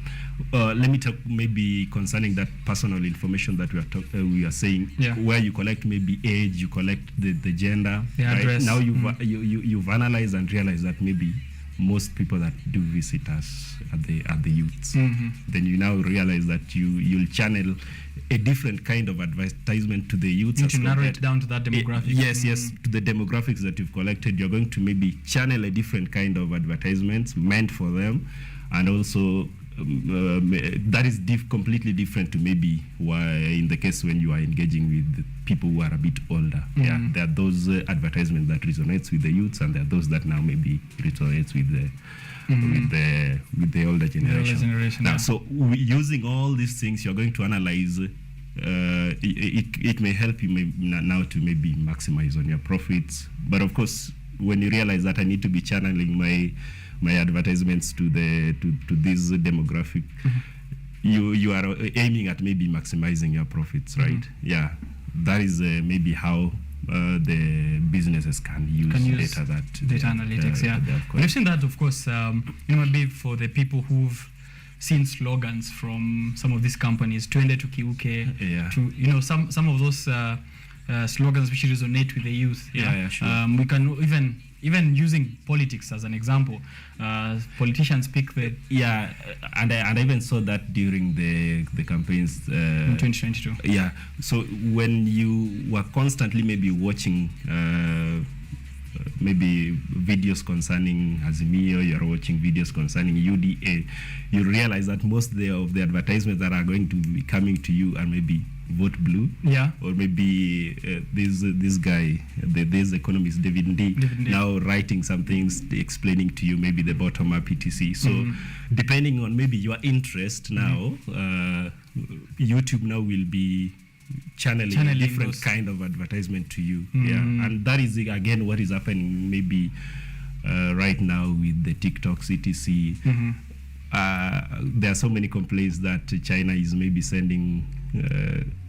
Let me talk maybe concerning that personal information that we are saying, where you collect maybe age, you collect the gender. The address. Now you've analyzed and realized that maybe most people that do visit us are the youths. Then you now realize that you'll channel a different kind of advertisement to the youths. You need to narrow it down to that demographic. Yes, to the demographics that you've collected. You're going to maybe channel a different kind of advertisements meant for them, and also that is completely different to maybe in the case when you are engaging with people who are a bit older. Yeah, there are those advertisements that resonates with the youths, and there are those that now maybe resonates with the older generation. Now, so using all these things, you're going to analyze. It may help you now to maybe maximize on your profits, but of course, when you realize that I need to be channeling my advertisements to this demographic, you are aiming at maybe maximizing your profits, right? Yeah, that is maybe how the businesses can use data analytics. We've seen that, of course, maybe for the people who've seen slogans from some of these companies, twende tukiuke, to some of those slogans which resonate with the youth. Sure. We can even using politics as an example, politicians pick the and I even saw that during the campaigns in 2022. Yeah, so when you were constantly maybe watching maybe videos concerning Azimio, you're watching videos concerning UDA, you realize that most of the advertisements that are going to be coming to you are maybe vote blue, or maybe this guy, this economist David Ndii, now writing some things explaining to you maybe the bottom up etc. So depending on maybe your interest now, YouTube now will be channeling a different kind of advertisement to you. And that is again what is happening maybe right now with the TikToks etc. There are so many complaints that China is maybe sending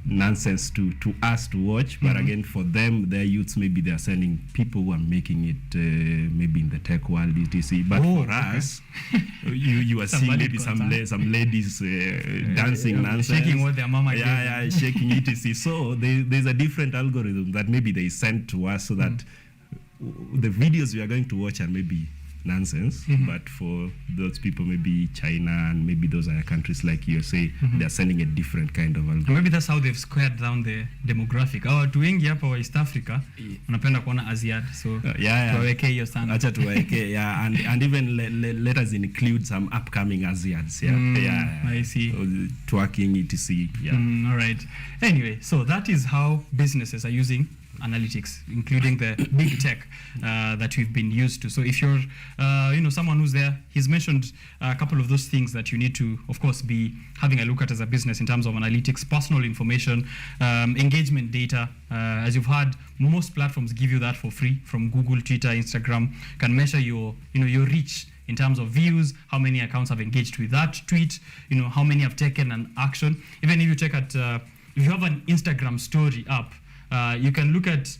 nonsense to us to watch, but again for them, their youths, maybe they are sending people who are making it maybe in the tech world etc. But for us, you are seeing maybe some ladies dancing nonsense, shaking what their mama did. Shaking etc. So there's a different algorithm that maybe they send to us so that the videos we are going to watch are maybe nonsense, but for those people, maybe China and maybe those other countries like USA, they're sending a different kind of algorithm. Maybe that's how they've squared down the demographic. Watu wengi hapa wa East Africa wanapenda kuona Asiad, so tuwaweke hiyo sana. Acha tuwaweke, and even let us include some upcoming Asiads. I see. Twerking etc. All right. Anyway, so that is how businesses are using analytics, including the big tech that we've been used to. So if you're, someone who's there, he's mentioned a couple of those things that you need to, of course, be having a look at as a business in terms of analytics, personal information, engagement data. As you've heard, most platforms give you that for free from Google, Twitter, Instagram. Can measure your reach in terms of views, how many accounts have engaged with that tweet, how many have taken an action. Even if you check at, if you have an Instagram story up, you can look at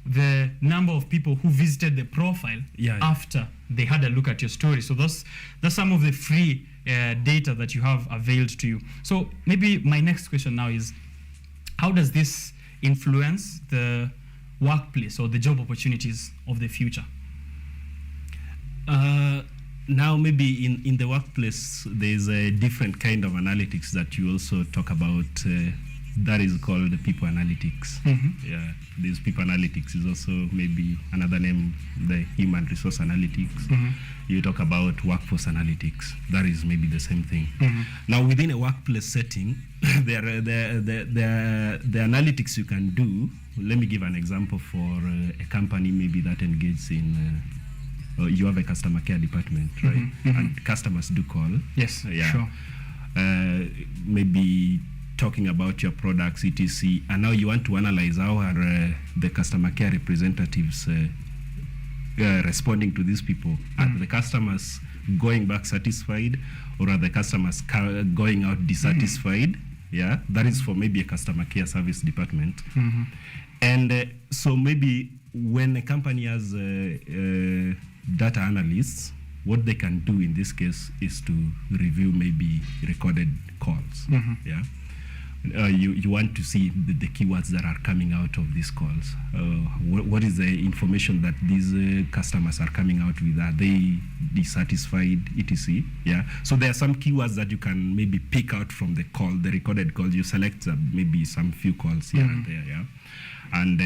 the number of people who visited the profile after they had a look at your story. So that's some of the free data that you have availed to you. So maybe my next question now is, how does this influence the workplace or the job opportunities of the future? Now maybe in the workplace there's a different kind of analytics that you also talk about, that is called people analytics. Yeah, this people analytics is also maybe another name, the human resource analytics. You talk about workforce analytics, that is maybe the same thing. Now within a workplace setting, the analytics you can do, let me give an example for a company maybe that engages in you have a customer care department, right? And customers do call. Yes, sure. Maybe talking about your products, etc. And now you want to analyze how are the customer care representatives responding to these people. Are the customers going back satisfied, or are the customers going out dissatisfied? Yeah, that is for maybe a customer care service department. And so maybe when a company has data analysts, what they can do in this case is to review maybe recorded calls. Yeah, you want to see the keywords that are coming out of these calls. What is the information that these customers are coming out with? Are they dissatisfied, etc.? Yeah, so there are some keywords that you can maybe pick out from the call, the recorded call. You select maybe some few calls here and there, yeah, and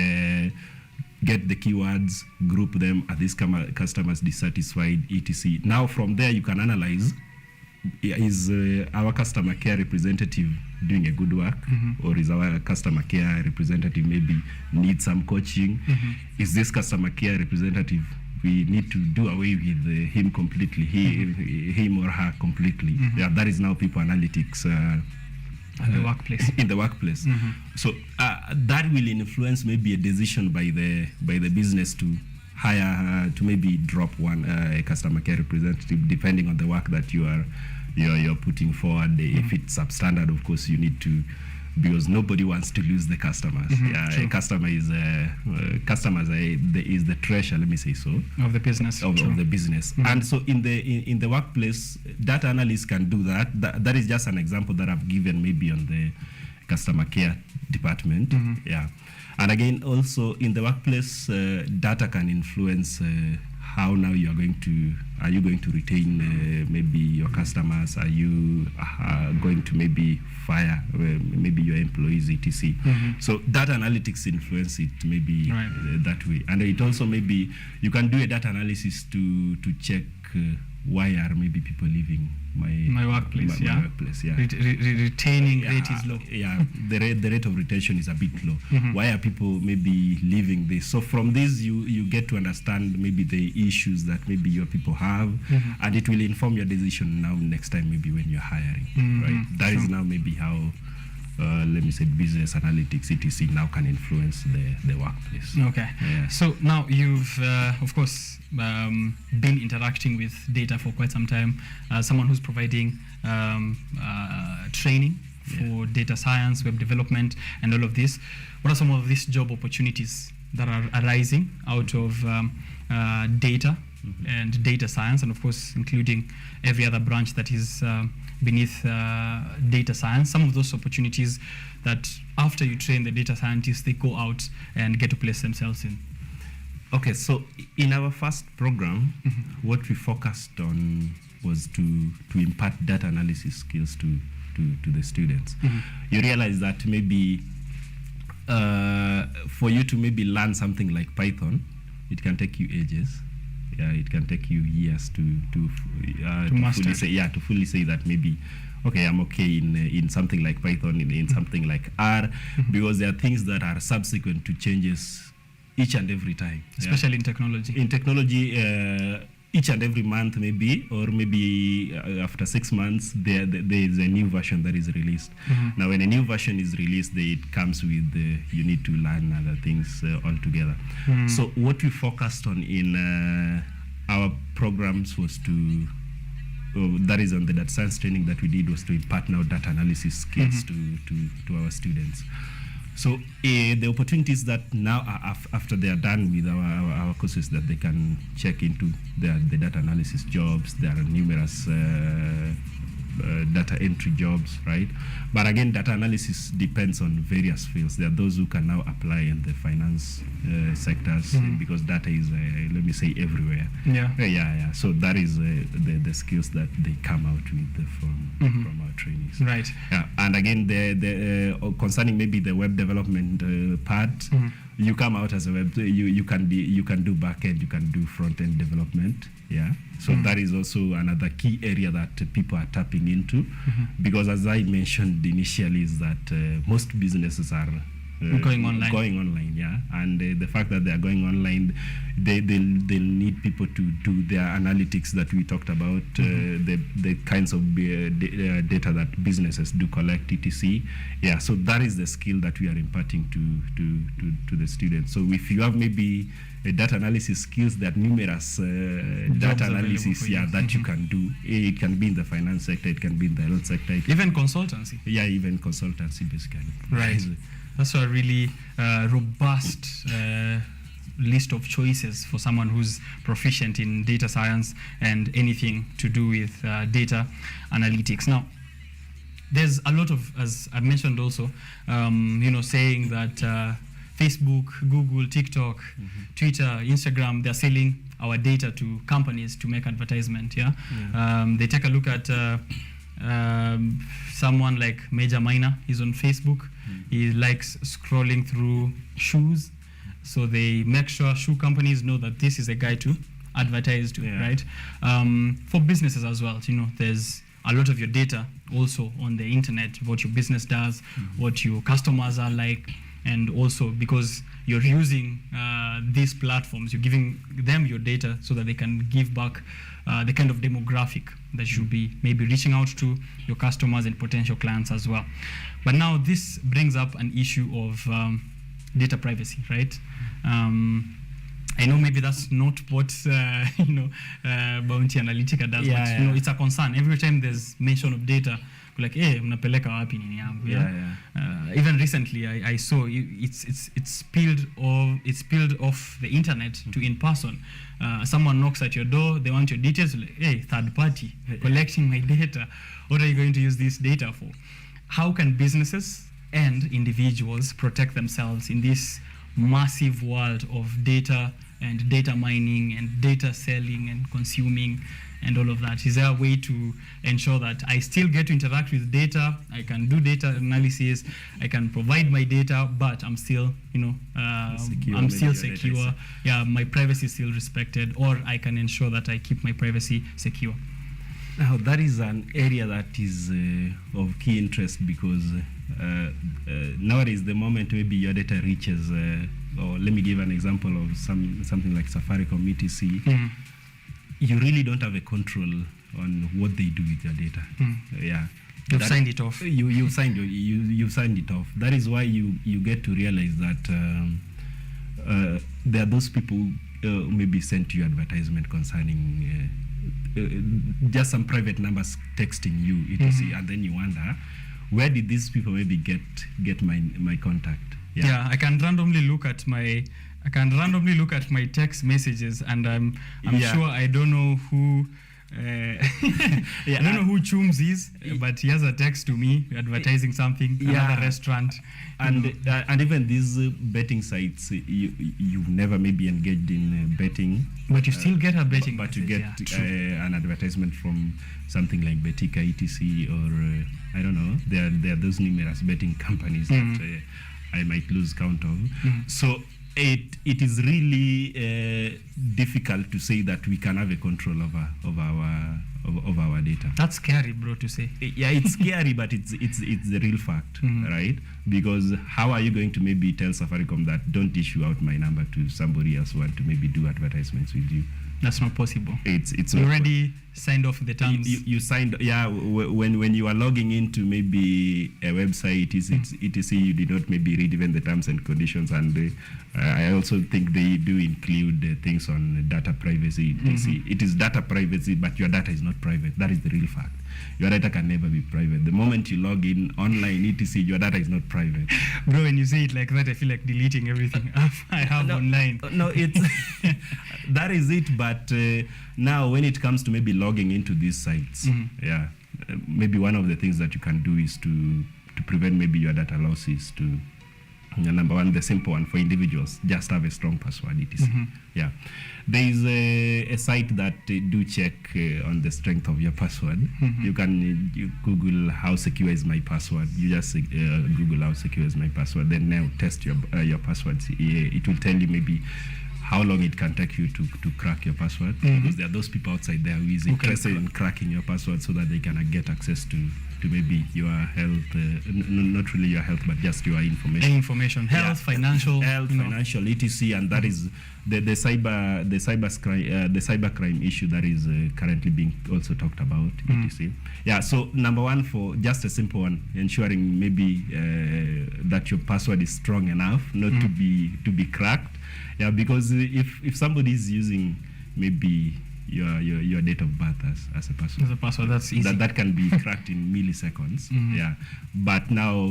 get the keywords, group them. Are these customers dissatisfied, etc.? Now from there you can analyze, is our customer care representative doing a good work, or is our customer care representative maybe need some coaching? Is this customer care representative, we need to do away with him completely, him or her completely? Yeah, that is now people analytics. In the workplace. In the workplace. So that will influence maybe a decision by the business to hire, to maybe drop one a customer care representative, depending on the work that you're putting forward. If it's substandard, of course, you need to, because nobody wants to lose the customers. A customer is is the treasure, let me say so, of the business. Of the business. And so in the workplace, data analysts can do that. That is just an example that I've given maybe on the customer care department. Yeah, and again also in the workplace, data can influence how now you are going to retain maybe your customers? Are you going to maybe fire maybe your employees, etc.? So data analytics influence it maybe that way. And it also maybe you can do a data analysis to check why are maybe people leaving my workplace. My workplace, yeah. Retaining rate is low. Yeah, the rate of retention is a bit low. Why are people maybe leaving this? So from this you get to understand maybe the issues that maybe your people have, and it will inform your decision now next time maybe when you're hiring. Right? That is now maybe how let me say business analytics, etc. now can influence the workplace. Okay. Yeah. So now you've of course been interacting with data for quite some time. Someone who's providing training for data science, web development, and all of this. What are some of these job opportunities that are arising out of data and data science, and of course including every other branch that is beneath data science? Some of those opportunities that after you train the data scientists, they go out and get to place themselves in. Okay, so in our first program, what we focused on was to impart data analysis skills to the students. You realize that maybe for you to maybe learn something like Python, it can take you ages. Yeah, it can take you years to fully say that maybe, okay, I'm okay in something like Python, in something like R, because there are things that are subsequent to changes each and every time. Especially in technology. In technology, each and every month maybe, or maybe after 6 months, there is a new version that is released. Now, when a new version is released, it comes with you need to learn other things altogether. So what we focused on in our programs was to, that is on the data science training that we did, was to impart now data analysis skills to our students. So the opportunities that now are after they are done with our courses, that they can check into the data analysis jobs. There are numerous data entry jobs, right? But again, data analysis depends on various fields. There are those who can now apply in the finance sectors because data is, let me say, everywhere. Yeah. So that is the skills that they come out with from our trainings. Right. Yeah. And again, the concerning maybe the web development part, you come out as a web. You can do back end, you can do front end development. Yeah. So that is also another key area that people are tapping into, because as I mentioned initially, is that most businesses are going online. Yeah. And the fact that they are going online, they'll need people to do their analytics that we talked about, the kinds of data that businesses do collect, etc. Yeah. So that is the skill that we are imparting to the students. So if you have maybe data analysis skills, that numerous data analysis that you can do. It can be in the finance sector, it can be in the health sector, even consultancy. Yeah, even consultancy basically. Right. That's a really robust list of choices for someone who's proficient in data science and anything to do with data analytics. Now, there's a lot of, as I mentioned also, saying that Facebook, Google, TikTok, Twitter, Instagram, they're selling our data to companies to make advertisement. They take a look at someone like Major Minor. He's on Facebook. He likes scrolling through shoes, so they make sure shoe companies know that this is a guy to advertise to, right? For businesses as well, there's a lot of your data also on the internet, what your business does, what your customers are like. And also because you're using these platforms, you're giving them your data so that they can give back the kind of demographic that you should be maybe reaching out to your customers and potential clients as well. But now this brings up an issue of data privacy, right? I know maybe that's not what Bounty Analytica does, but it's a concern. Every time there's mention of data, like, hey, mnapeleka wapi nini yangu? Even recently, I saw it's spilled off the internet to in person. Someone knocks at your door, they want your details. Like, hey, third party collecting my data. What are you going to use this data for? How can businesses and individuals protect themselves in this massive world of data and data mining and data selling and consuming and all of that? Is there a way to ensure that I still get to interact with data, I can do data analysis, I can provide my data, but I'm still, I'm still secure. Yeah, my privacy is still respected, or I can ensure that I keep my privacy secure. Now, that is an area that is of key interest, because nowadays, the moment maybe your data reaches, or let me give an example of something like Safaricom, etc., you really don't have a control on what they do with your data. Yeah, you've signed it off. You've signed it off. That is why you get to realize that there are those people who maybe sent you advertisement concerning just some private numbers texting you, etc., and then you wonder, where did these people maybe get my contact? Yeah, I can randomly look at my text messages, and I'm sure I don't know who I don't know who Chums is, but he has a text to me advertising something, another restaurant, and even these betting sites, you've never maybe engaged in betting, but you still get a betting, but you get an advertisement from something like Betika, etc., or I don't know. There are those numerous betting companies that I might lose count of. So it is really difficult to say that we can have a control of our data. That's scary, bro, to say. Yeah, it's scary, but it's the real fact, right? Because how are you going to maybe tell Safaricom that don't issue out my number to somebody else who want to maybe do advertisements with you? That's not possible. It's you already signed off the terms. You signed, yeah. When you are logging into maybe a website, etc. You did not maybe read even the terms and conditions, and I also think they do include things on data privacy, etc. It is data privacy, but your data is not private. That is the real fact. Your data can never be private. The moment you log in online, etc., your data is not private. Bro, when you say it like that, I feel like deleting everything I have online. No, it's that is it. But now, when it comes to maybe logging into these sites, maybe one of the things that you can do is to prevent maybe your data losses. Number one, the simple one for individuals, just have a strong password, etc. Yeah, there is a site that do check on the strength of your password. You can Google how secure is my password. You just Google how secure is my password. Then now test your passwords. It will tell you maybe how long it can take you to crack your password, because there are those people outside there who is interested in cracking your password so that they can get access to maybe your health, not really your health, but just your information. Health, financial, financial, etc. And that is the cybercrime issue that is currently being also talked about, etc. Yeah. So number one, for just a simple one, ensuring maybe that your password is strong enough not to be cracked. Yeah, because if somebody is using maybe your date of birth as a password. That's easy. That can be cracked in milliseconds. Yeah, but now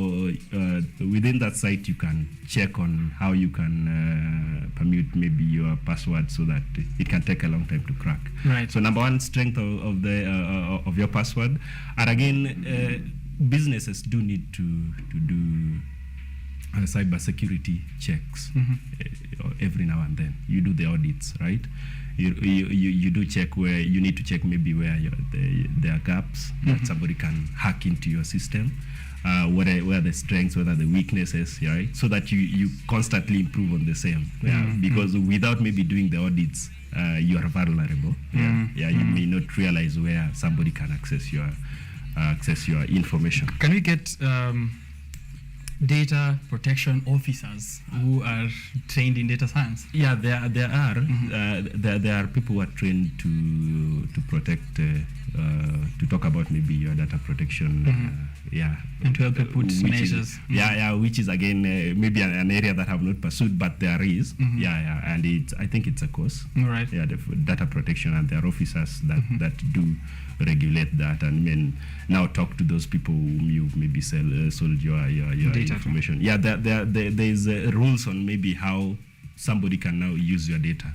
within that site you can check on how you can permute maybe your password so that it can take a long time to crack. Right. So number one, strength of your password, and again, businesses do need to do cyber security checks every now and then. You do the audits, right? You do check where you need to check maybe where there are gaps that somebody can hack into your system, where the strengths, where the weaknesses, right? So that you constantly improve on the same. Because without maybe doing the audits, you are vulnerable. You may not realize where somebody can access your information. Can we get data protection officers who are trained in data science? Yeah, there are. There are people who are trained to protect, to talk about maybe your data protection. And to help you put measures. Which is again maybe an area that I have not pursued, but there is. And I think it's a course. Right. Yeah, the data protection, and there are officers that do regulate that, and now talk to those people whom you've maybe sold your data information. Yeah, there is rules on maybe how somebody can now use your data.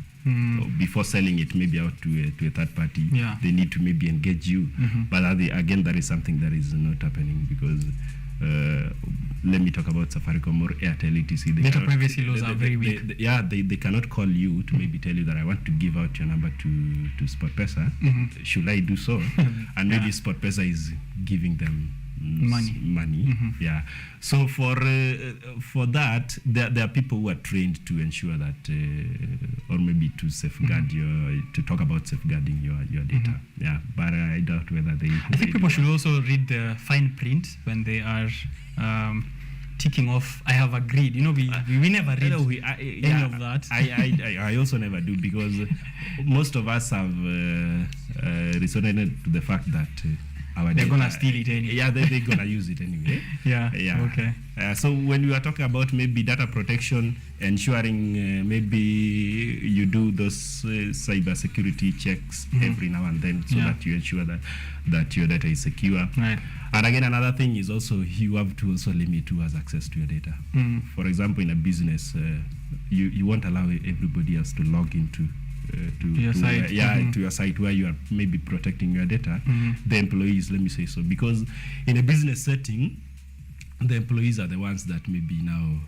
Before selling it maybe out to a third party, they need to maybe engage you. But again, that is something that is not happening because let me talk about Safaricom or Airtel, etc. Data privacy laws are very weak. They cannot call you to maybe tell you that I want to give out your number to SportPesa. Should I do so? And maybe SportPesa is giving them money. Yeah. So for that, there are people who are trained to ensure that, or maybe to safeguard to talk about safeguarding your data. Yeah, but I doubt whether they. I think people should also read the fine print when they are ticking off. I have agreed. We never read any of that. I also never do, because most of us have resonated to the fact that. They're gonna steal it anyway. Yeah, they're gonna use it anyway. Okay. So when we are talking about maybe data protection, ensuring maybe you do those cyber security checks every now and then, so that you ensure that your data is secure. Right. And again, another thing is also you have to also limit who has access to your data. For example, in a business, you won't allow everybody else to log into. To your site where you are maybe protecting your data, the employees, let me say so, because in a business setting, the employees are the ones that maybe now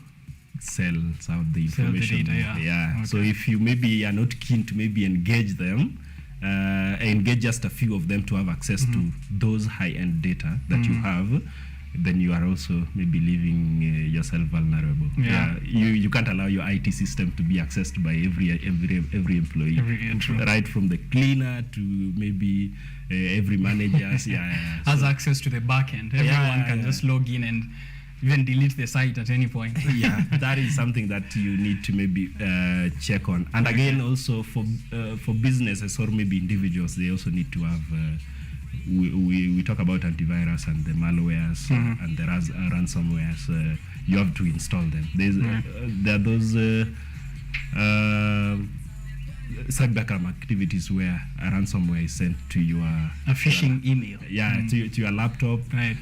sells out the information. Okay. So if you maybe are not keen to maybe engage them, engage just a few of them to have access to those high-end data that you have, then you are also maybe leaving yourself vulnerable. Yeah. You can't allow your IT system to be accessed by every employee, right from the cleaner to maybe every manager. Has access to the back end. Everyone can just log in and even delete the site at any point. Yeah, that is something that you need to maybe check on. And again, also for businesses or maybe individuals, they also need to have. We talk about antivirus and the malwares and the ransomwares. You have to install them. There are those cybercrime activities where a ransomware is sent to your phishing email. To your laptop. Right.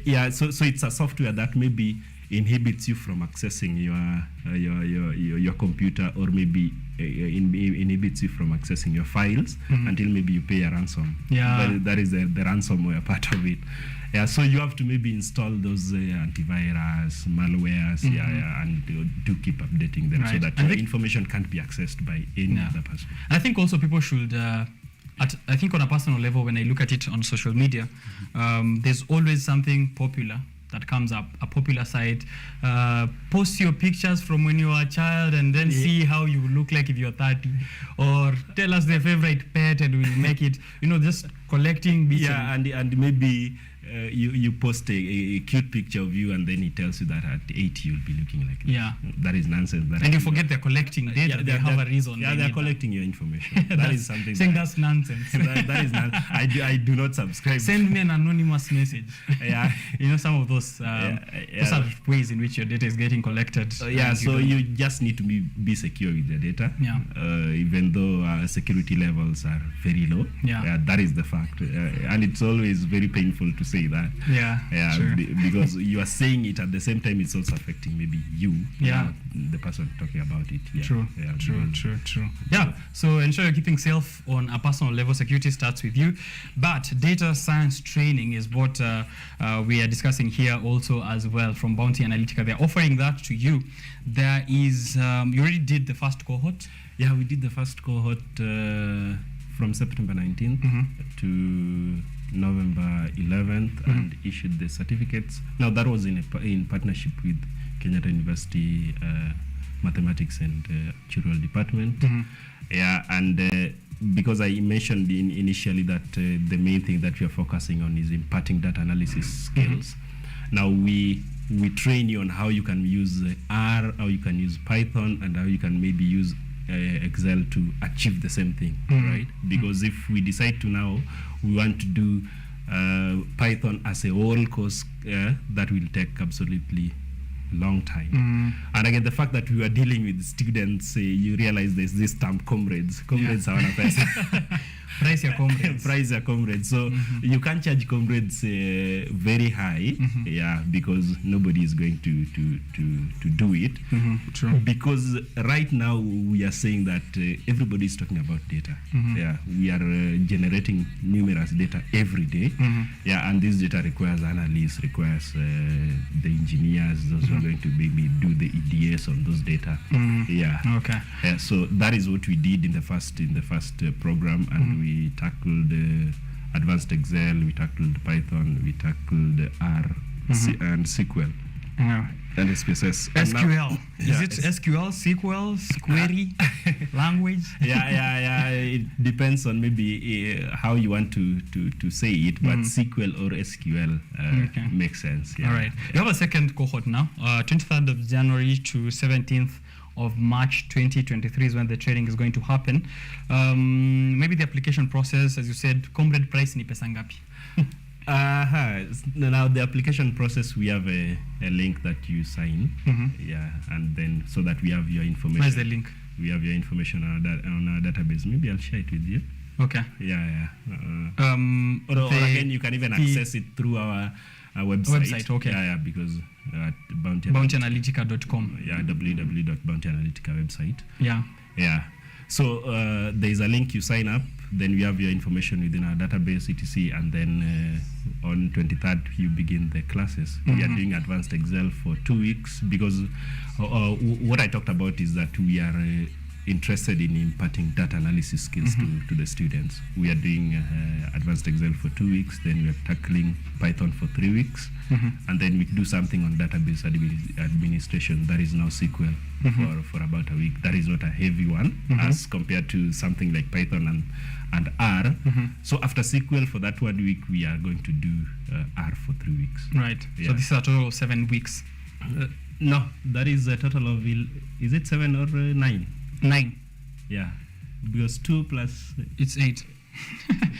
Yeah. So it's a software that maybe inhibits you from accessing your computer, or maybe inhibits you from accessing your files until maybe you pay a ransom. Yeah. That is the ransomware part of it. Yeah, so you have to maybe install those antivirus, malwares, and do keep updating them so that your information can't be accessed by any other person. I think also people should, I think on a personal level, when I look at it on social media, there's always something popular that comes up, a popular site. Post your pictures from when you were a child and then see how you look like if you're 30. Or tell us their favorite pet and we'll make it, just collecting bits. Yeah, and maybe you post a cute picture of you and then it tells you that at 8 you'll be looking like this. Yeah. That is nonsense. And you forget they're collecting data. They have a reason. Yeah, they're collecting your information. That is something. Saying that's nonsense. that is not. I do not subscribe. Send me an anonymous message. Yeah. Some of those are ways in which your data is getting collected. So you just need to be secure with the data. Yeah. Even though security levels are very low. Yeah. That is the fact. And it's always very painful to say that. Yeah. Sure. Because you are saying it at the same time, it's also affecting maybe you. The person talking about it. Yeah. True. Yeah. So ensure you're keeping safe on a personal level. Security starts with you. But data science training is what we are discussing here also as well from Bounty Analytica. They're offering that to you. There is, you already did the first cohort? Yeah, we did the first cohort from September 19th to November 11th and issued the certificates. Now that was in partnership with Kenyatta University Mathematics and Actuarial Department. Yeah, and because I mentioned initially that the main thing that we are focusing on is imparting data analysis skills. Now we train you on how you can use R, how you can use Python, and how you can maybe use Excel to achieve the same thing, right? Because if we decide to now, we want to do Python as a whole course, that will take absolutely long time. And again, the fact that we are dealing with students, you realize there's this term comrades. Comrades are one person. Price your comrades. Price your comrades. So you can't charge comrades very high, because nobody is going to do it. True. Because right now we are saying that everybody is talking about data. Yeah, we are generating numerous data every day. Yeah, and this data requires analysts, requires the engineers, those who are going to maybe do the EDS on those data. Yeah. Okay. Yeah, so that is what we did in the first program, and we tackled advanced Excel, we tackled Python, we tackled R and SQL. And SPSS. SQL. Is it SQL, SQL, query, language? Yeah. It depends on maybe how you want to say it, but SQL or SQL makes sense. Yeah. All right. You have a second cohort now, 23rd of January to 17th of March 2023 is when the training is going to happen. Maybe the application process, as you said, comrade price ni pesa ngapi? Now the application process, we have a link that you sign, and then so that we have your information. Where's the link? We have your information on our database. Maybe I'll share it with you. Okay. Yeah. Or again, you can even access it through our website. Okay. Yeah, because at bountyanalytica.com. Yeah, www.bountyanalytica website. Yeah. So there's a link, you sign up, then we have your information within our database, etc. And then on 23rd, you begin the classes. We are doing advanced Excel for 2 weeks because what I talked about is that we are interested in imparting data analysis skills to the students. We are doing advanced Excel for 2 weeks, then we are tackling Python for 3 weeks, and then we do something on database administration. That is now SQL for about a week. That is not a heavy one as compared to something like Python and R. So after SQL for that 1 week, we are going to do R for 3 weeks. Right. Yeah. So this is a total of 7 weeks. No, that is a total of, is it 7 or 9? 9. Yeah, because 2 plus... It's 8.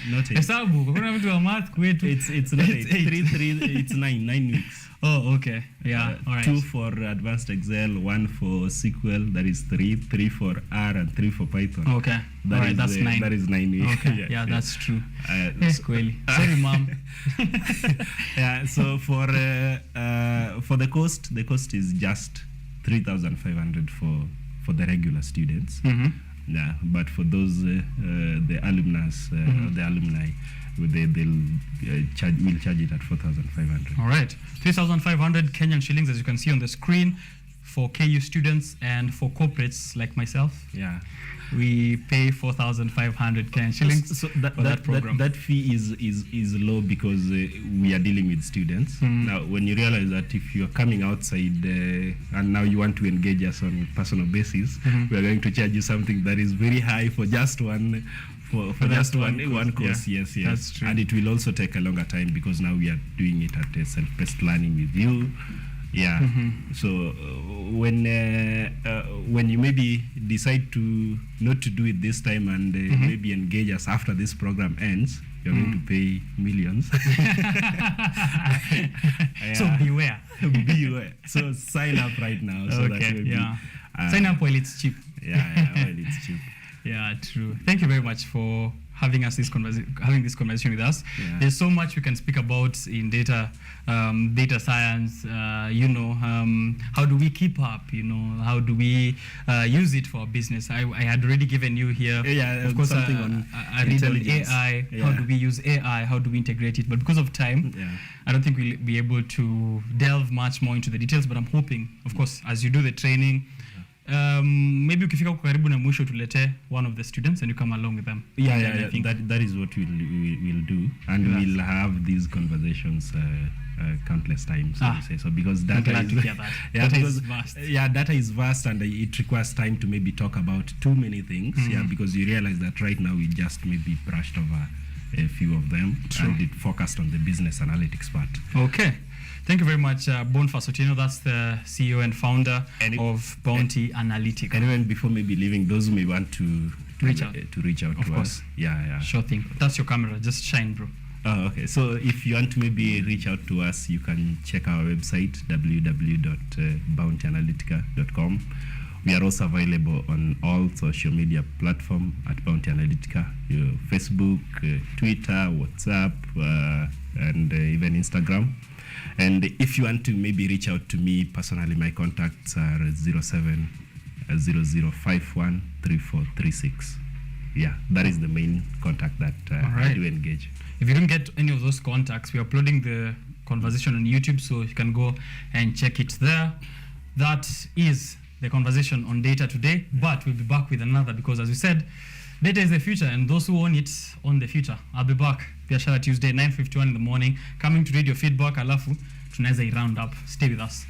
Not 8. Hesabu, kuna mtu wa math kwetu. It's not 8. 3, it's 9 weeks. Oh, okay. Yeah, all right. 2 for advanced Excel, 1 for SQL, that is 3 for R, and 3 for Python. Okay. All right, that's 9. That is 9 weeks. Okay, yeah, that's true. Sorry, mom. Yeah, so for the cost is just 3,500 for the regular students. Yeah, but for those the alumnus, the alumni, we'll charge it at 4,500. All right, 3,500 Kenyan shillings, as you can see on the screen, for KU students, and for corporates like myself. Yeah. We pay 4,500 Kenyan shillings so for that program. That fee is low because we are dealing with students. Now, when you realize that if you are coming outside and now you want to engage us on personal basis, we are going to charge you something that is very high for just one just one course. Yeah, yes. That's true. And it will also take a longer time because now we are doing it at a self-paced learning with you. Yeah. So when you maybe decide to not to do it this time and maybe engage us after this program ends, you're going to pay millions. So beware. Beware. So sign up right now. So Okay. that maybe, Sign up while it's cheap. Yeah, while it's cheap. Yeah, true. Thank you very much for having this conversation with us. Yeah. There's so much we can speak about in data science. How do we keep up? How do we use it for our business? I had already given you here. Of course, something on I read on AI. Yeah. How do we use AI? How do we integrate it? But because of time, I don't think we'll be able to delve much more into the details. But I'm hoping, of course, as you do the training, maybe ukifika kwa karibu na mwisho tulete one of the students and you come along with them. I think that is what we'll do, and we'll have these conversations countless times. So because data glad is, to hear that. Yeah, Data because is vast. Data is vast, and it requires time to maybe talk about too many things. Yeah, because you realize that right now we just maybe brushed over a few of them. True. And it focused on the business analytics part. Okay. Thank you very much, Boniface Otieno. That's the CEO and founder of Bounty Analytica. And even before maybe leaving, those who may want to reach out Of to course. us. Yeah. Sure thing. That's your camera. Just shine, bro. Oh, okay. So if you want to maybe reach out to us, you can check our website, www.bountyanalytica.com. We are also available on all social media platforms at Bounty Analytica, Facebook, Twitter, WhatsApp, and even Instagram. And if you want to maybe reach out to me personally, my contacts are 0700513436. Yeah, that is the main contact that I do engage. If you don't get any of those contacts, we're uploading the conversation on YouTube, so you can go and check it there. That is the conversation on data today, but we'll be back with another because, as we said, data is the future, and those who own it own the future. I'll be back Biashara Tuesday, 9:51 in the morning, coming to read your feedback. Alafu tunaweza round up. Stay with us.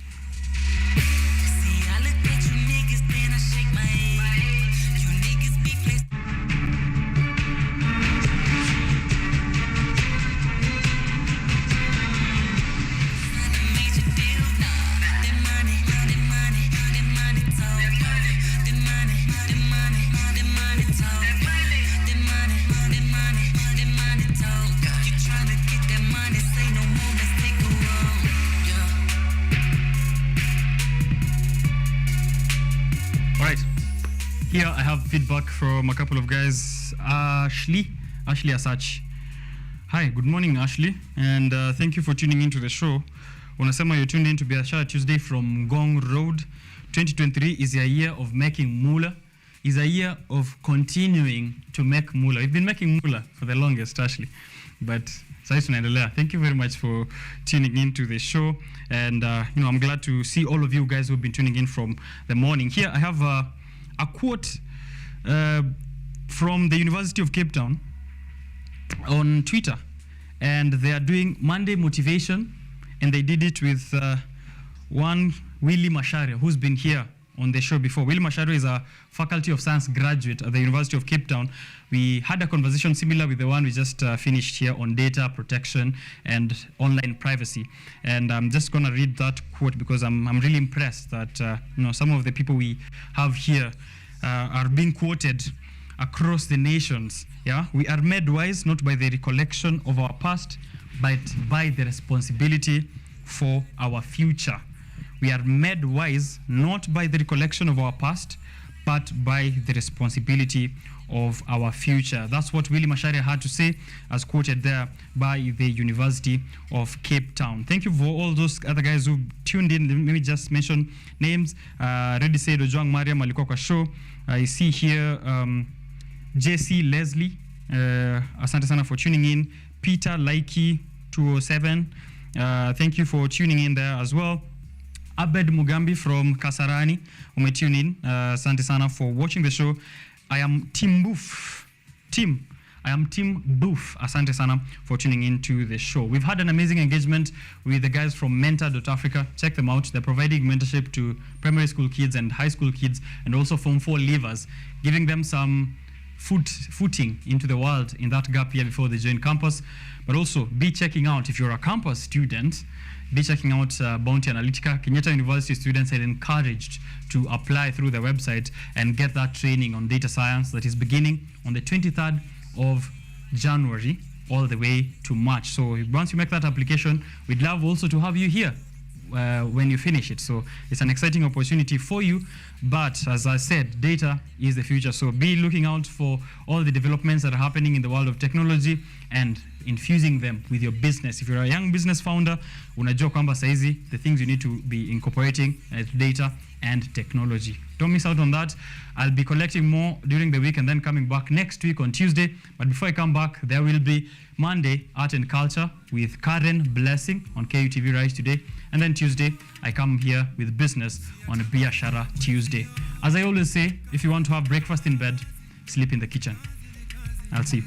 Here I have feedback from a couple of guys. Ashley Asach. Hi, good morning, Ashley, and thank you for tuning into the show. Unasema you tuned in to Biashara Tuesday from Gong Road. 2023 is a year of making moolah. Is a year of continuing to make moolah. We've been making moolah for the longest, Ashley, but thank you very much for tuning into the show, and I'm glad to see all of you guys who've been tuning in from the morning. Here I have a quote from the University of Cape Town on Twitter, and they are doing Monday motivation, and they did it with one Willie Mashare, who's been here on the show before. Willie Mashare is a Faculty of Science graduate at the University of Cape Town. We had a conversation similar with the one we just finished here on data protection and online privacy. And I'm just going to read that quote because I'm really impressed that some of the people we have here are being quoted across the nations. Yeah, we are made wise not by the recollection of our past, but by the responsibility for our future. We are made wise not by the recollection of our past, but by the responsibility of our future. That's what Willie Mashare had to say, as quoted there by the University of Cape Town. Thank you for all those other guys who tuned in. Let me just mention names. Reddy said Ojwang Mariam alikuwa kwa show. I see here JC Leslie. Asante sana for tuning in. Peter Laiki 207. Thank you for tuning in there as well. Abed Mugambi from Kasarani, tune in. Asante sana for watching the show. I am Tim Boof. I am Tim Boof. Asante sana for tuning in to the show. We've had an amazing engagement with the guys from Mentor.Africa. Check them out. They're providing mentorship to primary school kids and high school kids, and also Form 4 leavers, giving them some footing into the world in that gap year before they join campus. But also be checking out, if you're a campus student, be checking out Bounty Analytica. Kenyatta University students are encouraged to apply through the website and get that training on data science that is beginning on the 23rd of January all the way to March. So once you make that application, we'd love also to have you here when you finish it. So it's an exciting opportunity for you. But as I said, data is the future. So be looking out for all the developments that are happening in the world of technology and infusing them with your business. If you're a young business founder, unajua kwamba saizi the things you need to be incorporating is data and technology. Don't miss out on that. I'll be collecting more during the week and then coming back next week on Tuesday. But before I come back, there will be Monday Art and Culture with Karen Blessing on KUTV Rise Today. And then Tuesday, I come here with business on Biashara Tuesday. As I always say, if you want to have breakfast in bed, sleep in the kitchen. I'll see you.